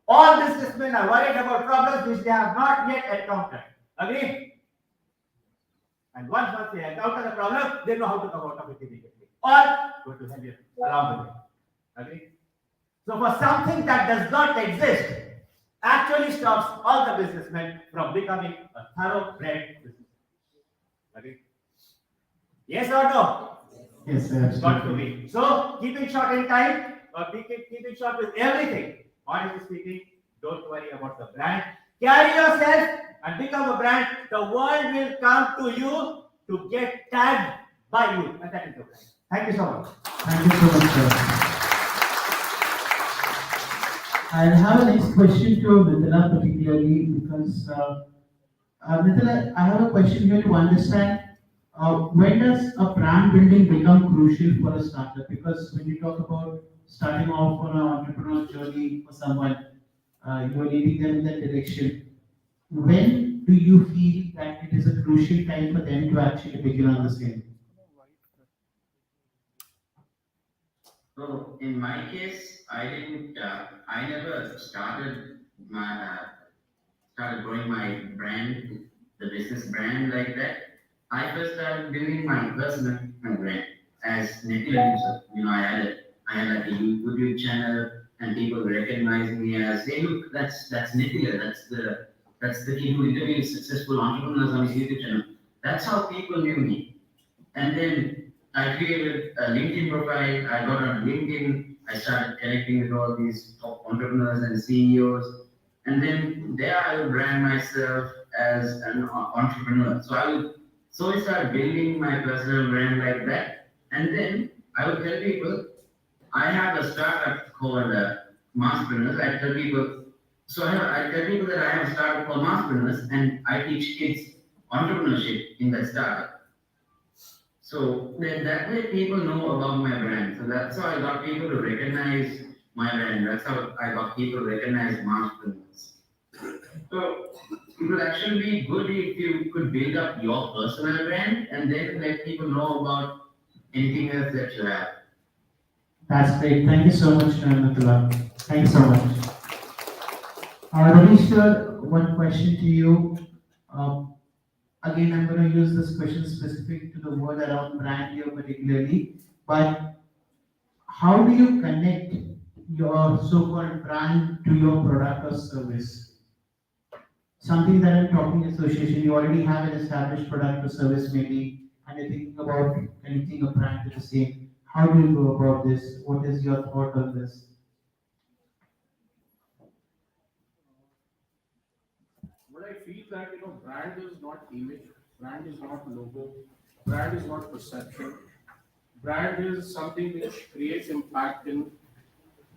All businessmen are worried about problems which they have not yet encountered. Agree? And once they encounter the problem, they know how to come out of it immediately. Or go to hell along with it. Agree? So for something that does not exist, actually stops all the businessmen from becoming a thoroughbred businessman. Agree? Yes or no? Yes, sir. Got to be. So keep it short in time, or keep it short with everything. Honestly speaking, don't worry about the brand. Carry yourself and become a brand. The world will come to you to get tagged by you, and that is the brand. Thank you so much. Thank you so much, sir. I have a next question to Mithila particularly because Mithila, I have a question here to understand when does a brand building become crucial for a startup? Because when you talk about starting off on an entrepreneurial journey for someone, you're leading them in that direction. When do you feel that it is a crucial time for them to actually begin on the same? So in my case, I never started growing my brand, the business brand like that. I first started building my personal brand as Nikhil himself. I had like a YouTube channel, and people recognize me as, hey, look, that's Nikhil, that's the kid who interviews successful entrepreneurs on his YouTube channel. That's how people knew me. And then I created a LinkedIn profile. I got on LinkedIn. I started connecting with all these top entrepreneurs and CEOs. And then there I would brand myself as an entrepreneur. So I started building my personal brand like that. And then I would tell people, I have a startup called Masspreneurs. I tell people, I tell people that I have a startup called Masspreneurs, and I teach kids entrepreneurship in that startup. So then that way people know about my brand. So that's how I got people to recognize my brand. That's how I got people to recognize Masspreneurs. So it would actually be good if you could build up your personal brand and then let people know about anything else that you have. That's great. Thank you so much, Mithila. Thank you so much. Ramesh sir, one question to you. Again, I'm going to use this question specific to the word around brand here particularly. But how do you connect your so-called brand to your product or service? Something that I'm talking association, you already have an established product or service maybe, and you're thinking about connecting a brand to the same. How do you go about this? What is your thought on this? But I feel that brand is not image, brand is not logo, brand is not perception. Brand is something which creates impact in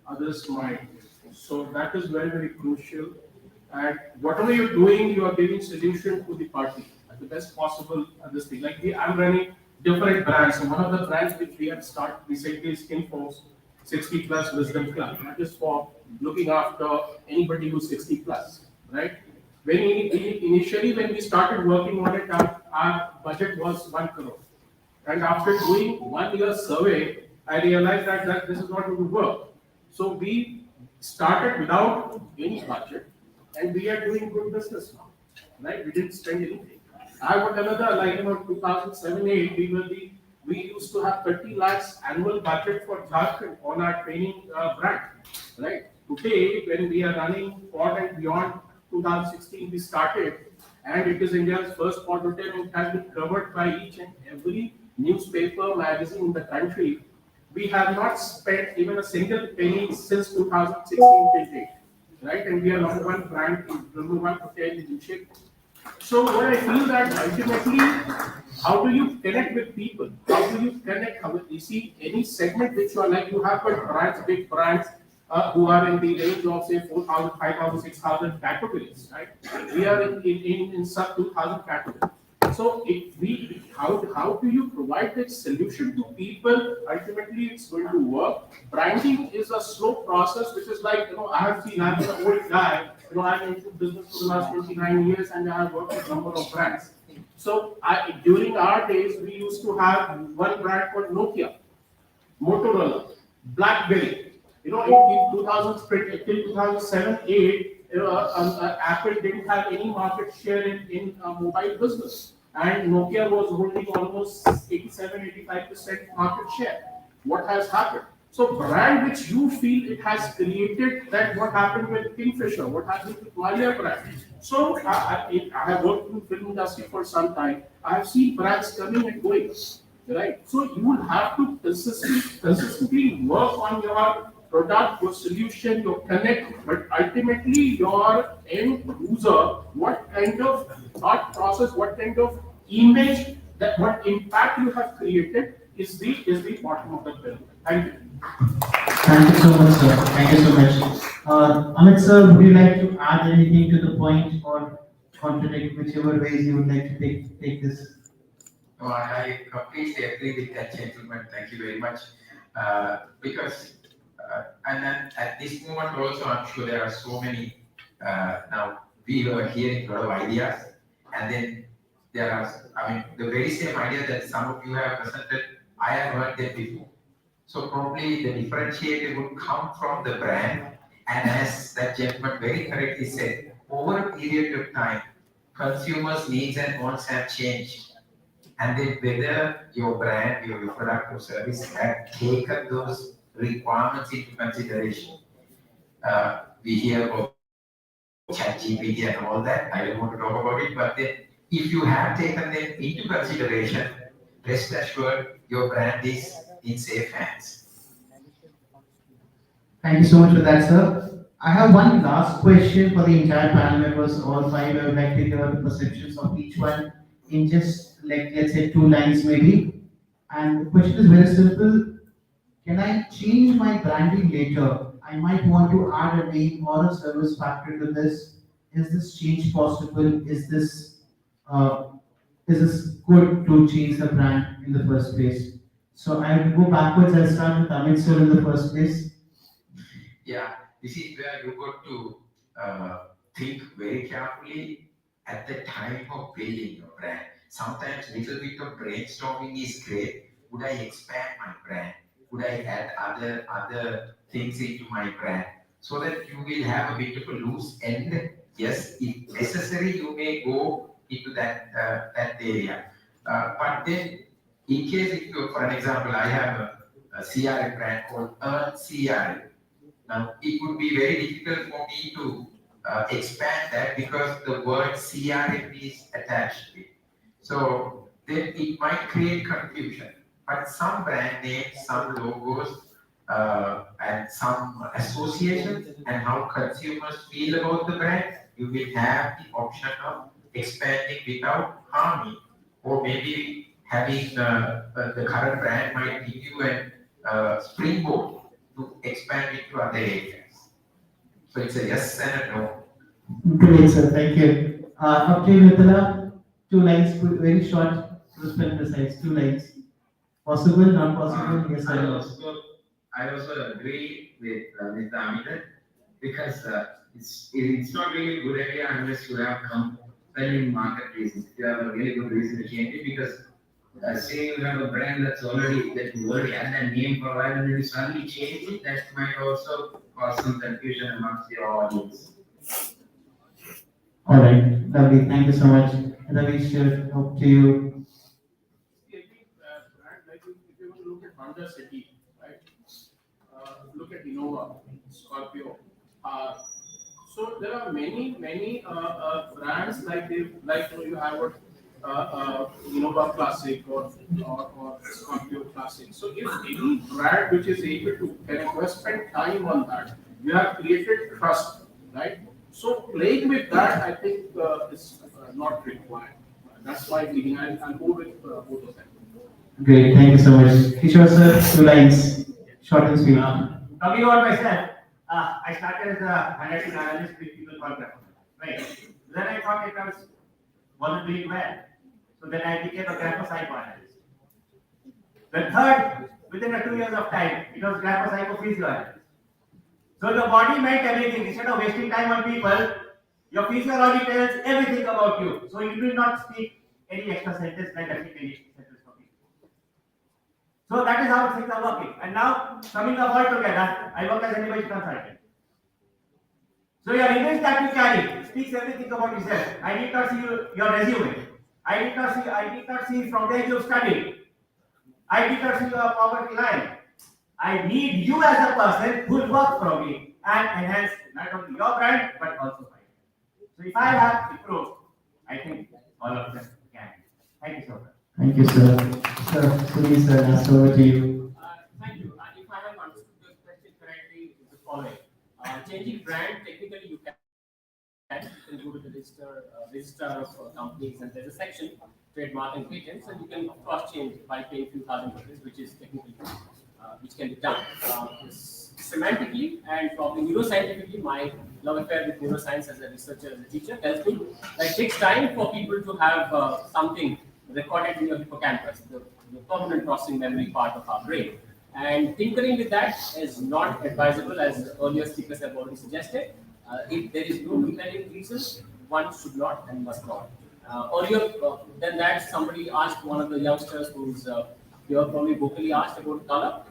others' mind. So that is very, very crucial. And whatever you're doing, you are giving solution to the party at the best possible this thing. Like I'm running different brands. So one of the brands which we have started recently is Skinforce 60 Plus Wisdom Club. That is for looking after anybody who's 60 plus, right? Initially when we started working on it, our budget was 1 crore. And after doing 1 year survey, I realized that this is not going to work. So we started without any budget, and we are doing good business now, right? We didn't spend anything. I got another, 2007-8, we used to have 30 lakhs annual budget for Jharkhand on our training brand, right? Today, when we are running Pod and Beyond 2016, we started, and it is India's first pod hotel, and it has been covered by each and every newspaper, magazine in the country. We have not spent even a single penny since 2016 till date, right? And we are number one brand, number one hotel in Egypt. So what I feel that ultimately, how do you connect with people? How do you connect with, you see, any segment which you are like, you have got brands, big brands, who are in the range of say 4,000, 5,000, 6,000 categories, right? We are in sub 2,000 categories. So how do you provide that solution to people? Ultimately, it's going to work. Branding is a slow process, which is like, I have seen, I'm an old guy, I'm into business for the last 29 years and I have worked with a number of brands. So during our days, we used to have one brand called Nokia, Motorola, BlackBerry. In 2000 till 2007, 8, Apple didn't have any market share in mobile business, and Nokia was holding almost 87-85% market share. What has happened? So brand which you feel it has created, that what happened with Kingfisher, what happened with Malia brand. So I have worked in film industry for some time. I have seen brands coming and going. Right? So you will have to consistently work on your product, your solution, your connect, but ultimately your end user, what kind of thought process, what kind of image, that what impact you have created is the bottom of the pyramid. Thank you. Thank you so much, sir. Thank you so much. Amit sir, would you like to add anything to the point or contradict whichever ways you would like to take this? No, I completely agree with that gentleman. Thank you very much. Because, and then at this moment also, I'm sure there are so many, now we were hearing a lot of ideas, and then there are, the very same idea that some of you have presented, I have heard that before. So probably the differentiator would come from the brand, and as that gentleman very correctly said, over a period of time, consumers' needs and wants have changed. And then whether your brand, your product or service have taken those requirements into consideration. We hear about ChatGPT and all that. I don't want to talk about it, but then if you have taken them into consideration, rest assured your brand is in safe hands. Thank you so much for that, sir. I have one last question for the entire panel members, all five. I would like to hear the perceptions of each one in just, like, let's say 2 lines maybe. And the question is very simple. Can I change my branding later? I might want to add a name or a service factor to this. Is this change possible? Is this good to change the brand in the first place? So I will go backwards. I'll start with Amit sir in the first place. Yeah, this is where you got to think very carefully at the time of building your brand. Sometimes little bit of brainstorming is great. Would I expand my brand? Would I add other things into my brand? So that you will have a bit of a loose end. Yes, if necessary, you may go into that area. But then, in case if you, for an example, I have a CRM brand called CRM. Now, it would be very difficult for me to expand that because the word CRM is attached to it. So then it might create confusion. But some brand names, some logos, and some associations and how consumers feel about the brand, you will have the option of expanding without harming, or maybe having the current brand might give you a springboard to expand into other areas. So it's a yes and a no. Great, sir. Thank you. Okay, Mitala, 2 lines, very short, crisp and precise. 2 lines. Possible, not possible, yes or no? I also agree with Mr. Amit because it's not really a good idea unless you have compelling market reasons. If you have a really good reason to change it, because say you have a brand that you already had that name for a while and then you suddenly change it, that might also cause some confusion amongst your audience. All right, lovely. Thank you so much. Ravi, sir, up to you. Like if you look at Honda City, right? Look at Innova, Scorpio. So there are many brands like you have a Innova Classic or Scorpio Classic. So if any brand which is able to kind of spend time on that, you have created trust, right? So playing with that, I think is not required. That's why I'll go with both of them. Great, thank you so much. Kishore sir, 2 lines, short and sweet. Talking about myself, I started as a financial analyst with people called Graphic, right? Then I thought it wasn't doing well. So then I became a graphopsychoanalyst. The third, within 2 years of time, it was graphopsychophysiology. So the body meant everything. Instead of wasting time on people, your physiology tells everything about you. So you will not speak any extra sentence like I think any sentence for people. So that is how things are working. And now, summing up all together, I work as an image consultant. So your image that you carry speaks everything about yourself. I need not see your resume. I need not see from where you studied. I need not see your poverty line. I need you as a person who will work for me and enhance not only your brand but also mine. So if I have improved, I think all of them can. Thank you so much. Thank you, sir. Sir, Sunil sir, that's over to you. Thank you. If I have understood the question correctly, it's the following. Changing brand, technically you can go to the register of companies, and there's a section, trademark and patents, and you can of course change by paying few thousand rupees, which is technically which can be done. Semantically and probably neuroscientifically, my love affair with neuroscience as a researcher, as a teacher, tells me that it takes time for people to have something recorded in your hippocampus, the permanent processing memory part of our brain. And tinkering with that is not advisable, as earlier speakers have already suggested. If there is no compelling reason, one should not and must not. Earlier than that, somebody asked one of the youngsters who's here probably vocally asked about color.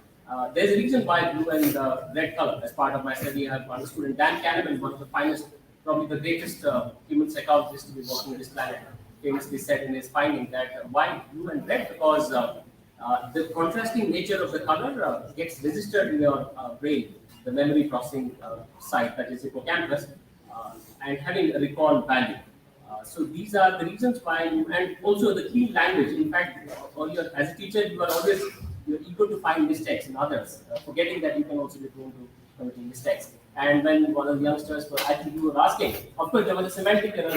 There's a reason why blue and red color. As part of my study, I have one student, Dan Kahneman, one of the finest, probably the greatest human psychologist to be working on this planet, famously said in his finding that why blue and red? Because the contrasting nature of the color gets registered in your brain, the memory processing site, that is hippocampus, and having a recall value. So these are the reasons why and also the key language. In fact, earlier as a teacher, you're eager to find mistakes in others, forgetting that you can also be prone to committing mistakes. And when one of the youngsters were asking, of course there was a semantic error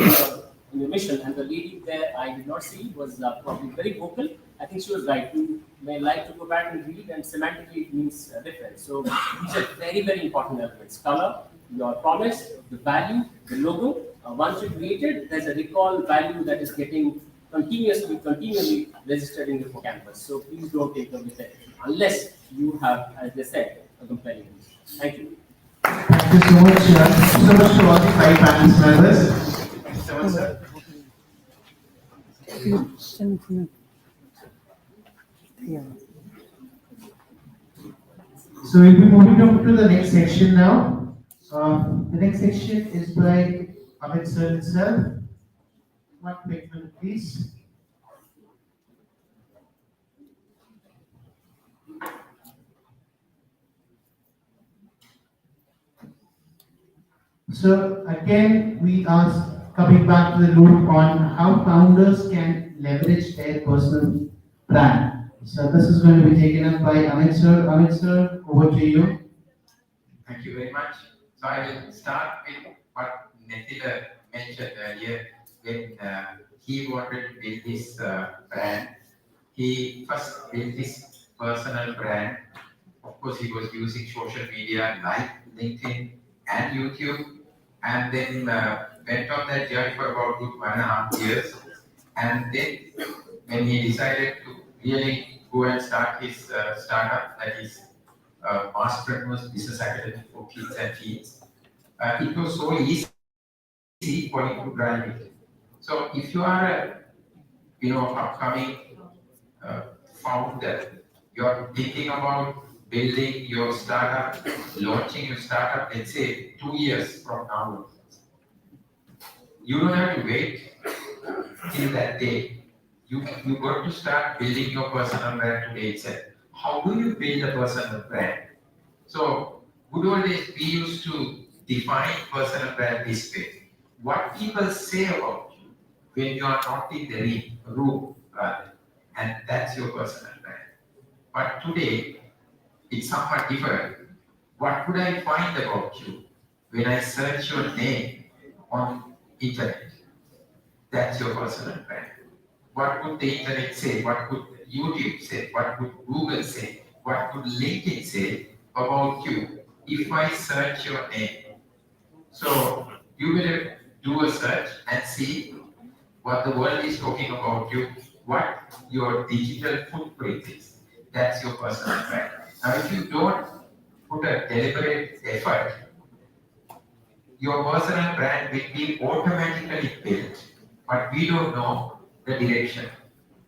in your mission, and the lady there I did not see was probably very vocal. I think she was right. You may like to go back and read, and semantically it means different. So these are very, very important elements: color, your promise, the value, the logo. Once you create it, there's a recall value that is getting continually registered in the hippocampus. So please don't take them with it unless you have, as they said, a compelling reason. Thank you. Thank you so much. Thank you so much to all the 5 panelists members. Thank you so much, sir. So we'll be moving on to the next section now. The next section is by Amit sir itself. One quick minute, please. So again, we ask, coming back to the loop on how founders can leverage their personal brand. So this is going to be taken up by Amit sir. Amit sir, over to you. Thank you very much. So I will start with what Nethila mentioned earlier. When he wanted to build his brand, he first built his personal brand. Of course, he was using social media like LinkedIn and YouTube, and then went on that journey for about 1.5 years. And then when he decided to really go and start his startup, that is Masterpreneurs Business Academy for Kids and Teens, it was so easy for him to drive it. So if you are a upcoming founder, you're thinking about building your startup, launching your startup, let's say 2 years from now, you don't have to wait till that day. You got to start building your personal brand today itself. How do you build a personal brand? So, good old days, we used to define personal brand this way. What people say about you when you are not in the room, rather, and that's your personal brand. But today, it's somewhat different. What could I find about you when I search your name on internet? That's your personal brand. What could the internet say? What could YouTube say? What could Google say? What could LinkedIn say about you if I search your name? So you will do a search and see what the world is talking about you, what your digital footprint is. That's your personal brand. Now, if you don't put a deliberate effort, your personal brand will be automatically built, but we don't know the direction.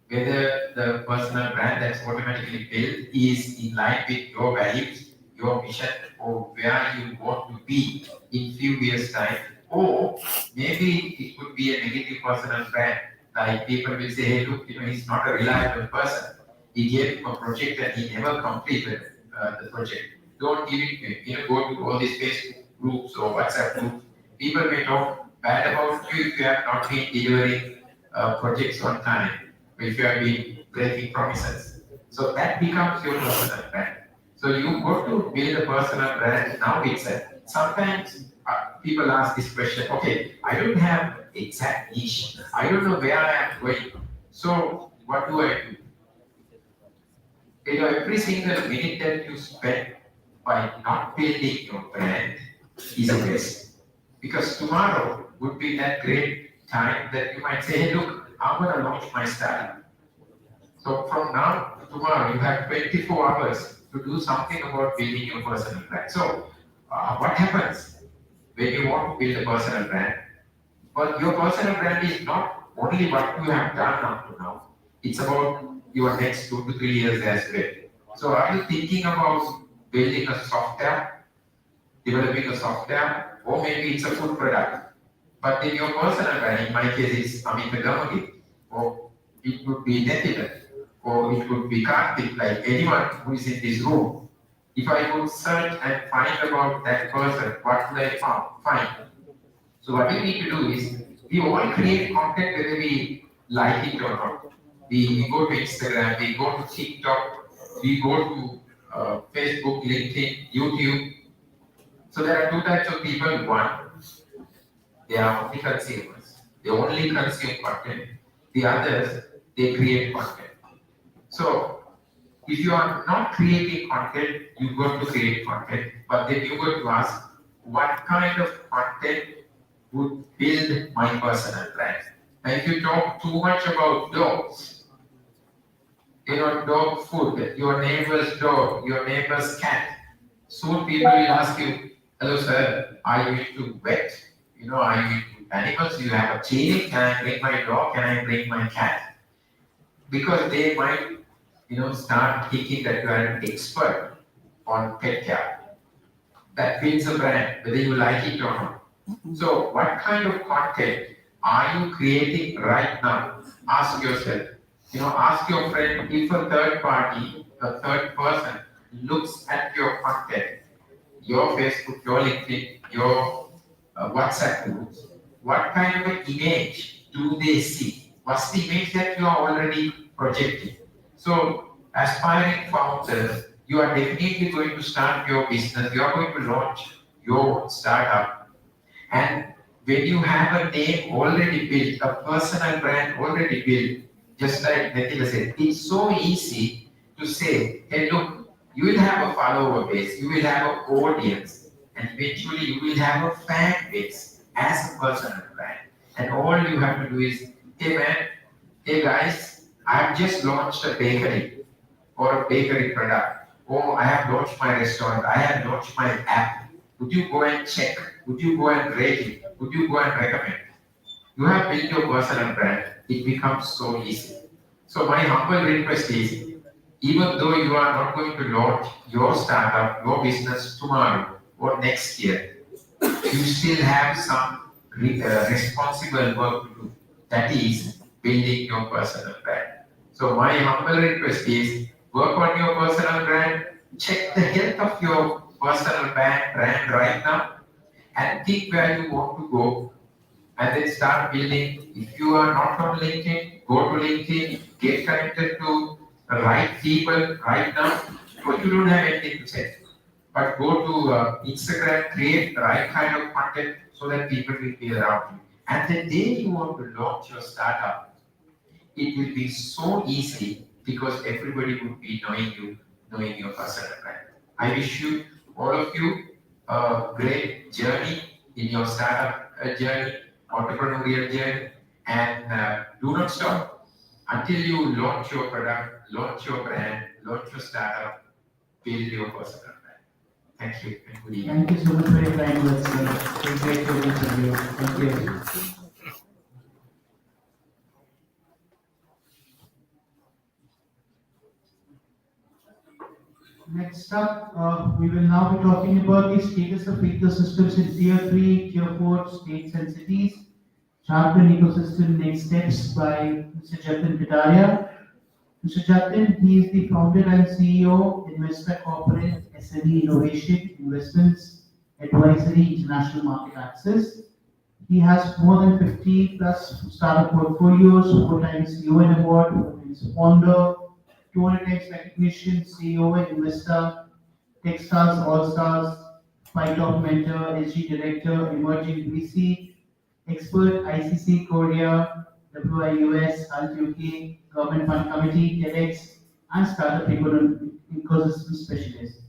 Whether the personal brand that's automatically built is in line with your values, your mission, or where you want to be in few years' time, or maybe it could be a negative personal brand. Like people will say, hey, look, he's not a reliable person. He gave him a project and he never completed the project. Don't give it to him. Go to all these Facebook groups or WhatsApp groups. People may talk bad about you if you have not been delivering projects on time, if you have been breaking promises. So that becomes your personal brand. So you got to build a personal brand now itself. Sometimes people ask this question, okay, I don't have exact niche. I don't know where I am going. So what do I do? Every single minute that you spend by not building your brand is a waste. Because tomorrow would be that great time that you might say, hey, look, I'm going to launch my startup. So from now to tomorrow, you have 24 hours to do something about building your personal brand. So what happens when you want to build a personal brand? Well, your personal brand is not only what you have done up to now, it's about your next 2 to 3 years as well. So are you thinking about building a software, developing a software, or maybe it's a food product? But in your personal brand, in my case, it's Amit Gamagi, or it could be Nathan, or it could be Karthik, like anyone who is in this room. If I would search and find about that person, what would I find? So what we need to do is, we all create content whether we like it or not. We go to Instagram, we go to TikTok, we go to Facebook, LinkedIn, YouTube. So there are two types of people. One, they are only consumers. They only consume content. The others, they create content. So if you are not creating content, you got to create content. But then you got to ask, what kind of content would build my personal brand? And if you talk too much about dogs, dog food, your neighbor's dog, your neighbor's cat, soon people will ask you, hello sir, are you into vet? Are you into animals? You have a clinic? Can I bring my dog? Can I bring my cat? Because they might, start thinking that you are an expert on pet care. That builds a brand, whether you like it or not. So what kind of content are you creating right now? Ask yourself. Ask your friend, if a third party, a third person looks at your content, your Facebook, your LinkedIn, your WhatsApp groups, what kind of an image do they see? What's the image that you are already projecting? So, aspiring founders, you are definitely going to start your business, you are going to launch your startup. And when you have a name already built, a personal brand already built, just like Nithila said, it's so easy to say, hey, look, you will have a follower base, you will have an audience, and eventually you will have a fan base as a personal brand. And all you have to do is, hey man, hey guys, I have just launched a bakery or a bakery product. Or I have launched my restaurant, I have launched my app. Would you go and check? Would you go and rate it? Would you go and recommend? You have built your personal brand, it becomes so easy. So my humble request is, even though you are not going to launch your startup, your business tomorrow or next year, you still have some responsible work to do. That is building your personal brand. So my humble request is, work on your personal brand, check the health of your personal brand right now, and think where you want to go, and then start building. If you are not on LinkedIn, go to LinkedIn, get connected to the right people right now, but you don't have anything to say. But go to Instagram, create the right kind of content so that people will be around you. And the day you want to launch your startup, it will be so easy because everybody would be knowing you, knowing your personal brand. I wish you, all of you, a great journey in your startup journey, entrepreneurial journey, and do not stop until you launch your product, launch your brand, launch your startup, build your personal brand. Thank you. And good evening. Thank you so much for your kind words, sir. It's great to meet you. Thank you. Next up, we will now be talking about the status of ecosystems in Tier 3, Tier 4 states and cities. Jharkhand Ecosystem Next Steps by Mr. Jatin Pitaria. Mr. Jatin, he is the founder and CEO, Investor Corporate, SME Innovation, Investments, Advisory, International Market Access. He has more than 50 plus startup portfolios, 4 times UN award, 4 times founder, 200 times recognition, CEO, investor, Techstars, All Stars, Fight Off Mentor, SG Director, Emerging VC, Expert, ICC, Korea, WIUS, Alt UK, Government Fund Committee, TEDx, and Startup Ecosystem Specialist.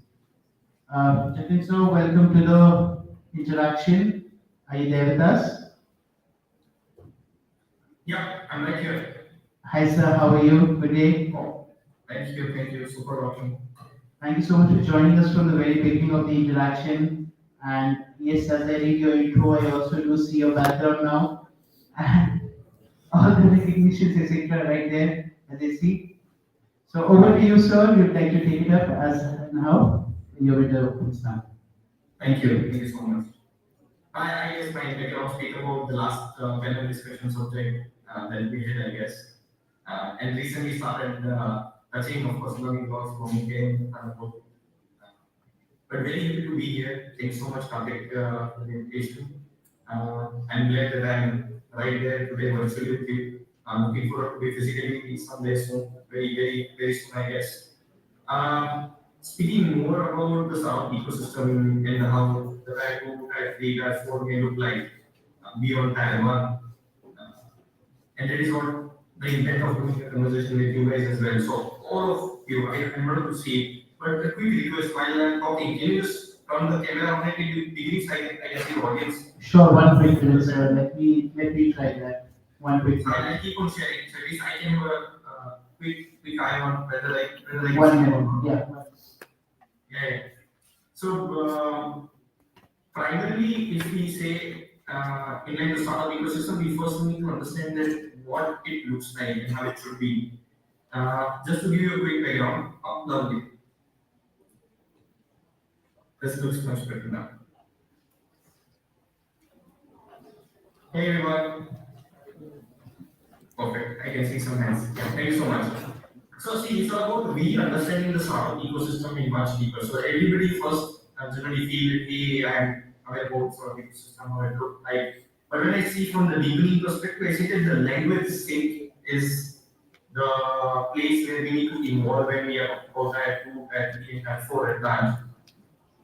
Jatin sir, welcome to the interaction. Are you there with us? Yeah, I'm right here. Hi sir, how are you? Good day. Thank you, super awesome. Thank you so much for joining us from the very beginning of the interaction. And yes, as I read your intro, I also do see your background now. And all the recognitions, etc., right there, as I see. So over to you, sir. You'd like to take it up as now. Your window opens now. Thank you so much. I guess my background speak about the last panel discussion subject that we had, I guess. And recently started touching, of course, learning lots from game and book. But very happy to be here. Thanks so much, Karthik, for the invitation. I'm glad that I'm right there today virtually with you. I'm looking forward to be physically someday soon, very soon, I guess. Speaking more about the startup ecosystem and how the type 2, type 3, type 4 may look like beyond time 1. And that is what the intent of doing the conversation with you guys as well. So all of you, I'm not to see, but a quick request while I'm talking, can you just turn the camera on 90 degrees? I can see the audience. Sure, one quick minute, sir. Let me try that. One quick minute. I'll keep on sharing. So at least I can have a quick eye on whether I 1 minute. Yeah. Yeah. So primarily, if we say in line the startup ecosystem, we first need to understand that what it looks like and how it should be. Just to give you a quick background, lovely. This looks much better now. Hey everyone. Perfect. I can see some hands. Yeah, thank you so much. So see, it's all about we understanding the startup ecosystem in much deeper. So everybody first generally feel that hey, I'm aware about startup ecosystem, how it look like. But when I see from the deepening perspective, I see that the language sake is the place where we need to involve when we are about type 2, type 3, type 4 at times.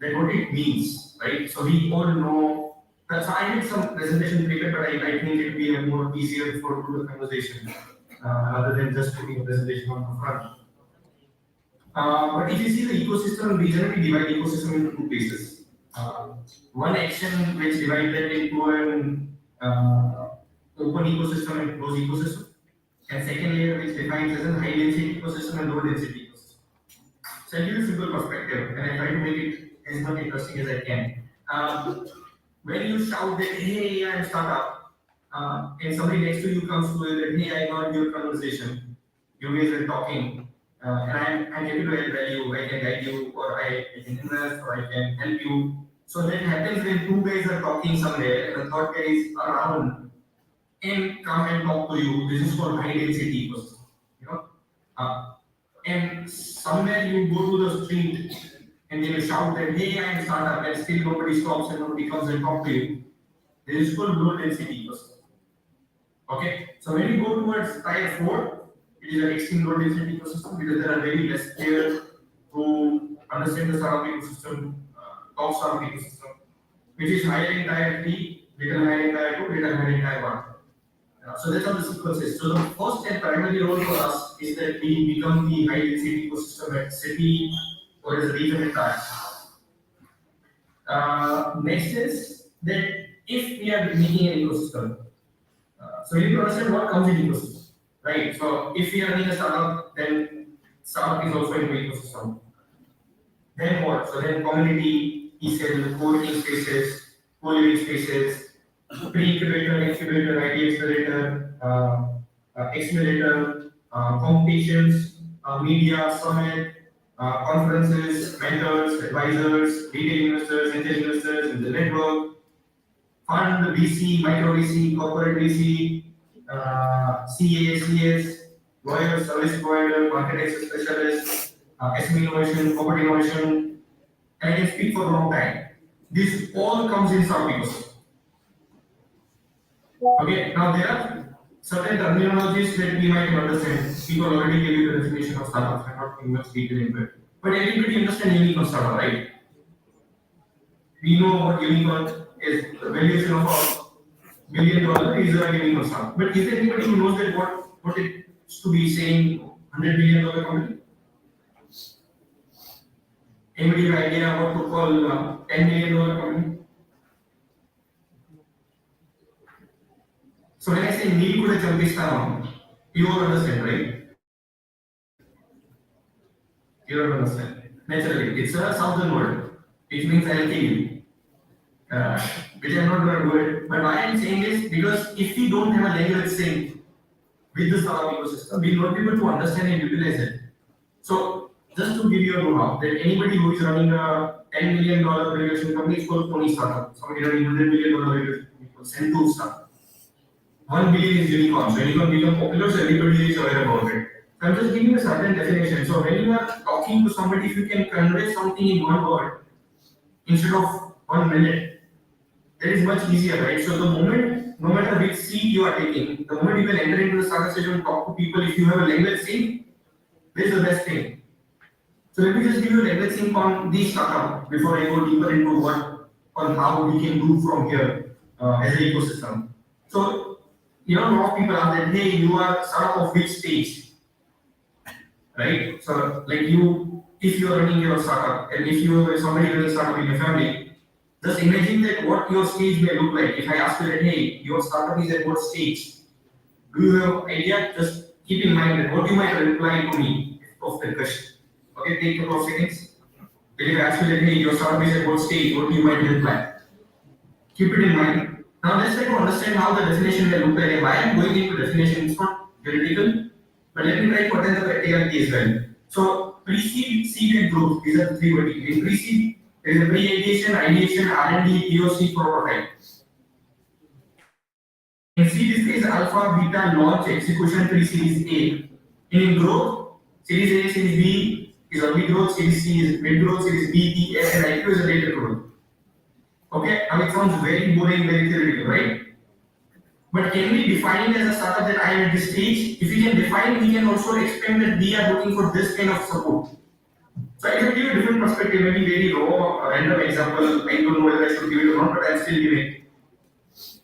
That what it means, right? So we all know. So I did some presentation paper, but I think it would be more easier for the conversation rather than just putting a presentation on the front. But if you see the ecosystem, we generally divide ecosystem into 2 pieces. One action which divides that into an open ecosystem and closed ecosystem, and second layer which defines as a high density ecosystem and low density ecosystem. So I'll give you a simple perspective, and I try to make it as much interesting as I can. When you shout that, hey, I'm startup, and somebody next to you comes to you that, hey, I got your conversation, you guys are talking, and I'm happy to add value, I can guide you, or I can invest, or I can help you. So that happens when 2 guys are talking somewhere, and the third guy is around, and come and talk to you. This is called high density ecosystem, you know. And somewhere you go to the street, and they will shout that, hey, I am startup, and still nobody stops and nobody comes and talk to you. This is called low density ecosystem. Okay, so when you go towards type 4, it is an extreme low density ecosystem because there are very less players who understand the startup ecosystem, top startup ecosystem, which is higher in type 3, little higher in type 2, little higher in type 1. So that's how the sequence is. So the first and primary role for us is that we become the high density ecosystem at city or as a region at time. Next is that if we are making an ecosystem, so you need to understand what comes in ecosystem, right? So if we are running a startup, then startup is also in the ecosystem. Then what? So then community, e-cell, co-working spaces, co-living spaces, pre-incubator, incubator, IT accelerator, accelerator, competitions, media, summit, conferences, mentors, advisors, retail investors, angel investors, in the network, fund, VC, micro VC, corporate VC, CA, CS, lawyer, service provider, market access specialist, SME innovation, corporate innovation, and I can speak for a long time. This all comes in subpicos. Okay, now there are certain terminologies that we might understand. People already gave you the definition of startups. I'm not going much detail into it. But everybody understands unicorn startup, right? We know what unicorn is. The valuation of $1 billion is a unicorn startup. But is there anybody who knows that what it's to be saying $100 billion company? Anybody have idea what to call $10 million company? So when I say Nilkuda Champistan, you all understand, right? You don't understand. Naturally, it's a southern word, which means I'll kill you. Which I'm not going to do it. But why I'm saying is because if we don't have a language sync with the startup ecosystem, we'll not be able to understand and utilize it. So just to give you a know-how, that anybody who is running a $10 million valuation company is called Pony Startup. Somebody running $100 million valuation company is called Central Startup. 1 billion is unicorn. So unicorn become popular, so everybody is aware about it. So I'm just giving you a certain definition. So when you are talking to somebody, if you can convey something in one word instead of 1 minute, that is much easier, right? So the moment, no matter which seat you are taking, the moment you can enter into the startup session and talk to people, if you have a language sync, this is the best thing. So let me just give you a language sync on the startup before I go deeper into what or how we can do from here as an ecosystem. So a lot of people ask that, hey, you are startup of which stage, right? So like if you are running your startup and if you are somebody running a startup in your family, just imagine that what your stage may look like. If I ask you that, hey, your startup is at what stage? Do you have idea? Just keep in mind that what you might reply to me of the question. Okay, take a couple of seconds. If I ask you that, hey, your startup is at what stage, what you might reply? Keep it in mind. Now let's try to understand how the definition will look like and why I'm going into definition. It's not theoretical, but let me try to attend the practicality as well. So pre-seed, seed and growth, these are the three verticals. In pre-seed, there is a pre-ideation, ideation, R&D, POC, prototype. In seed is alpha, beta, launch, execution, pre-series A. In growth, series A, series B is early growth, series C is mid growth, series B, D, S, and IQ is a later growth. Okay, now it sounds very boring, very theoretical, right? But can we define it as a startup that I am at this stage? If we can define, we can also explain that we are looking for this kind of support. So I will give a different perspective, maybe very raw, random example. I don't know whether I should give it or not, but I'm still giving.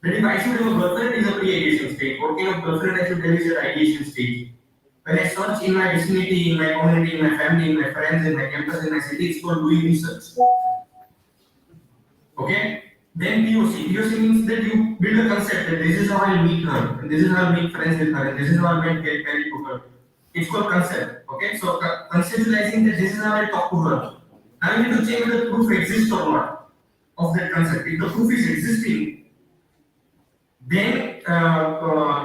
That if I should have a girlfriend, it is a pre-ideation stage. What kind of girlfriend I should have is an ideation stage. When I search in my vicinity, in my community, in my family, in my friends, in my campus, in my city, it's called doing research. Okay? Then POC. POC means that you build a concept that this is how I meet her, and this is how I make friends with her, and this is how I might get married to her. It's called concept. Okay? So conceptualizing that this is how I talk to her. Now you need to check whether the proof exists or not of that concept. If the proof is existing, then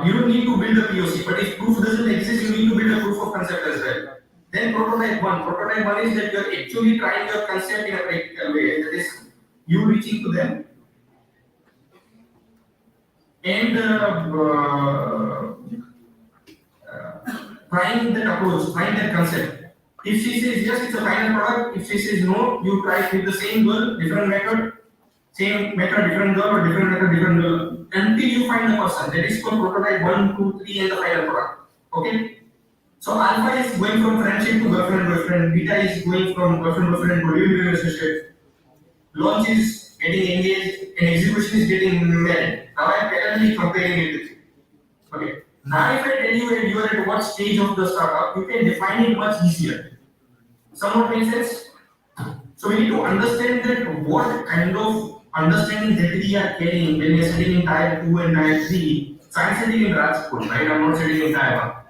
you don't need to build a POC. But if proof doesn't exist, you need to build a proof of concept as well. Then prototype one. Prototype one is that you are actually trying your concept in a practical way. That is, you reaching to them and trying that approach, trying that concept. If she says yes, it's a final product. If she says no, you try with the same girl, different method, same method, different girl, or different method, different girl, until you find the person. That is called prototype 1, 2, 3, and the final product. Okay? So alpha is going from friendship to girlfriend. Beta is going from girlfriend to living relationship. Launch is getting engaged, and execution is getting married. Now I am parallelly comparing it with you. Okay. Now if I tell you that you are at what stage of the startup, you can define it much easier. Somewhat makes sense? So we need to understand that what kind of understanding that we are carrying when we are sitting in tier 2 and tier 3. So I'm sitting in Rajkot, right? I'm not sitting in Taiwan.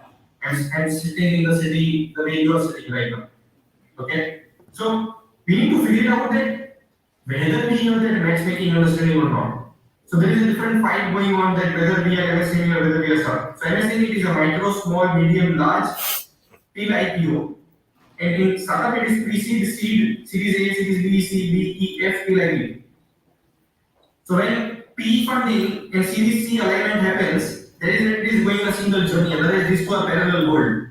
I'm sitting in the city the way you are sitting right now. Okay? So we need to figure out that whether we have that matchmaking understanding or not. So there is a different fight going on that whether we are MSME or whether we are startup. So MSME it is a micro, small, medium, large till IPO. And in startup it is pre-seed, seed, series A, series B, C, D, E, F till IPO. So when P funding and series C alignment happens, it is going a single journey, otherwise these two are parallel world.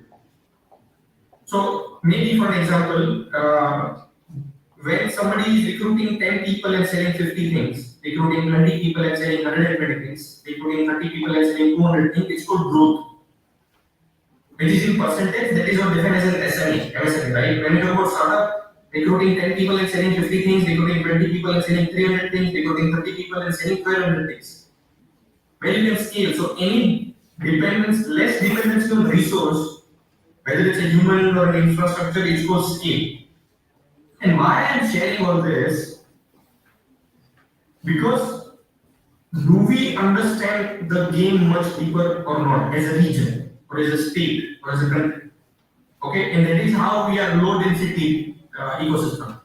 So maybe for example, when somebody is recruiting 10 people and selling 50 things, recruiting 20 people and selling 120 things, recruiting 30 people and selling 200 things, it's called growth. Which is in percentage, that is not defined as an SME, MSME, right? When you talk about startup, recruiting 10 people and selling 50 things, recruiting 20 people and selling 300 things, recruiting 30 people and selling 1200 things. When you can scale, so any dependence, less dependency on resource, whether it's a human or an infrastructure, is called scale. And why I am sharing all this? Because do we understand the game much deeper or not as a region, or as a state, or as a country? Okay, and that is how we are low density ecosystem.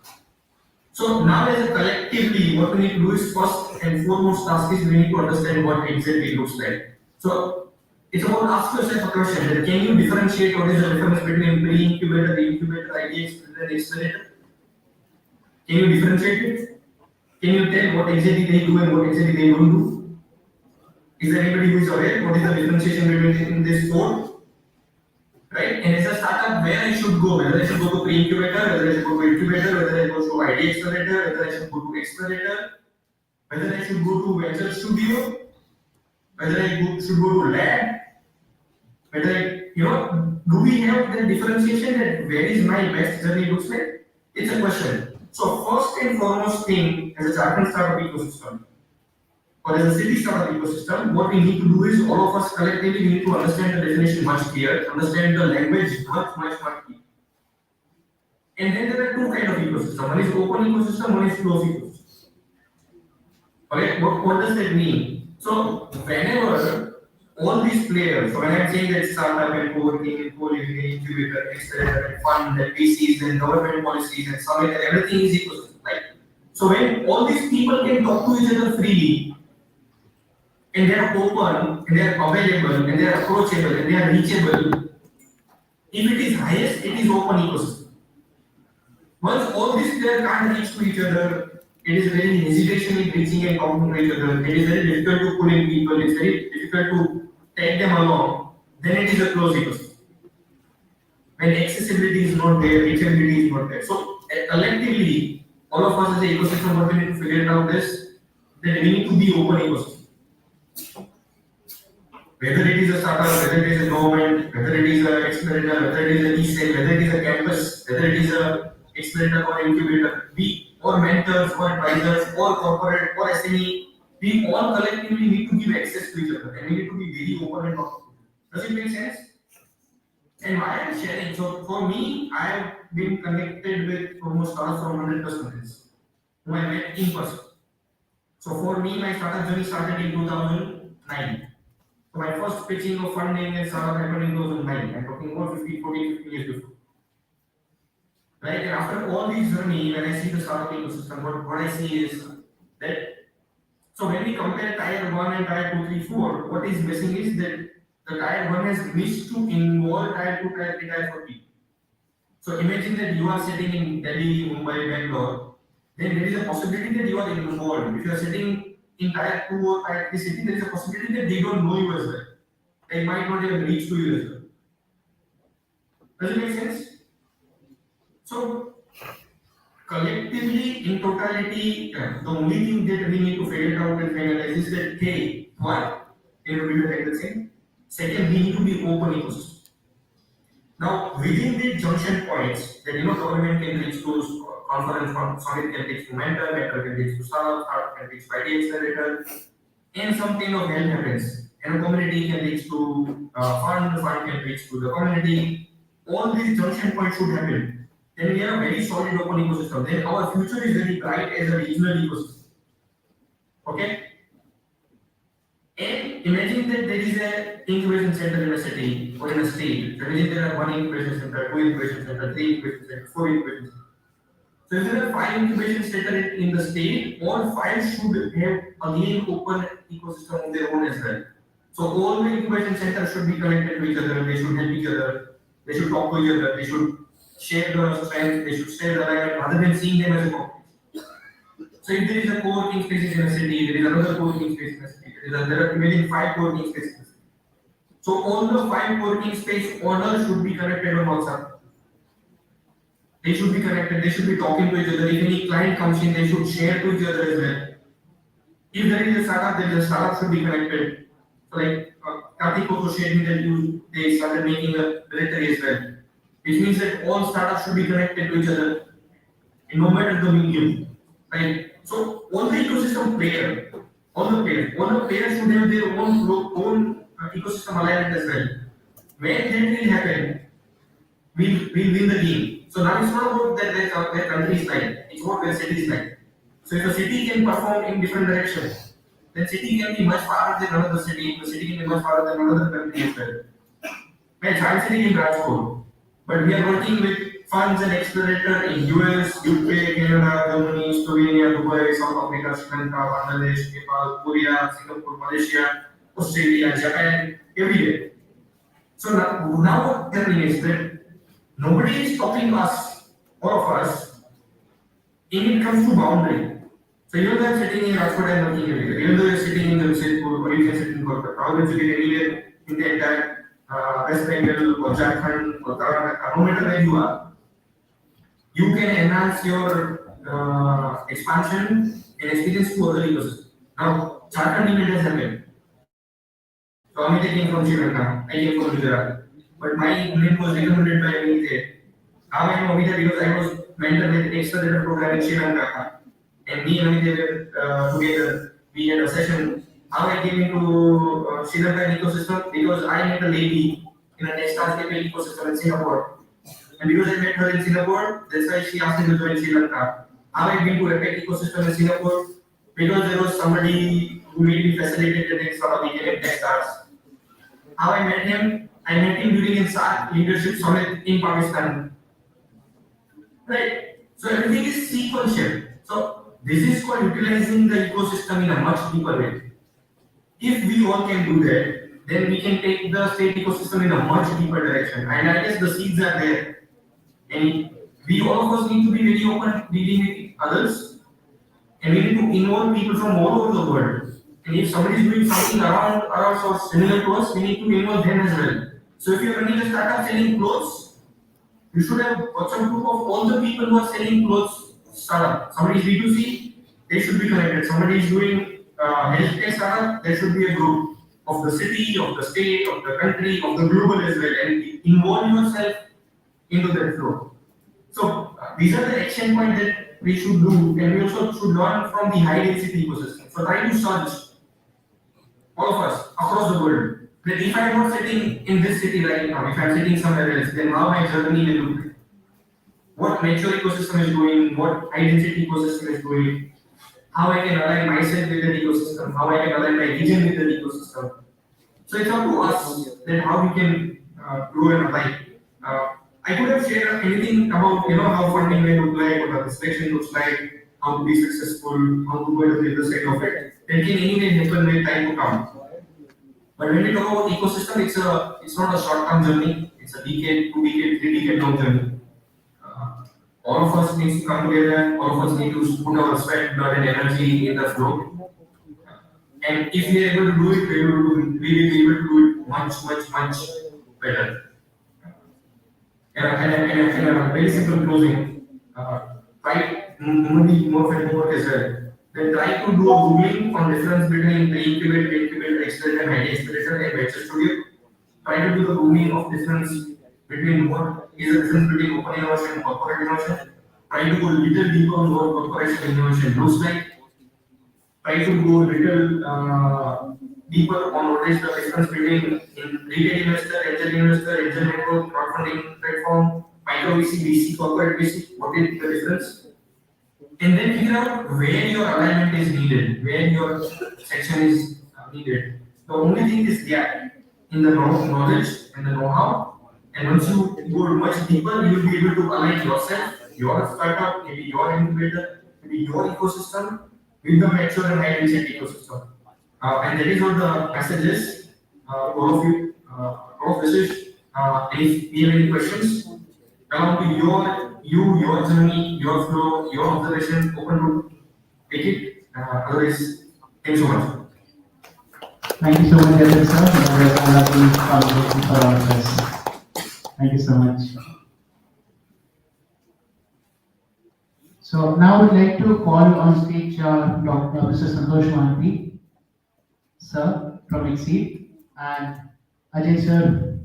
So now as a collectively, what we need to do is first and foremost task is we need to understand what exactly it looks like. So it's about ask yourself a question that can you differentiate what is the difference between pre-incubator, incubator, idea accelerator, and accelerator? Can you differentiate it? Can you tell what exactly they do and what exactly they don't do? Is there anybody who is aware what is the differentiation between this four? Right? And as a startup, where I should go, whether I should go to pre-incubator, whether I should go to incubator, whether I go to idea accelerator, whether I should go to accelerator, whether I should go to venture studio, whether I should go to lab, whether do we have the differentiation that where is my best journey looks like? It's a question. So first and foremost thing as a Jharkhand startup ecosystem, or as a city startup ecosystem, what we need to do is all of us collectively need to understand the definition much clear, understand the language much clear. And then there are two kinds of ecosystem. One is open ecosystem, one is closed ecosystem. Okay, what does that mean? So whenever all these players, so when I'm saying that startup and co-working and co-living, incubator, accelerator, and fund, and VCs, and government policies, and summit, and everything is ecosystem, right? So when all these people can talk to each other freely, and they are open, and they are available, and they are approachable, and they are reachable, if it is highest, it is open ecosystem. Once all these players can't reach to each other, it is very hesitation in reaching and talking to each other. It is very difficult to pull in people. It's very difficult to take them along. Then it is a closed ecosystem. When accessibility is not there, reachability is not there. So collectively, all of us as an ecosystem, what we need to figure out is that we need to be open ecosystem. Whether it is a startup, whether it is a government, whether it is an accelerator, whether it is an e-cell, whether it is a campus, whether it is a accelerator or incubator, we or mentors or advisors or corporate or SME, we all collectively need to give access to each other and we need to be very open and talk. Does it make sense? And why I'm sharing, so for me, I have been connected with almost startups from 100 plus countries who I met in person. So for me, my startup journey started in 2009. So my first pitching of funding and startup happened in 2009. I'm talking about 15 years before. Right? And after all these journey, when I see the startup ecosystem, what I see is that, so when we compare tier 1 and tier 2, 3, 4, what is missing is that the tier 1 has missed to involve tier 2, tier 3, tier 4 people. So imagine that you are sitting in Delhi, Mumbai, Bangalore, then there is a possibility that you are involved. If you are sitting in tier 2 or tier 3 city, there is a possibility that they don't know you as well. They might not even reach to you as well. Does it make sense? So, collectively, in totality, the only thing that we need to figure out and finalize is that, hey, one, we need to be the same. Second, we need to be open ecosystem. Now, within the junction points, that government can reach to conference from summit can reach to mentor can reach to startup can reach to idea accelerator, and some kind of help happens. And a community can reach to fund can reach to the community. All these junction points should happen. Then we have a very solid open ecosystem. Then our future is very bright as a regional ecosystem. Okay? And imagine that there is a incubation center in a city or in a state. So imagine there are one incubation center, two incubation center, three incubation center, four incubation center. So if there are five incubation centers in the state, all five should have again open ecosystem of their own as well. So all the incubation centers should be connected to each other, they should help each other, they should talk to each other, they should share the strength, they should share the alignment rather than seeing them as a competition. So if there is a co-working space in a city, there is another co-working space in a city, there are imagine five co-working spaces. So all the five co-working space owners should be connected on WhatsApp. They should be connected, they should be talking to each other. If any client comes in, they should share to each other as well. If there is a startup, then the startup should be connected. So like Karthik also shared me that they started making a directory as well. Which means that all startups should be connected to each other, and no matter the medium. Right? So all the ecosystem players, all the players should have their own ecosystem alignment as well. When that will happen, we'll win the game. So now it's not about that where country is like, it's about where city is like. So if a city can perform in different directions, then city can be much farther than another city, the city can be much farther than another country as well. My child city in Rajkot, but we are working with funds and accelerator in US, UK, Canada, Germany, Slovenia, Dubai, South Africa, Sri Lanka, Bangladesh, Nepal, Korea, Singapore, Malaysia, Australia, Japan, everywhere. So now what happening is that nobody is stopping us, all of us, when it comes to boundary. So even though I'm sitting in Rajkot and working everywhere, even though you're sitting in Jamshedpur or you can sit in Kolkata, or you can sit anywhere in the entire West Bengal or Jharkhand or Karnataka, no matter where you are, you can enhance your expansion and experience to other ecosystems. Now, Jharkhand event has happened. So Amit came from Sri Lanka, I came from Gujarat, but my name was recommended by me there. How I know Amit because I was mentored with accelerator program in Sri Lanka, and me and Amit were together. We had a session. How I came into Sri Lankan ecosystem because I met a lady in a Nextars ecosystem in Singapore. And because I met her in Singapore, that's why she asked me to join Sri Lanka. How I been to Epic ecosystem in Singapore? Because there was somebody who made me facilitate the next sort of became Nextars. How I met him? I met him during a SARC leadership summit in Pakistan. Right? So everything is sequential. So this is called utilizing the ecosystem in a much deeper way. If we all can do that, then we can take the state ecosystem in a much deeper direction. And I guess the seeds are there. And we all of us need to be very open dealing with others. And we need to involve people from all over the world. And if somebody is doing something around us or similar to us, we need to involve them as well. So if you're running a startup selling clothes, you should have WhatsApp group of all the people who are selling clothes startup. Somebody is B2C, they should be connected. Somebody is doing healthcare startup, there should be a group of the city, of the state, of the country, of the global as well, and involve yourself into that flow. So these are the action points that we should do, and we also should learn from the high density ecosystem. So try to search, all of us across the world, that if I am not sitting in this city right now, if I am sitting somewhere else, then how my journey will look like. What mature ecosystem is doing, what high density ecosystem is doing, how I can align myself with the ecosystem, how I can align my vision with the ecosystem. So it's up to us that how we can grow and align. I could have shared anything about how funding may look like, what the inspection looks like, how to be successful, how to go to the other side of it. That can anyway happen when time to come. But when we talk about ecosystem, it's not a short-term journey. It's a decade, 2 decade, 3 decade long journey. All of us need to come together. All of us need to put our sweat, blood, and energy in the flow. And if we are able to do it, we will be able to do it much better. And a very simple closing. Try maybe more framework as well. Then try to do a Googling on difference between pre-incubator, accelerator, and accelerator, and venture studio. Try to do the Googling of difference between what is the difference between open innovation and corporate innovation. Try to go a little deeper on what corporation innovation looks like. Try to go a little deeper on what is the difference between retail investor, angel network, crowdfunding platform, micro VC, VC, corporate VC. What is the difference? And then figure out where your alignment is needed, where your section is needed. The only thing is there in the knowledge and the know-how. And once you go much deeper, you will be able to align yourself, your startup, maybe your incubator, maybe your ecosystem with the mature and high density ecosystem. And that is what the message is. All of you, all of this is. And if you have any questions, along to your journey, your flow, your observation, open to take it. Otherwise, thank you so much. Thank you so much, Alap sir. That was a lovely conversation for all of us. Thank you so much. So now we'd like to call on stage Dr. Mr. Santosh Mohanty, sir, from Exceed, and Ajay sir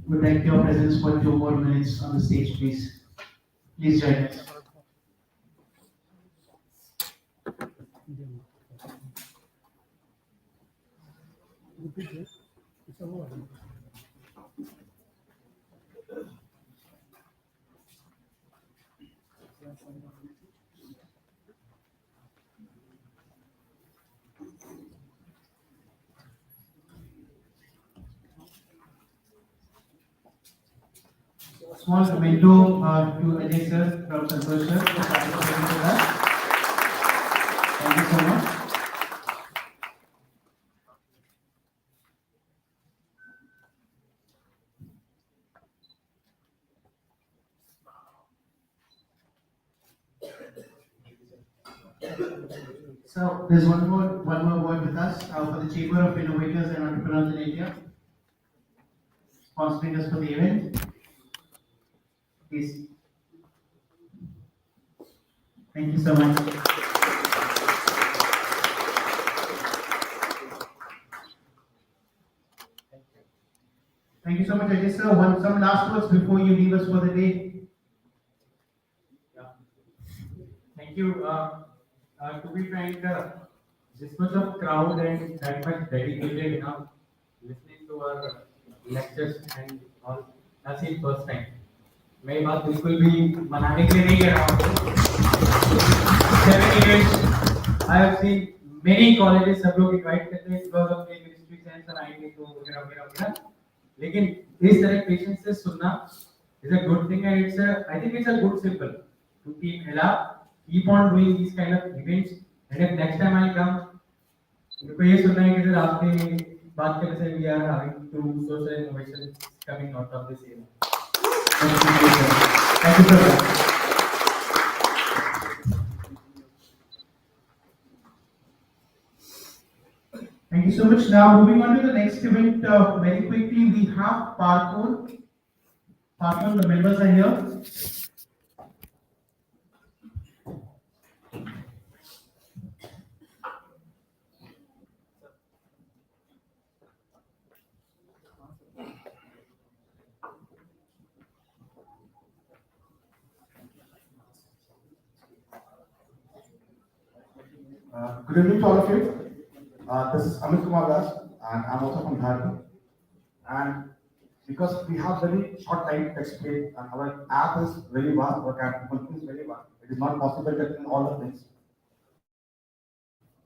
would like your presence for 2 more minutes on the stage, please. Please join us. Small memento to Ajay sir from Santosh sir for participating with us. Thank you so much. So there's one more word with us for the Chamber of Innovators and Entrepreneurs in India, sponsoring us for the event. Please. Thank you so much. Thank you so much, Ajay sir. Some last words before you leave us for the day. Thank you. To be frank, this much of crowd and that much dedicated now listening to our lectures and all, that's the first time. मैं ये बात बिल्कुल भी मनाने के लिए नहीं कह रहा हूँ. 7 years I have seen many colleges सब लोग invite करते हैं because of the ministry sense and आएंगे तो वगैरह वगैरह वगैरह. लेकिन इस तरह पेशेंस से सुनना is a good thing and I think it's a good symbol to keep Alap, keep on doing these kind of events, and if next time I come, मेरे को ये सुनना है कि सर आपके बात करने से we are having two social innovations coming out of this area. Thank you so much. Thank you so much. Now moving on to the next event, very quickly we have parkour. Parkour, the members are here. Good evening to all of you. This is Amit Kumar Das, and I'm also from Jharkhand. And because we have very short time to explain, and our app is very vast, our company is very vast, it is not possible to explain all the things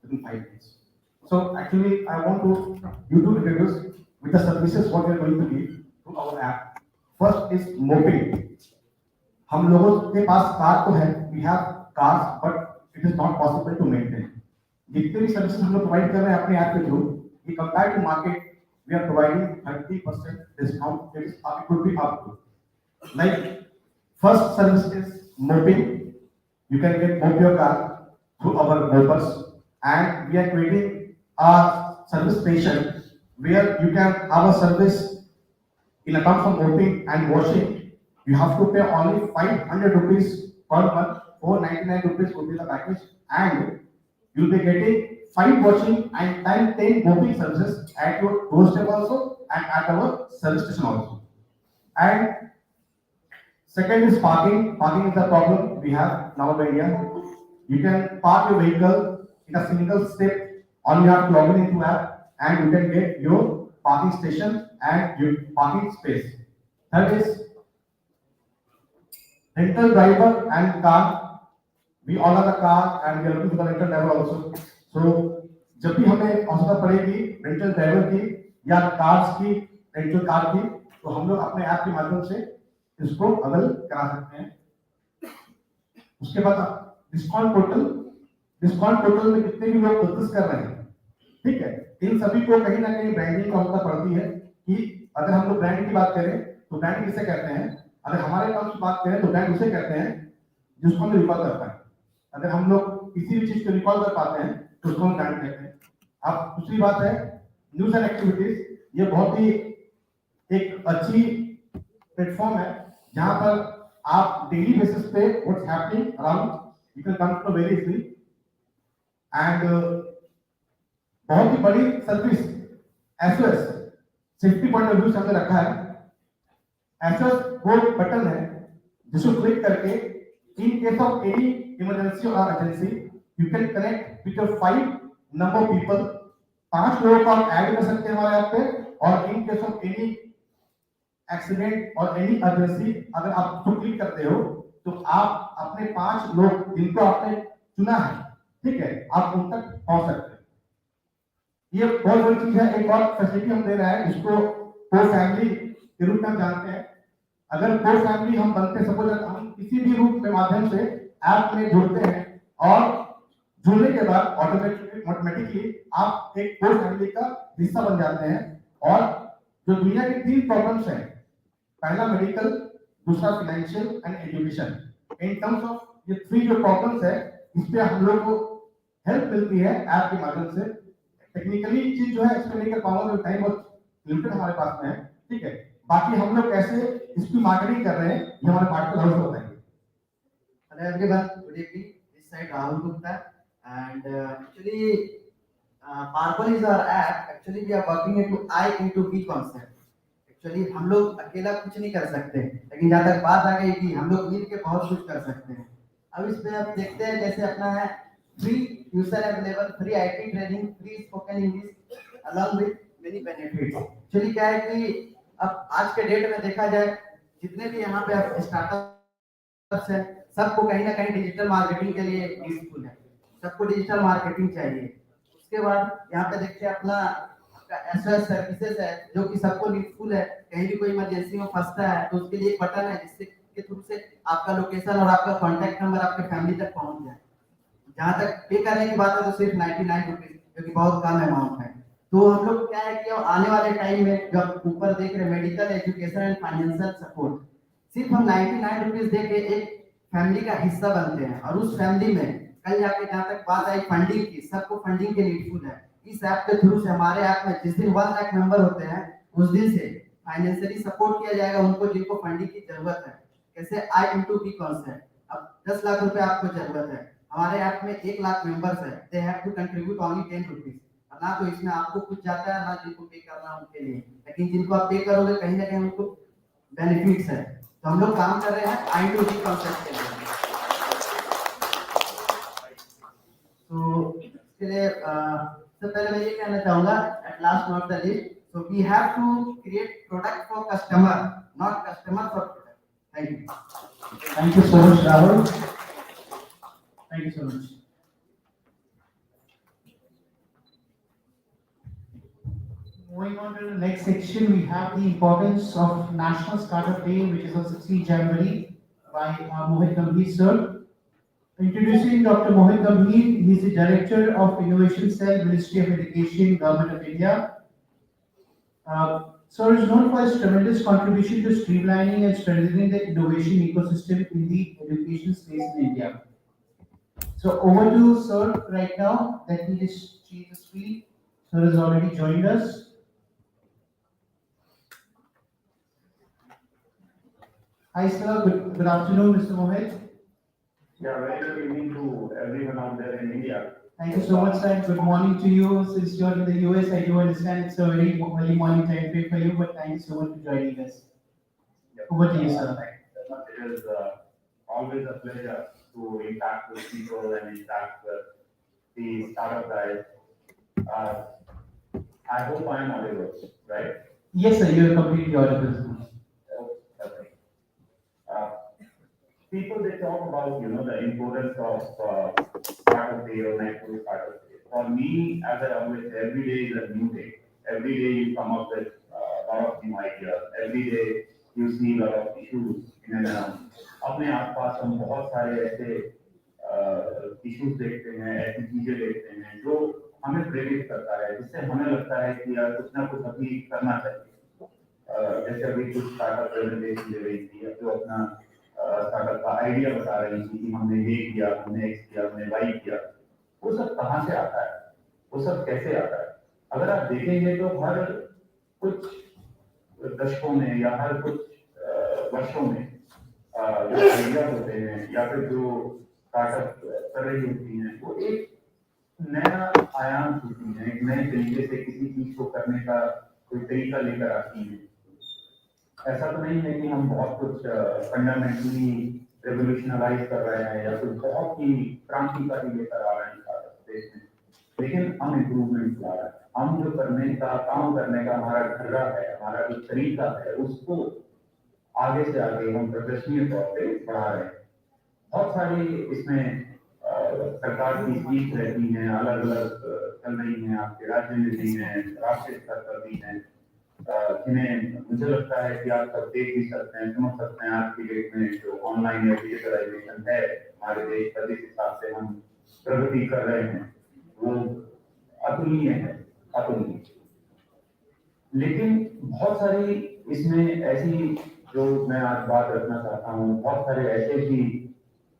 within 5 minutes. So actually, I want you to introduce with the services what we are going to give to our app. First is moping. हम लोगों के पास car तो है, we have cars, but it is not possible to maintain. जितने भी services हम लोग provide कर रहे हैं अपने ऐप के थ्रू, ये compare to market we are providing 30% discount. It is it could be up to like first service is mopping. You can get mop your car through our moppers and we are creating a service station where you can have a service in account for mopping and washing. You have to pay only 500 rupees per month. 499 rupees would be the package, and you'll be getting 5 washing and 10 mopping services at your doorstep also and at our service station also. And second is parking. Parking is the problem we have now in India. You can park your vehicle in a single step. All you have to log in into app and you can get your parking station and your parking space. Third is rental driver and car. We all have a car and we are looking for the rental driver also. So जब भी हमें आवश्यकता पड़ेगी rental driver की, या cards की credit card की, तो हम लोग अपने ऐप के माध्यम से इसको अवेल करा सकते हैं। उसके बाद डिस्काउंट पोर्टल में कितने भी लोग परचेस कर रहे हैं, ठीक है, इन सभी को कहीं ना कहीं ब्रांडिंग का आवश्यकता पड़ती है कि अगर हम लोग ब्रांड की बात करें तो ब्रांड किसे कहते हैं, अगर हमारे काम की बात करें तो ब्रांड उसे कहते हैं जिसको हम रिकॉल करता है। अगर हम लोग किसी भी चीज को रिकॉल कर पाते हैं तो उसको हम ब्रांड कहते हैं। अब दूसरी बात है न्यूज एंड एक्टिविटीज, ये बहुत ही एक अच्छी प्लेटफॉर्म है जहां पर आप डेली बेसिस पे what's happening around you can come to very easily and बहुत ही बड़ी service SOS safety point of view से हमने रखा है। एसओएस वो बटन है जिसको क्लिक करके in case of any emergency और urgency you can connect with your 5 number people, 5 लोगों को आप ऐड कर सकते हैं हमारे ऐप पे, और इन केस ऑफ एनी एक्सीडेंट और एनी अर्जेंसी अगर आप उसको क्लिक करते हो तो आप अपने 5 लोग जिनको आपने चुना है, ठीक है, आप उन तक पहुंच सकते हैं। ये बहुत बड़ी चीज है। एक और फैसिलिटी हम दे रहे हैं जिसको कोर फैमिली के रूप में हम जानते हैं। अगर कोर फैमिली हम बनते, सपोज हम किसी भी रूप में माध्यम से ऐप में जुड़ते हैं और जुड़ने के बाद ऑटोमेटिकली आप एक कोर फैमिली का हिस्सा बन जाते हैं। और जो दुनिया की 3 प्रॉब्लम्स हैं, पहला मेडिकल, दूसरा financial and education, in terms of ये 3 जो प्रॉब्लम्स है इस पे हम लोग को हेल्प मिलती है ऐप के माध्यम से। टेक्निकली चीज जो है एक्सप्लेन नहीं कर पाऊंगा, तो टाइम बहुत लिमिटेड हमारे पास में है, ठीक है। बाकी हम लोग कैसे इसकी मार्केटिंग कर रहे हैं ये हमारे पार्टनर हाउस बताएंगे। Hello everyone, good evening. This side Rahul Gupta, and actually Purple is our app. Actually we are working into I into B concept. Actually हम लोग अकेला कुछ नहीं कर सकते, लेकिन जहाँ तक बात आ गई कि हम लोग मिल के बहुत कुछ कर सकते हैं। अब इसमें आप देखते हैं जैसे अपना है free user available, free IT training, free spoken English along with many benefits. Actually क्या है कि अब आज के डेट में देखा जाए जितने भी यहाँ पे स्टार्टअप्स हैं सबको कहीं ना कहीं डिजिटल मार्केटिंग के लिए यूजफुल है, सबको डिजिटल मार्केटिंग चाहिए। उसके बाद यहाँ पे देखते हैं अपना एसओएस सर्विसेज है जो कि सबको यूजफुल है। कहीं भी कोई इमरजेंसी में फंसता है तो उसके लिए एक बटन है जिससे के थ्रू से आपका लोकेशन और आपका कॉन्टैक्ट नंबर आपके फैमिली तक पहुंच जाए। जहाँ तक पे करने की बात है तो सिर्फ 99 रुपीज, जो कि बहुत कम अमाउंट है। तो हम लोग क्या है कि आने वाले टाइम में जब ऊपर देख रहे medical, education and financial support, सिर्फ हम 99 रुपीज दे के एक फैमिली का हिस्सा बनते हैं। और उस फैमिली में कल जाके जहाँ तक बात आई फंडिंग की, सबको फंडिंग के नीडफुल है। इस ऐप के थ्रू से हमारे ऐप में जिस दिन 1 लाख मेंबर होते हैं उस दिन से फाइनेंशियली सपोर्ट किया जाएगा उनको जिनको फंडिंग की जरूरत है। कैसे I into B कॉन्सेप्ट, अब 10 लाख रुपए आपको जरूरत है, हमारे ऐप में 1 लाख मेंबर्स है, they have to contribute only 10 rupees. ना तो इसमें आपको कुछ जाता है ना जिनको पे करना उनके लिए, लेकिन जिनको आप पे करोगे कहीं ना कहीं उनको बेनिफिट्स है। तो हम लोग काम कर रहे हैं I into B कॉन्सेप्ट के लिए। तो इसके लिए सबसे पहले मैं ये कहना चाहूंगा, at last not the least, so we have to create product for customer, not customer for product. Thank you. Thank you so much, Rahul. Thank you so much. Moving on to the next section, we have the importance of National Startup Day, which is on 16 January by Mohit Gambhir sir. Introducing Dr. Mohit Gambhir, he is the Director of Innovation Cell, Ministry of Education, Government of India. Sir is known for his tremendous contribution to streamlining and strengthening the innovation ecosystem in the education space in India. So over to sir right now. Let me just change the screen. Sir has already joined us. Hi sir, good afternoon, Mr. Mohit. Yeah, very good evening to everyone out there in India. Thank you so much, sir. Good morning to you. Since you're in the US, I do understand it's a very early morning time frame for you, but thank you so much for joining us. Over to you, sir. It is always a pleasure to interact with people and interact with the startup guys. I hope I'm audible, right? Yes, sir. You're completely audible. Okay. People they talk about the importance of startup day or night to startup day. For me, as I always say, every day is a new day. every day you come up with a lot of new ideas. Every day you see a lot of issues in and around. अपने आसपास हम बहुत सारे ऐसे issues देखते हैं, ऐसी चीजें देखते हैं जो हमें प्रेरित करता है, जिससे हमें लगता है कि यार कुछ ना कुछ अभी करना चाहिए। जैसे अभी कुछ स्टार्टअप प्रेजेंटेशन दे रही थी, जो अपना स्टार्टअप का आइडिया बता रही थी कि हमने ये किया, हमने एक्स किया, हमने वाई किया। वो सब कहाँ से आता है, वो सब कैसे आता है? अगर आप देखेंगे तो हर कुछ दशकों में या हर कुछ वर्षों में जो आइडिया होते हैं या फिर जो स्टार्टअप कर रही होती हैं, वो एक नया आयाम होती है, एक नए तरीके से किसी चीज को करने का कोई तरीका लेकर आती है। ऐसा तो नहीं है कि हम बहुत कुछ फंडामेंटली रेवोल्यूशनलाइज कर रहे हैं या कुछ बहुत ही क्रांतिकारी लेकर आ रहे हैं देश में, लेकिन हम इम्प्रूवमेंट ला रहे हैं। हम जो करने का काम करने का हमारा ढर्रा है, हमारा जो तरीका है, उसको आगे से आगे हम प्रदर्शनीय तौर पे बढ़ा रहे हैं। बहुत सारी इसमें सरकार की स्कीम्स रहती हैं, अलग अलग चल रही हैं, आपके राज्य में भी हैं, राष्ट्रीय स्तर पर भी हैं, जिन्हें मुझे लगता है कि आप सब देख भी सकते हैं, समझ सकते हैं। आज की डेट में जो ऑनलाइन डिजिटलाइजेशन है हमारे देश का, जिस हिसाब से हम प्रगति कर रहे हैं, वो अतुलनीय है, अतुलनीय। लेकिन बहुत सारी इसमें ऐसी, जो मैं आज बात रखना चाहता हूँ, बहुत सारे ऐसे भी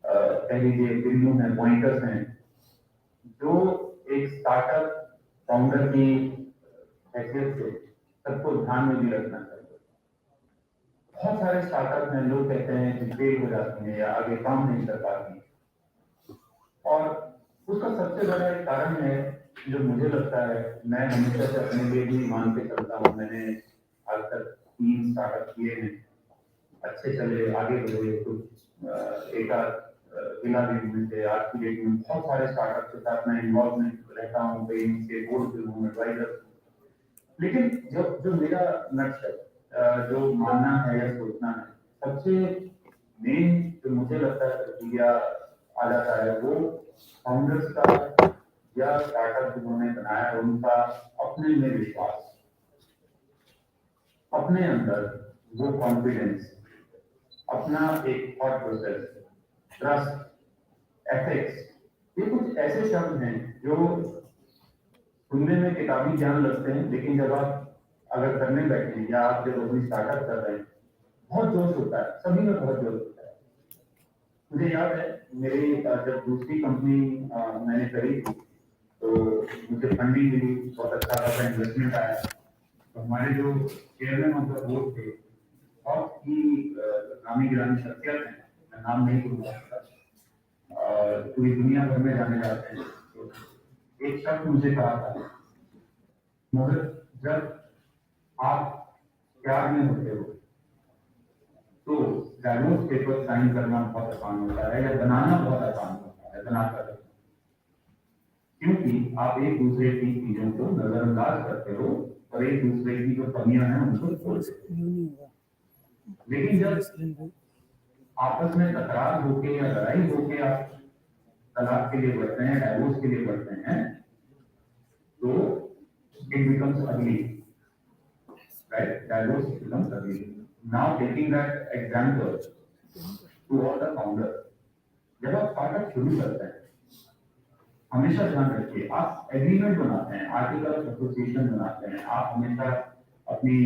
कह लीजिए बिंदु हैं, पॉइंटर्स हैं, जो एक स्टार्टअप फाउंडर की हैसियत से सबको ध्यान में भी रखना चाहिए। बहुत सारे स्टार्टअप में लोग कहते हैं कि फेल हो जाती हैं या आगे काम नहीं कर पाती, और उसका सबसे बड़ा एक कारण है जो मुझे लगता है, मैं हमेशा से अपने लिए भी मान के चलता हूँ। मैंने आज तक 3 स्टार्टअप किए हैं, अच्छे चले, आगे बढ़े, कुछ एक बिना भी से आज की डेट में बहुत सारे स्टार्टअप के साथ मैं इन्वॉल्वमेंट रहता हूँ, कहीं के बोर्ड पे हूँ, एडवाइजर। लेकिन जो मेरा लक्ष्य है, जो मानना है या सोचना है, सबसे मेन जो मुझे लगता है प्रक्रिया आ जाता है, वो फाउंडर्स का या स्टार्टअप जिन्होंने बनाया है उनका अपने में विश्वास, अपने अंदर वो कॉन्फिडेंस, अपना एक थॉट प्रोसेस, ट्रस्ट, एथिक्स। ये कुछ ऐसे शब्द हैं जो सुनने में किताबी ज्ञान लगते हैं, लेकिन जब आप अगर करने बैठे या आप जब अपनी स्टार्टअप कर रहे हैं, बहुत जोश होता है, सभी में बहुत जोश होता है। मुझे याद है मेरी जब दूसरी कंपनी मैंने करी थी, तो मुझे फंडिंग मिली, बहुत अच्छा खासा इन्वेस्टमेंट आया। तो हमारे जो चेयरमैन ऑफ द बोर्ड थे, बहुत ही नामी गिरामी शख्सियत है, मैं नाम नहीं भूल सकता, पूरी दुनिया भर में जाने जाते हैं। तो एक शब्द मुझे कहा था, मगर जब आप प्यार में होते हो तो डायवोर्स पेपर साइन करना बहुत आसान होता है, या बनाना बहुत आसान होता है, बनाकर, क्योंकि आप एक दूसरे की चीजों को नजरअंदाज करते हो और एक दूसरे की जो कमियां हैं उनको खोजते हो। लेकिन जब आपस में तकरार होके या लड़ाई होके आप तलाक के लिए बढ़ते हैं, डाइवोर्स के लिए बढ़ते हैं, तो it becomes ugly, right? Divorce becomes ugly. Now taking that example to all the founders, जब आप स्टार्टअप शुरू करते हैं, हमेशा ध्यान रखिए, आप एग्रीमेंट बनाते हैं, आर्टिकल ऑफ एसोसिएशन बनाते हैं, आप हमेशा अपनी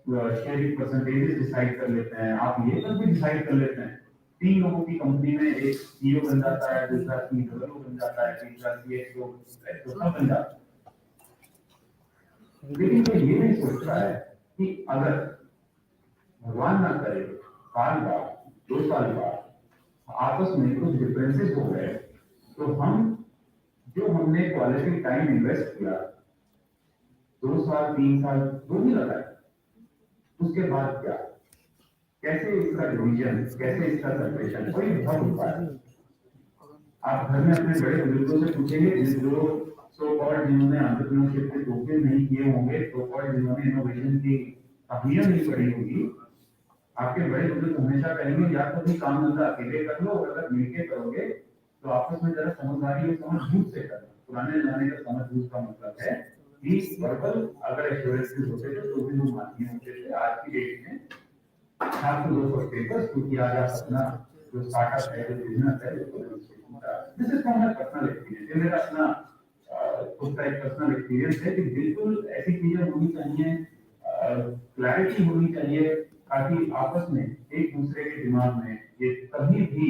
शेयरिंग परसेंटेजेस डिसाइड कर लेते हैं, आप ये सब भी डिसाइड कर लेते हैं। 3 लोगों की कंपनी में एक सीईओ बन जाता है, दूसरा सीईओ बन जाता है, तीसरा सीएसओ बन जाता है। लेकिन वो ये नहीं सोचता है कि अगर भगवान ना करे साल बाद 2 साल बाद आपस में कुछ डिफरेंसेस हो गए, तो हम जो हमने क्वालिटी टाइम इन्वेस्ट किया 2 साल 3 साल जो भी लगा, उसके बाद क्या, कैसे इसका डिवीजन, कैसे इसका सेपरेशन, कोई बहुत उपाय। आप घर में अपने बड़े बुजुर्गों से पूछेंगे, जो सो कॉल्ड जिन्होंने एंटरप्रेन्योरशिप के कोर्सेज नहीं किए होंगे, सो कॉल्ड जिन्होंने इनोवेशन की कहानियां नहीं पढ़ी होगी, आपके बड़े बुजुर्ग हमेशा कहेंगे या तो भी काम धंधा अकेले कर लो, और अगर मिलके करोगे तो आपस में जरा समझदारी और समझ बूझ से करना। पुराने जमाने का समझ बूझ का मतलब है कि वर्बल अगर एश्योरेंसेस होते थे तो भी वो मान्य होते थे। आज की डेट में आपको दो फॉर पेपर्स, क्योंकि आज आप अपना जो स्टार्टअप है, जो बिजनेस है, this is from my personal experience, ये मेरा अपना खुद का एक पर्सनल एक्सपीरियंस है कि बिल्कुल ऐसी चीजें होनी चाहिए, क्लैरिटी होनी चाहिए, ताकि आपस में एक दूसरे के दिमाग में ये कभी भी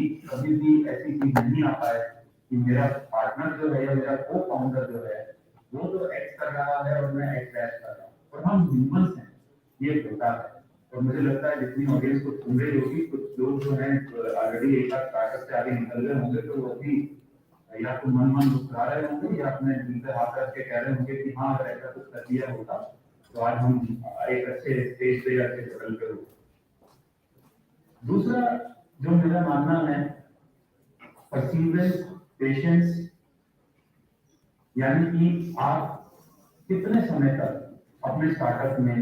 ऐसी चीज नहीं आ पाए कि मेरा पार्टनर जो है या मेरा को फाउंडर जो है वो तो एक्स कर रहा है और मैं एक्स डैश कर रहा हूँ, और हम ह्यूमंस हैं, ये होता है। और मुझे लगता है जितनी ऑडियंस को सुन रही होगी, कुछ लोग जो हैं ऑलरेडी एक बार स्टार्टअप से आगे निकल गए होंगे, तो वो भी या तो मन मुस्कुरा रहे होंगे या अपने दिल पे हाथ रख के कह रहे होंगे कि हाँ अगर ऐसा कुछ कर दिया होता तो आज हम एक अच्छे स्टेज पे या अच्छे लेवल पे होते। दूसरा जो मेरा मानना है, परसिवरेंस, पेशेंस, यानी कि आप कितने समय तक अपने स्टार्टअप में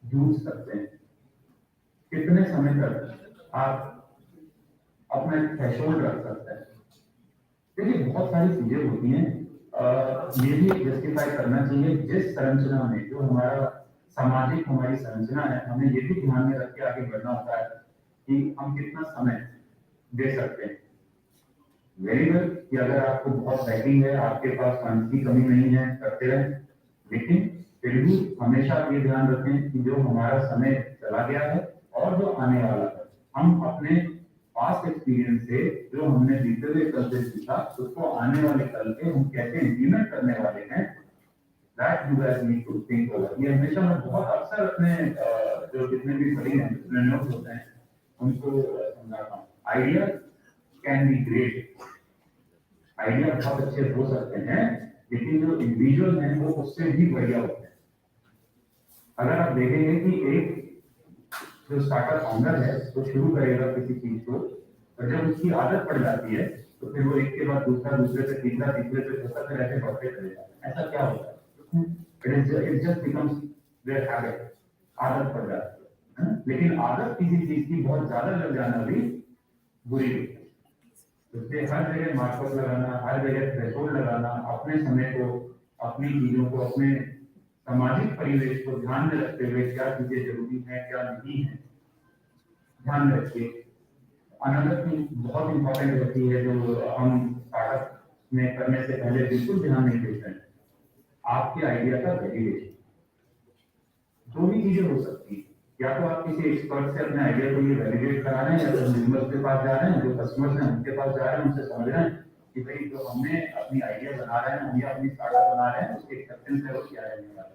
जूझ सकते हैं, कितने समय तक आप अपना थ्रेशोल्ड रख सकते हैं। देखिए बहुत सारी चीजें होती हैं, ये भी जस्टिफाई करना चाहिए जिस संरचना में जो हमारा सामाजिक हमारी संरचना है, हमें ये भी ध्यान में रख के आगे बढ़ना होता है कि हम कितना समय दे सकते हैं। वेरी वेल कि अगर आपको बहुत बैकिंग है, आपके पास फंड की कमी नहीं है, करते रहें, लेकिन फिर भी हमेशा ये ध्यान रखें कि जो हमारा समय चला गया है और जो आने वाला है, हम अपने पास्ट एक्सपीरियंस से जो हमने बीते हुए कल से सीखा उसको आने वाले कल पे हम कैसे इम्प्लीमेंट करने वाले हैं, that you guys need to think over. ये हमेशा मैं बहुत अक्सर अपने जो जितने भी बड़ी एंटरप्रेन्योर्स होते हैं उनको समझाता हूँ, idea can be great, idea बहुत अच्छे हो सकते हैं, लेकिन जो इंडिविजुअल हैं वो उससे भी बढ़िया होते हैं। अगर आप देखेंगे कि एक जो स्टार्टअप फाउंडर है वो शुरू करेगा किसी चीज को, और जब उसकी आदत पड़ जाती है तो फिर वो एक के बाद दूसरा, दूसरे से तीसरा, तीसरे से चौथा, फिर ऐसे बढ़ते चलेगा। ऐसा क्या होता है? It just becomes there habit, आदत पड़ जाती है। लेकिन आदत किसी चीज की बहुत ज्यादा लग जाना भी बुरी होती है। इसलिए हर जगह मार्कअप लगाना, हर जगह थ्रेशोल्ड लगाना, अपने समय को, अपनी चीजों को, अपने सामाजिक परिवेश को ध्यान में रखते हुए क्या चीजें जरूरी है क्या नहीं है, ध्यान में रखिए। अनदर थिंग बहुत इंपॉर्टेंट होती है जो हम स्टार्टअप में करने से पहले बिल्कुल ध्यान नहीं देते हैं, आपके आइडिया का वैलिडेशन। दो ही चीजें हो सकती है, या तो आप किसी एक्सपर्ट से अपने आइडिया को ये वैलिडेट करा रहे हैं, या तो कंज्यूमर्स के पास जा रहे हैं, जो कस्टमर्स हैं उनके पास जा रहे हैं, उनसे समझ रहे हैं कि भाई जो हमने अपनी आइडिया बना रहे हैं, हम या अपनी स्टार्टअप बना रहे हैं, उसकी एक्सेप्टेंस लेवल क्या है।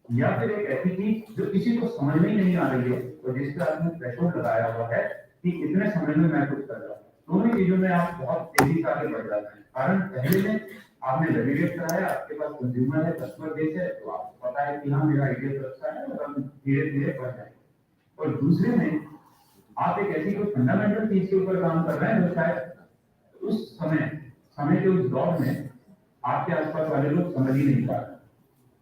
या फिर एक ऐसी चीज जो किसी को समझ में ही नहीं आ रही है और जिस पे आपने थ्रेशोल्ड लगाया हुआ है कि इतने समय में मैं कुछ कर रहा हूँ, दोनों चीजों में आप बहुत तेजी से आगे बढ़ जाते हैं। कारण पहले में आपने वैलिडेट कराया, आपके पास कंज्यूमर है, कस्टमर बेस है, तो आपको पता है कि हाँ मेरा आइडिया तो अच्छा है और हम धीरे धीरे बढ़ जाएंगे। और दूसरे में आप एक ऐसी कोई फंडामेंटल चीज के ऊपर काम कर रहे हैं जो शायद उस समय के उस दौर में आपके आसपास वाले लोग समझ ही नहीं पा रहे।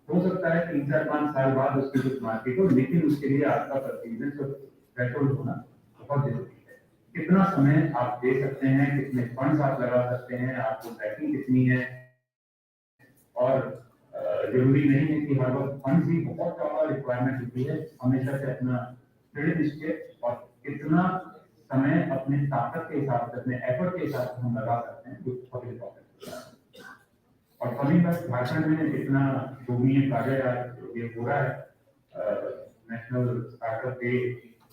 हो सकता है 3-4-5 साल बाद उसकी कुछ मार्केट हो, लेकिन उसके लिए आपका परफॉर्मेंस और थ्रेशोल्ड होना बहुत जरूरी है। कितना समय आप दे सकते हैं, कितने फंड्स आप लगा सकते हैं, आपको बैकिंग कितनी है, और जरूरी नहीं है कि हर वक्त फंड्स ही बहुत ज्यादा रिक्वायरमेंट होती है। हमेशा से अपना क्रेडिट स्टेट और कितना समय अपने ताकत के हिसाब से, अपने एफर्ट के हिसाब से हम लगा सकते हैं, कुछ बहुत इंपॉर्टेंट है। और कभी बस झारखंड में इतना भूमि कार्य ये हो रहा है नेशनल स्टार्टअप डे,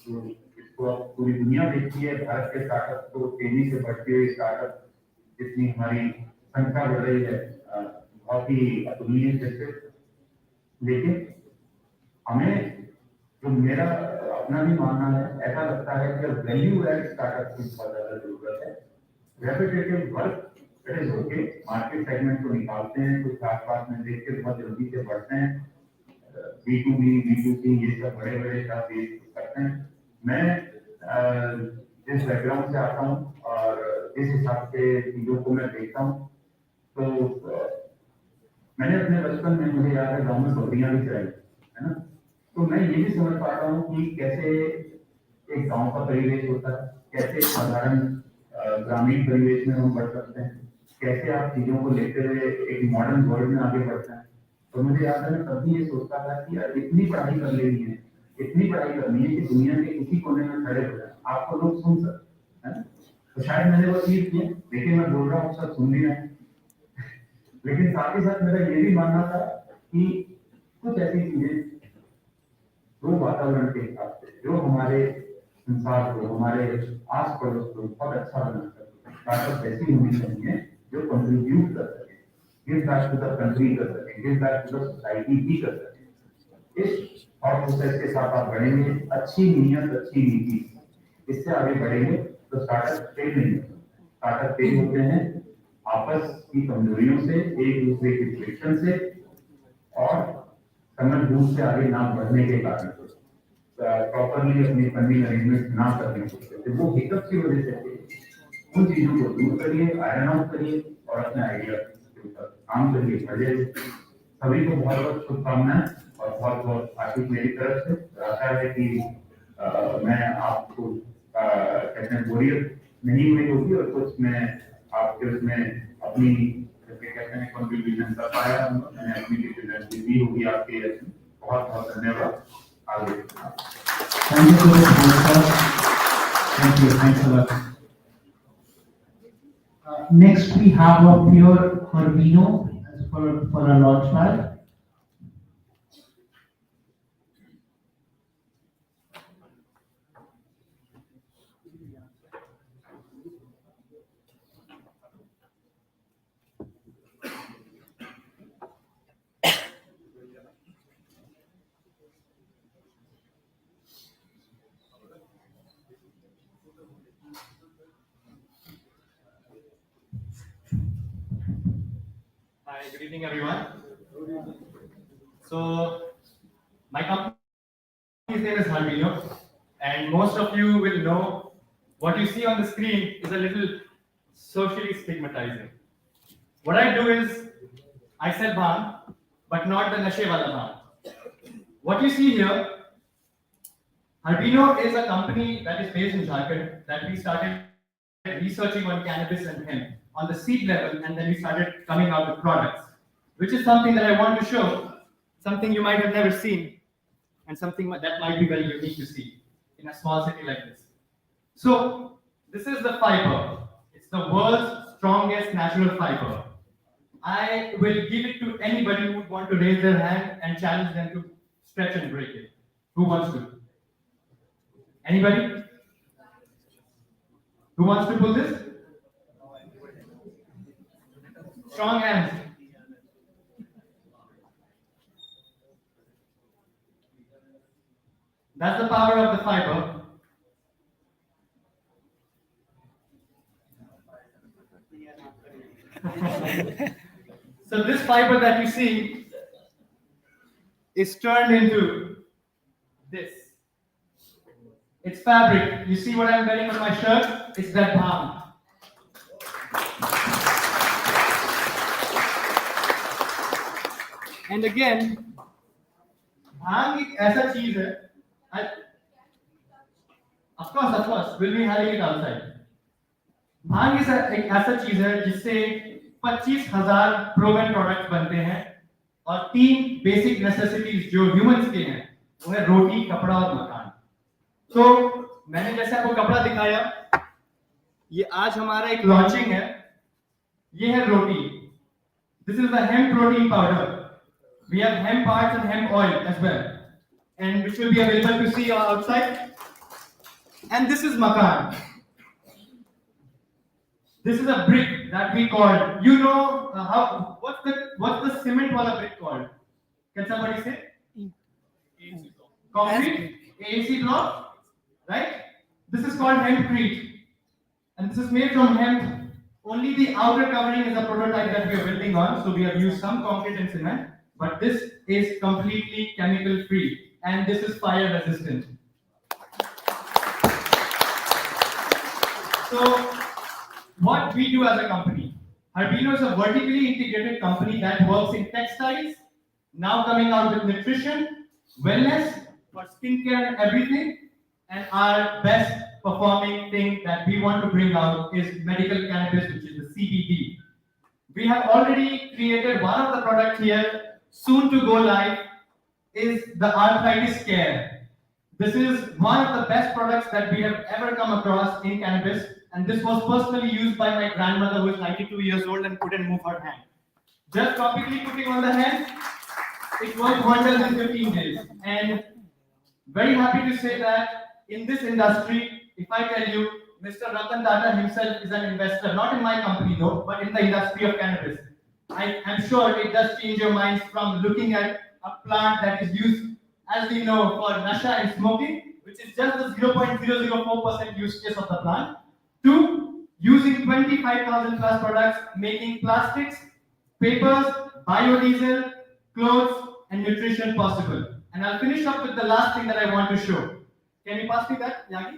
तो इसको अब पूरी दुनिया देखती है, भारत के स्टार्टअप को, तेजी से बढ़ती हुई स्टार्टअप जितनी हमारी संख्या बढ़ रही है, बहुत ही अतुलनीय जैसे। लेकिन हमें जो मेरा अपना भी मानना है, ऐसा लगता है कि वैल्यू एड स्टार्टअप की बहुत ज्यादा जरूरत है। Repetitive work it is okay, market segment को निकालते हैं, कुछ आसपास में देख के बहुत जल्दी से बढ़ते हैं, B2B, B2C ये सब बड़े बड़े करते हैं। मैं जिस बैकग्राउंड से आता हूँ और जिस हिसाब से चीजों को मैं देखता हूँ, तो मैंने अपने बचपन में, मुझे याद है, गाँव में बकरियां भी चराई है ना, तो मैं ये भी समझ पाता हूँ कि कैसे एक गांव का परिवेश होता है, कैसे साधारण ग्रामीण परिवेश में हम बढ़ सकते हैं, कैसे आप चीजों को लेते हुए एक मॉडर्न वर्ल्ड में आगे बढ़ते हैं। तो मुझे याद है मैं कभी ये सोचता था कि यार इतनी पढ़ाई कर लेनी है, इतनी पढ़ाई करनी है कि दुनिया के किसी कोने में खड़े हो जाए, आपको लोग सुन सकते हैं, तो शायद मैंने वो चीज की, लेकिन मैं बोल रहा हूँ सब सुन लिया है। लेकिन साथ ही साथ मेरा ये भी मानना था कि कुछ ऐसी चीजें जो वातावरण के हिसाब से, जो हमारे संसार को, हमारे आस पड़ोस को बहुत अच्छा बना सकते, स्टार्टअप ऐसी होनी चाहिए जो कंट्रीब्यूट कर सके, give back to the country कर सके, give back to the society भी कर सके। इस थॉट प्रोसेस के साथ आप बढ़ेंगे, अच्छी नीयत, अच्छी नीति, इससे आगे बढ़ेंगे तो स्टार्टअप फेल नहीं होता। स्टार्टअप फेल होते हैं आपस की कमजोरियों से, एक दूसरे के फ्रिक्शन से और समझ बूझ से आगे ना बढ़ने के कारण, प्रॉपरली अपनी फंडिंग अरेंजमेंट ना करने से, वो हिकअप की वजह से उन चीजों को दूर करिए, आयरन आउट करिए और अपने आइडिया के ऊपर काम करिए, बढ़िए। सभी को बहुत बहुत शुभकामनाएं और बहुत बहुत आशीष मेरी तरफ से। आशा है कि मैं आपको कहते हैं बोरियत नहीं हुई होगी और कुछ मैं आपके उसमें अपनी कहते हैं कंट्रीब्यूशन कर पाया, मैंने अपनी रिप्रेजेंटेटिव दी होगी आपके। बहुत बहुत धन्यवाद। आगे Thank you so much, sir. Thank you. Thanks a lot. Next, we have up here Harbino for a launch pad. Hi, good evening, everyone. So, my company's name is Harbino, and most of you will know what you see on the screen is a little socially stigmatizing. What I do is I sell bhang, but not the nashe wala bhang. What you see here, Harbino is a company that is based in Jharkhand that we started researching on cannabis and hemp on the seed level, and then we started coming out with products, which is something that I want to show, something you might have never seen, and something that might be very unique to see in a small city like this. So, this is the fiber. It's the world's strongest natural fiber. I will give it to anybody who would want to raise their hand and challenge them to stretch and break it. Who wants to? Anybody? Who wants to pull this? Strong hands. That's the power of the fiber. So this fiber that you see is turned into this. It's fabric. You see what I'm wearing on my shirt? It's that bhang. And again, bhang एक ऐसा चीज है. Of course, we'll be having it outside. भांग एक ऐसा चीज है जिससे 25,000 proven product बनते हैं और 3 बेसिक नेसेसिटीज जो ह्यूमंस के हैं वो है रोटी, कपड़ा और मकान. तो मैंने जैसे आपको कपड़ा दिखाया, ये आज हमारा एक लॉन्चिंग है. ये है रोटी. This is the hemp protein powder. We have hemp parts and hemp oil as well, and which will be available to see outside. And this is मकान. This is a brick that we call. You know what's the cement wala brick called? Can somebody say? Concrete, AAC block, right? This is called hempcrete, and this is made from hemp. Only the outer covering is a prototype that we are building on. So we have used some concrete and cement, but this is completely chemical free, and this is fire resistant. So what we do as a company, Harbino is a vertically integrated company that works in textiles, now coming out with nutrition, wellness, for skincare and everything. And our best performing thing that we want to bring out is medical cannabis, which is the CBD. We have already created one of the products here, soon to go live is the arthritis care. This is one of the best products that we have ever come across in cannabis, and this was personally used by my grandmother who is 92 years old and couldn't move her hand. Just topically putting on the hand, it worked wonders in 15 days. And very happy to say that in this industry, if I tell you, Mr. Ratan Tata himself is an investor, not in my company though, but in the industry of cannabis. I am sure it does change your minds from looking at a plant that is used, as we know, for nasha and smoking, which is just the 0.004% use case of the plant, to using 25,000 plus products, making plastics, papers, biodiesel, clothes, and nutrition possible. And I'll finish up with the last thing that I want to show. Can you pass me that, Yagi?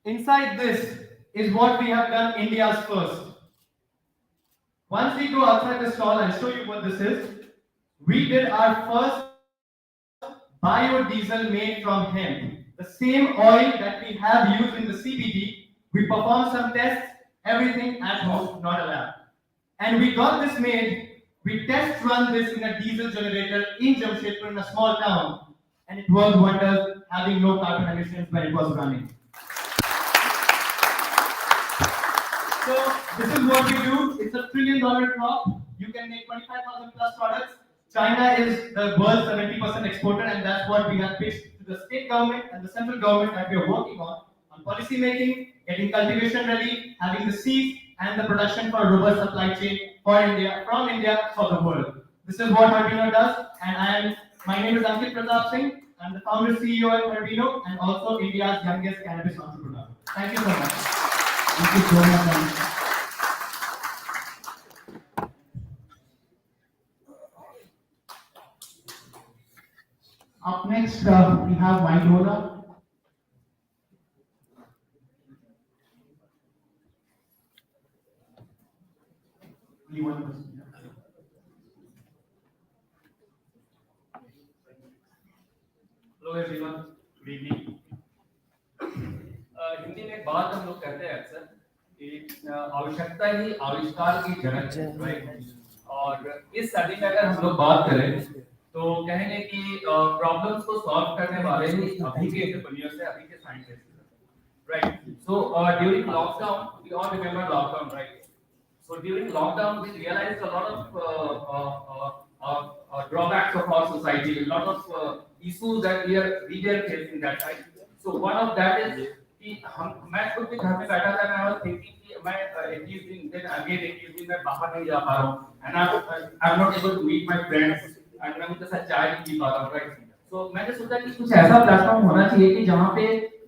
Inside this is what we have done India's first. Once we go outside the stall, I'll show you what this is. We did our first biodiesel made from hemp. The same oil that we have used in the CBD, we performed some tests, everything at home, not a lab. And we got this made. We test run this in a diesel generator in Jamshedpur, in a small town, and it worked wonders, having no carbon emissions when it was running. So this is what we do. It's a $1 trillion crop. You can make 25,000 plus products. China is the world's 70% exporter, and that's what we have pitched to the state government and the central government that we are working on policy making, getting cultivation ready, having the seeds and the production for a robust supply chain for India, from India for the world. This is what Herbino does, and my name is Ankit Pratap Singh. I'm the founder CEO at Herbino and also India's youngest cannabis entrepreneur. Thank you so much. Thank you so much. Up next, we have Maidola. Only one person. Hello everyone, good evening. Hindi में एक बात हम लोग कहते हैं अक्सर कि आवश्यकता ही आविष्कार की जनक है, राइट? और इस सदी में अगर हम लोग बात करें तो कहेंगे कि प्रॉब्लम्स को सॉल्व करने वाले ही अभी के एंटरप्रेन्योर्स हैं, अभी के साइंटिस्ट्स हैं, right? So during lockdown, we all remember lockdown, right? So during lockdown, we realized a lot of drawbacks of our society, a lot of issues that we were facing that time. So one of that is कि मैं खुद भी घर में बैठा था, and I was thinking कि मैं 21 दिन then again 21 दिन मैं बाहर नहीं जा पा रहा हूँ, and I'm not able to meet my friends, and मैं उनके साथ चाय नहीं पी पा रहा हूँ, right? So मैंने सोचा कि कुछ ऐसा प्लेटफॉर्म होना चाहिए कि जहाँ पे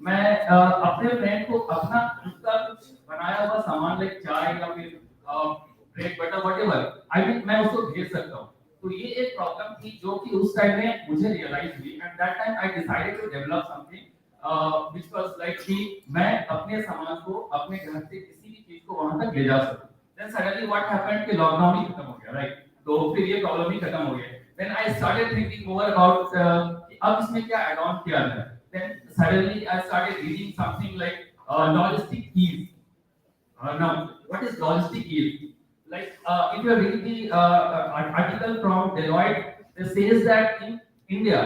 मैं अपने फ्रेंड को अपना खुद का कुछ बनाया हुआ सामान लाइक चाय या फिर bread butter whatever I mean मैं उसको भेज सकता हूँ. तो ये एक प्रॉब्लम थी जो कि उस टाइम में मुझे रियलाइज हुई, and that time I decided to develop something which was like कि मैं अपने सामान को अपने घर से किसी भी चीज को वहां तक ले जा सकूं. देन सडनली व्हाट हैपेंड कि लॉकडाउन ही खत्म हो गया, राइट? तो फिर ये प्रॉब्लम ही खत्म हो गया. Then I started thinking more about अब इसमें क्या ऐड ऑन किया जाए. Then suddenly I started reading something like logistic keys. Now, what is logistic yield? Like, if you read the article from Deloitte, it says that in India,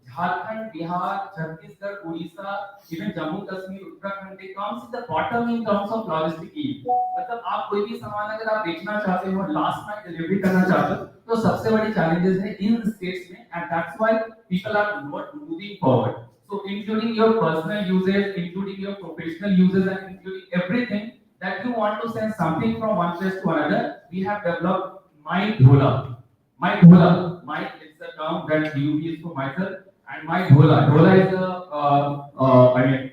Jharkhand, Bihar, Chhattisgarh, Odisha, even Jammu Kashmir, Uttarakhand, they comes in the bottom in terms of logistic yield. मतलब आप कोई भी सामान अगर आप बेचना चाहते हो, last mile delivery करना चाहते हो, तो सबसे बड़ी challenges है इन states में, and that's why people are not moving forward. So, including your personal uses, including your professional uses, and including everything that you want to send something from one place to another, we have developed My Dhola. My Dhola, My is a term that you use for myself, and My Dhola. Dhola is I mean,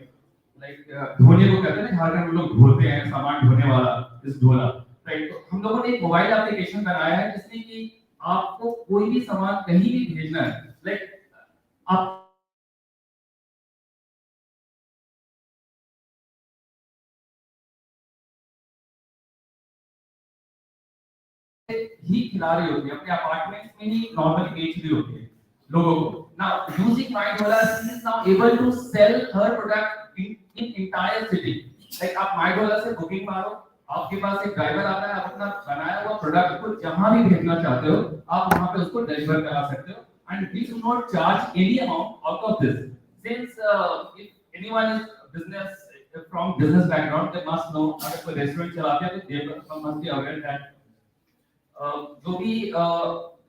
like धोने को कहते हैं ना, झारखंड में लोग धोते हैं, सामान धोने वाला इस ढोला, राइट? तो हम लोगों ने एक मोबाइल एप्लीकेशन बनाया है जिसमें कि आपको कोई भी सामान कहीं भी भेजना है, लाइक आप ही खिला रही होती है, अपने अपार्टमेंट्स में ही नॉर्मली बेच रही होती है लोगों को. Now using my dollar she is now able to sell her product in entire city. Like आप माय डॉलर से बुकिंग मारो, आपके पास एक ड्राइवर आता है, आप अपना बनाया हुआ प्रोडक्ट को जहां भी भेजना चाहते हो आप वहां पे उसको डिलीवर करा सकते हो, and we do not charge any amount out of this, since if anyone is business from business background they must know, अगर कोई रेस्टोरेंट चलाते हैं तो they must be aware that जो भी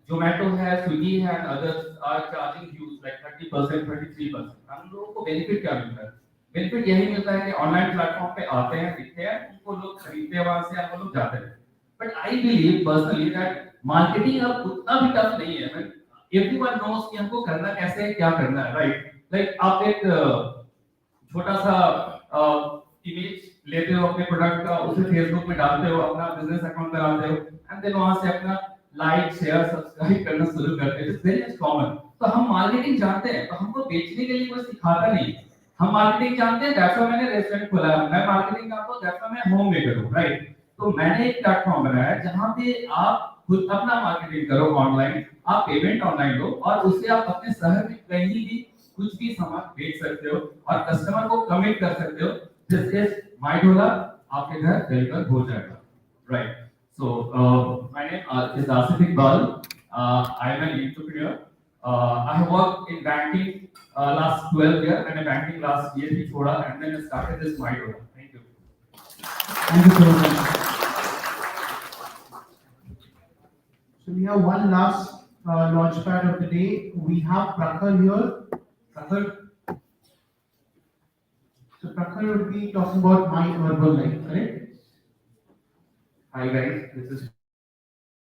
Zomato है, Swiggy है and others are charging huge like 30%, 23%. हम लोगों को बेनिफिट क्या मिलता है? बेनिफिट यही मिलता है कि ऑनलाइन प्लेटफॉर्म पे आते हैं, दिखते हैं, उनको लोग खरीदते हैं, वहां से हम लोग जाते हैं. But I believe personally that marketing अब उतना भी टफ नहीं है. एवरीवन नोस कि हमको करना कैसे है, क्या करना है, राइट? लाइक आप एक छोटा सा इमेज लेते हो अपने प्रोडक्ट का, उसे फेसबुक में डालते हो, अपना बिजनेस अकाउंट बनाते हो, एंड देन वहां से अपना लाइक शेयर सब्सक्राइब करना शुरू करते हैं. It's very common. तो हम मार्केटिंग जानते हैं, तो हमको बेचने के लिए कोई सिखाता नहीं. हम मार्केटिंग जानते हैं, दैट्स व्हाई मैंने रेस्टोरेंट खोला है. मैं मार्केटिंग जानता हूं, दैट्स व्हाई मैं होम मेकर हूं, राइट? तो मैंने एक प्लेटफॉर्म बनाया है जहां पे आप खुद अपना मार्केटिंग करो ऑनलाइन, आप पेमेंट ऑनलाइन लो और उससे आप अपने शहर में कहीं भी कुछ भी सामान बेच सकते हो और कस्टमर को कमिट कर सकते हो. दिस इज माय डोला, आपके घर डिलीवर हो जाएगा, right? So, my name is Asif Iqbal. I am an entrepreneur. I have worked in banking last 12 years and in banking last year bhi choda, and then I started this my dola. Thank you. Thank you so much. So we have one last launchpad of the day. We have Prakhar here. Prakhar. So Prakhar will be talking about My Urban Life, correct? Hi guys, this is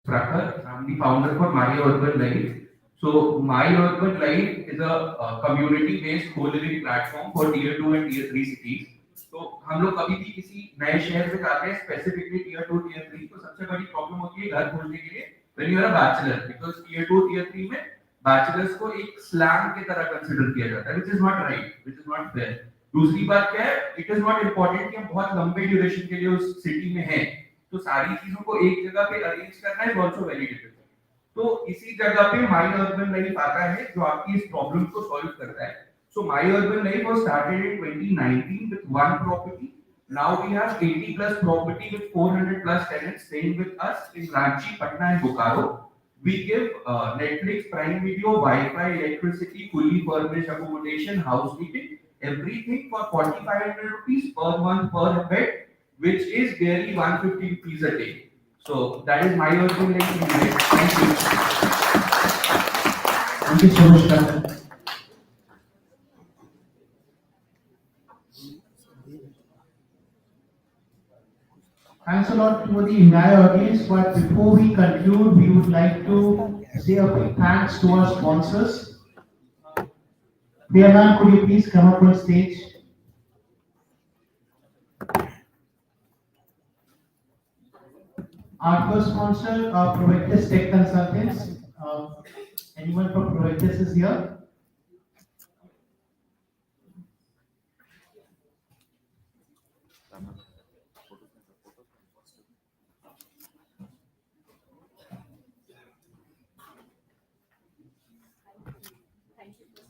Prakhar. I'm the founder for My Urban Life. So My Urban Life is a community-based co-living platform for Tier 2 and Tier 3 cities. तो हम लोग कभी भी किसी नए शहर में जाते हैं, स्पेसिफिकली Tier 2, Tier 3, तो सबसे बड़ी प्रॉब्लम होती है घर खोजने के लिए. When you are a bachelor, because Tier 2, Tier 3 में बैचलर्स को एक स्लैंग की तरह कंसीडर किया जाता है, which is not right, which is not fair. दूसरी बात क्या है, it is not important कि हम बहुत लंबे ड्यूरेशन के लिए उस सिटी में हैं, तो सारी चीजों को एक जगह पे अरेंज करना है आल्सो वेरी डिफिकल्ट. तो इसी जगह पे माय अर्बन लाइफ आता है जो आपकी इस प्रॉब्लम को सॉल्व करता है. So my urban life was started in 2019 with one property. Now we have 80 plus property with 400 plus tenants staying with us in Ranchi, Patna and Bokaro. We give Netflix, Prime Video, Wi-Fi, electricity, fully furnished accommodation, housekeeping, everything for 4,500 rupees per month per bed, which is barely 150 rupees a day. So that is my urban life. Thank you. Thank you so much, Prakhar. Thanks a lot to the entire audience, but before we conclude, we would like to say a big thanks to our sponsors. Priya ma'am, could you please come up on stage? Our first sponsor, Provectus Tech Consultants. Anyone from Provectus is here?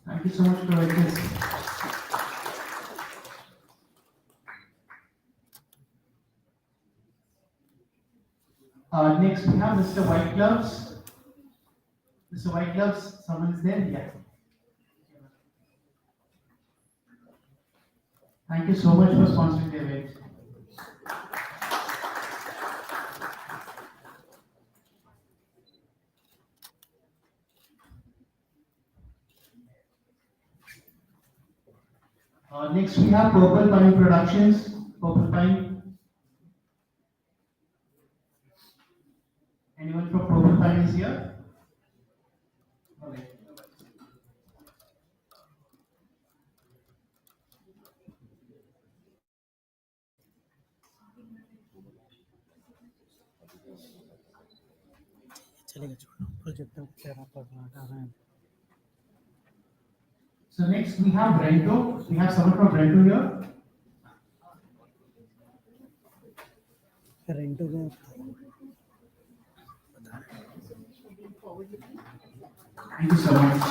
Thank you so much, Provectus. Next, we have Mr. White Gloves. Mr. White Gloves, someone is there? Yeah. Thank you so much for sponsoring the event. Next, we have Purple Pine Productions. Purple Pine. Anyone from Purple Pine is here? Okay. चलेगा छोड़ो, projector चेहरा पढ़ना हटा रहे हैं. So next we have Brento. We have someone from Brento here. रेंटो में Thank you so much.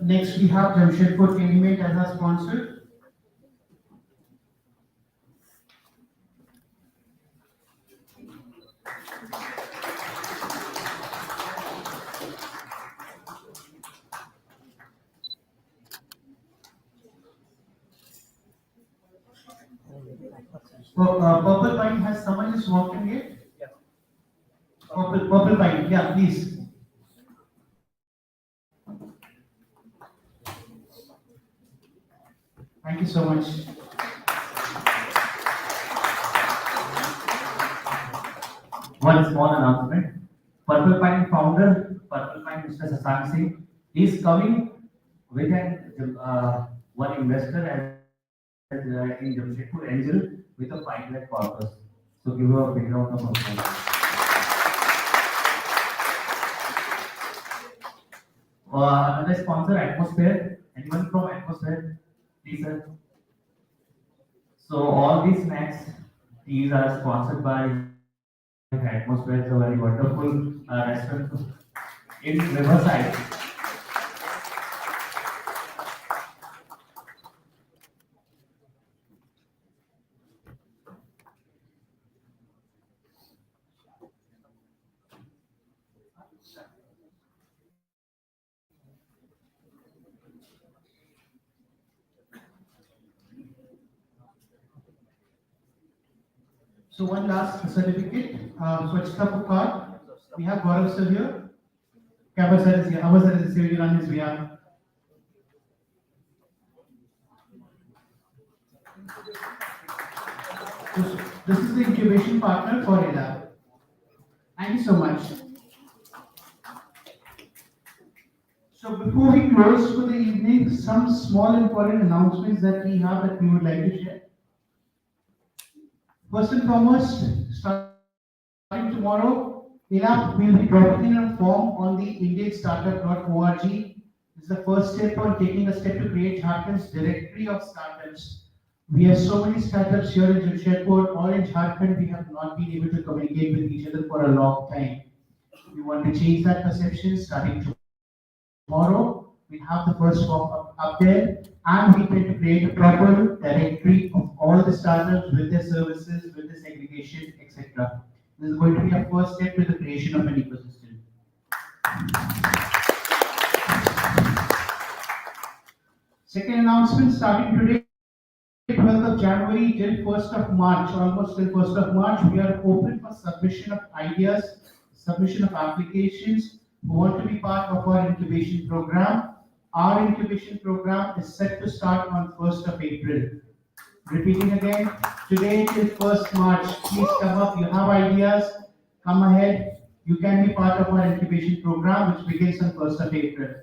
Next, we have Jamshedpur Element as our sponsor. Purple Pine, has someone just walked in here? Yeah. Purple Pine, yeah, please. Thank you so much. One small announcement. Purple Pine founder, Purple Pine Mr. Sasan Singh, is coming with one investor in Jamshedpur Angel with a 5 lakh corpus. So give a big round of applause. Another sponsor, Atmosphere. Anyone from Atmosphere? Please, sir. So all these snacks, these are sponsored by Atmosphere. It's a very wonderful restaurant in Riverside. So one last certificate, Swachhta Card. We have Gaurav sir here. Kaba sir is here. Our sir is here on his behalf. This is the incubation partner for Alap. Thank you so much. So before we close for the evening, some small important announcements that we have that we would like to share. First and foremost, starting tomorrow, Alap will be dropping in a form on the indianstartup.org. This is the first step on taking a step to create Jharkhand's directory of startups. We have so many startups here in Jamshedpur or in Jharkhand, we have not been able to communicate with each other for a long time. We want to change that perception starting tomorrow. We have the first form up there, and we plan to create a proper directory of all the startups with their services, with their segregation, etc. This is going to be a first step to the creation of an ecosystem. Second announcement, starting today, 12th of January till 1st of March, almost till 1st of March, we are open for submission of ideas, submission of applications who want to be part of our incubation program. Our incubation program is set to start on 1st of April. Repeating again, today till 1st March, please come up, you have ideas, come ahead, you can be part of our incubation program which begins on 1st of April.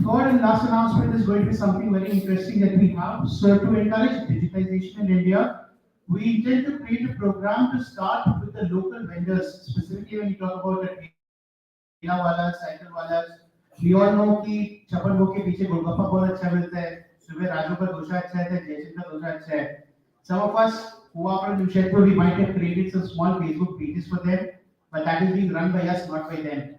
Third and last announcement is going to be something very interesting that we have. So to encourage digitization in India, we intend to create a program to start with the local vendors, specifically when you talk about the ठेला वाला, cycle वाला. We all know कि छप्पन भोग के पीछे गोलगप्पा बहुत अच्छा मिलता है. सुबह राजू का डोसा अच्छा है, जयचंद का डोसा अच्छा है. Some of us who are from Jamshedpur, we might have created some small Facebook pages for them, but that is being run by us, not by them.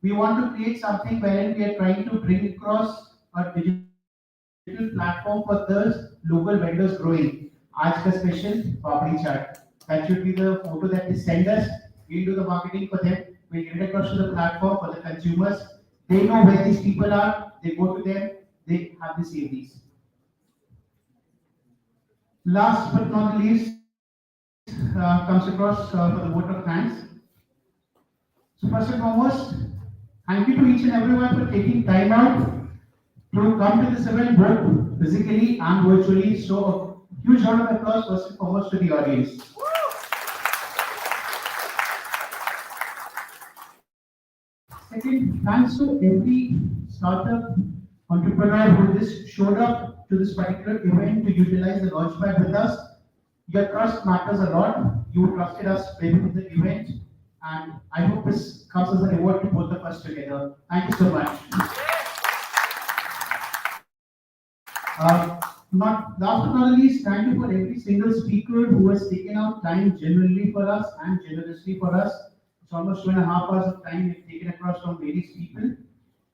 We want to create something wherein we are trying to bring across a digital platform for those local vendors growing. आज का special papdi chaat. That should be the photo that they send us. We'll do the marketing for them. We'll get it across to the platform for the consumers. They know where these people are. They go to them. They have to save these. Last but not least, comes across for the vote of thanks. So first and foremost, thank you to each and everyone for taking time out to come to this event both physically and virtually. So a huge round of applause first and foremost to the audience. Second, thanks to every startup entrepreneur who just showed up to this particular event to utilize the launchpad with us. Your trust matters a lot. You trusted us with the event, and I hope this comes as a reward to both of us together. Thank you so much. Not last but not least, thank you for every single speaker who has taken out time genuinely for us and generously for us. It's almost 2.5 hours of time we've taken across from various people,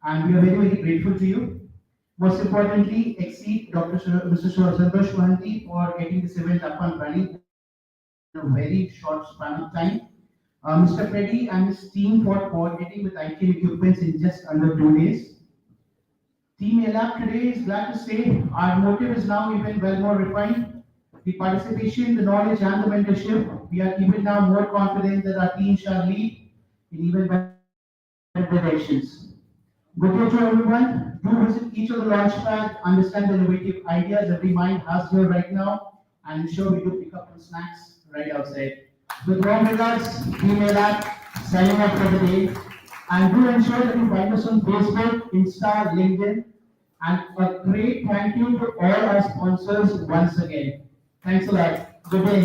and we are very, very grateful to you. Most importantly, exceed Mr. Santosh Mohanty for getting this event up and running in a very short span of time. Mr. Freddy and his team for coordinating with IT equipments in just under 2 days. Team Alap today is glad to say our motive is now even well more refined. The participation, the knowledge and the mentorship, we are even now more confident that our team shall lead in even better directions. Good day to everyone. Do visit each of the launchpad, understand the innovative ideas every mind has here right now, and ensure we do pick up some snacks right outside. With warm regards, Team Alap signing up for the day. And do ensure that you find us on Facebook, Insta, LinkedIn, and a great thank you to all our sponsors once again. Thanks a lot. Good day.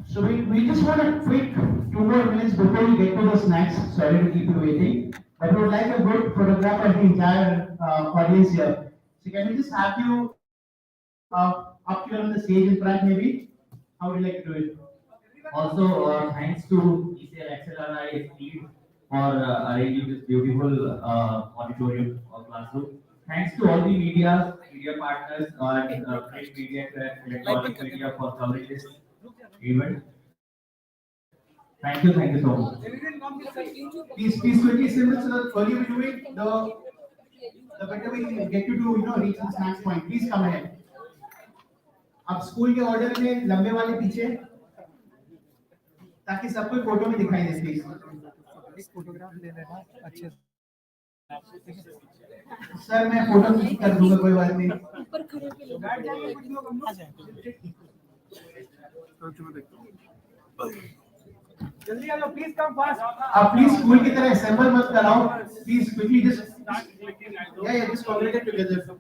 So we just want a quick 2 more minutes before we get to the snacks. Sorry to keep you waiting, but we would like a good photograph of the entire audience here. So can we just have you up here on the stage in front, maybe? How would you like to do it? Also, thanks to ECL XLRI team for arranging this beautiful auditorium or classroom. Thanks to all the media partners and print media and electronic media for covering this event. Thank you so much. Please quickly simple so that earlier we do it, the better we get you to reach the snacks point. Please come ahead. अब school के order में लंबे वाले पीछे ताकि सबको photo में दिखाई दे प्लीज फोटोग्राफ ले लेना अच्छे से। सर मैं फोटो क्लिक कर दूंगा कोई बात नहीं ऊपर खड़े होके लोग आ जाए जल्दी आ जाओ प्लीज कम फास्ट। आप प्लीज स्कूल की तरह असेंबल मत कराओ प्लीज क्विकली जस्ट या जस्ट कॉन्ग्रेचुलेट टुगेदर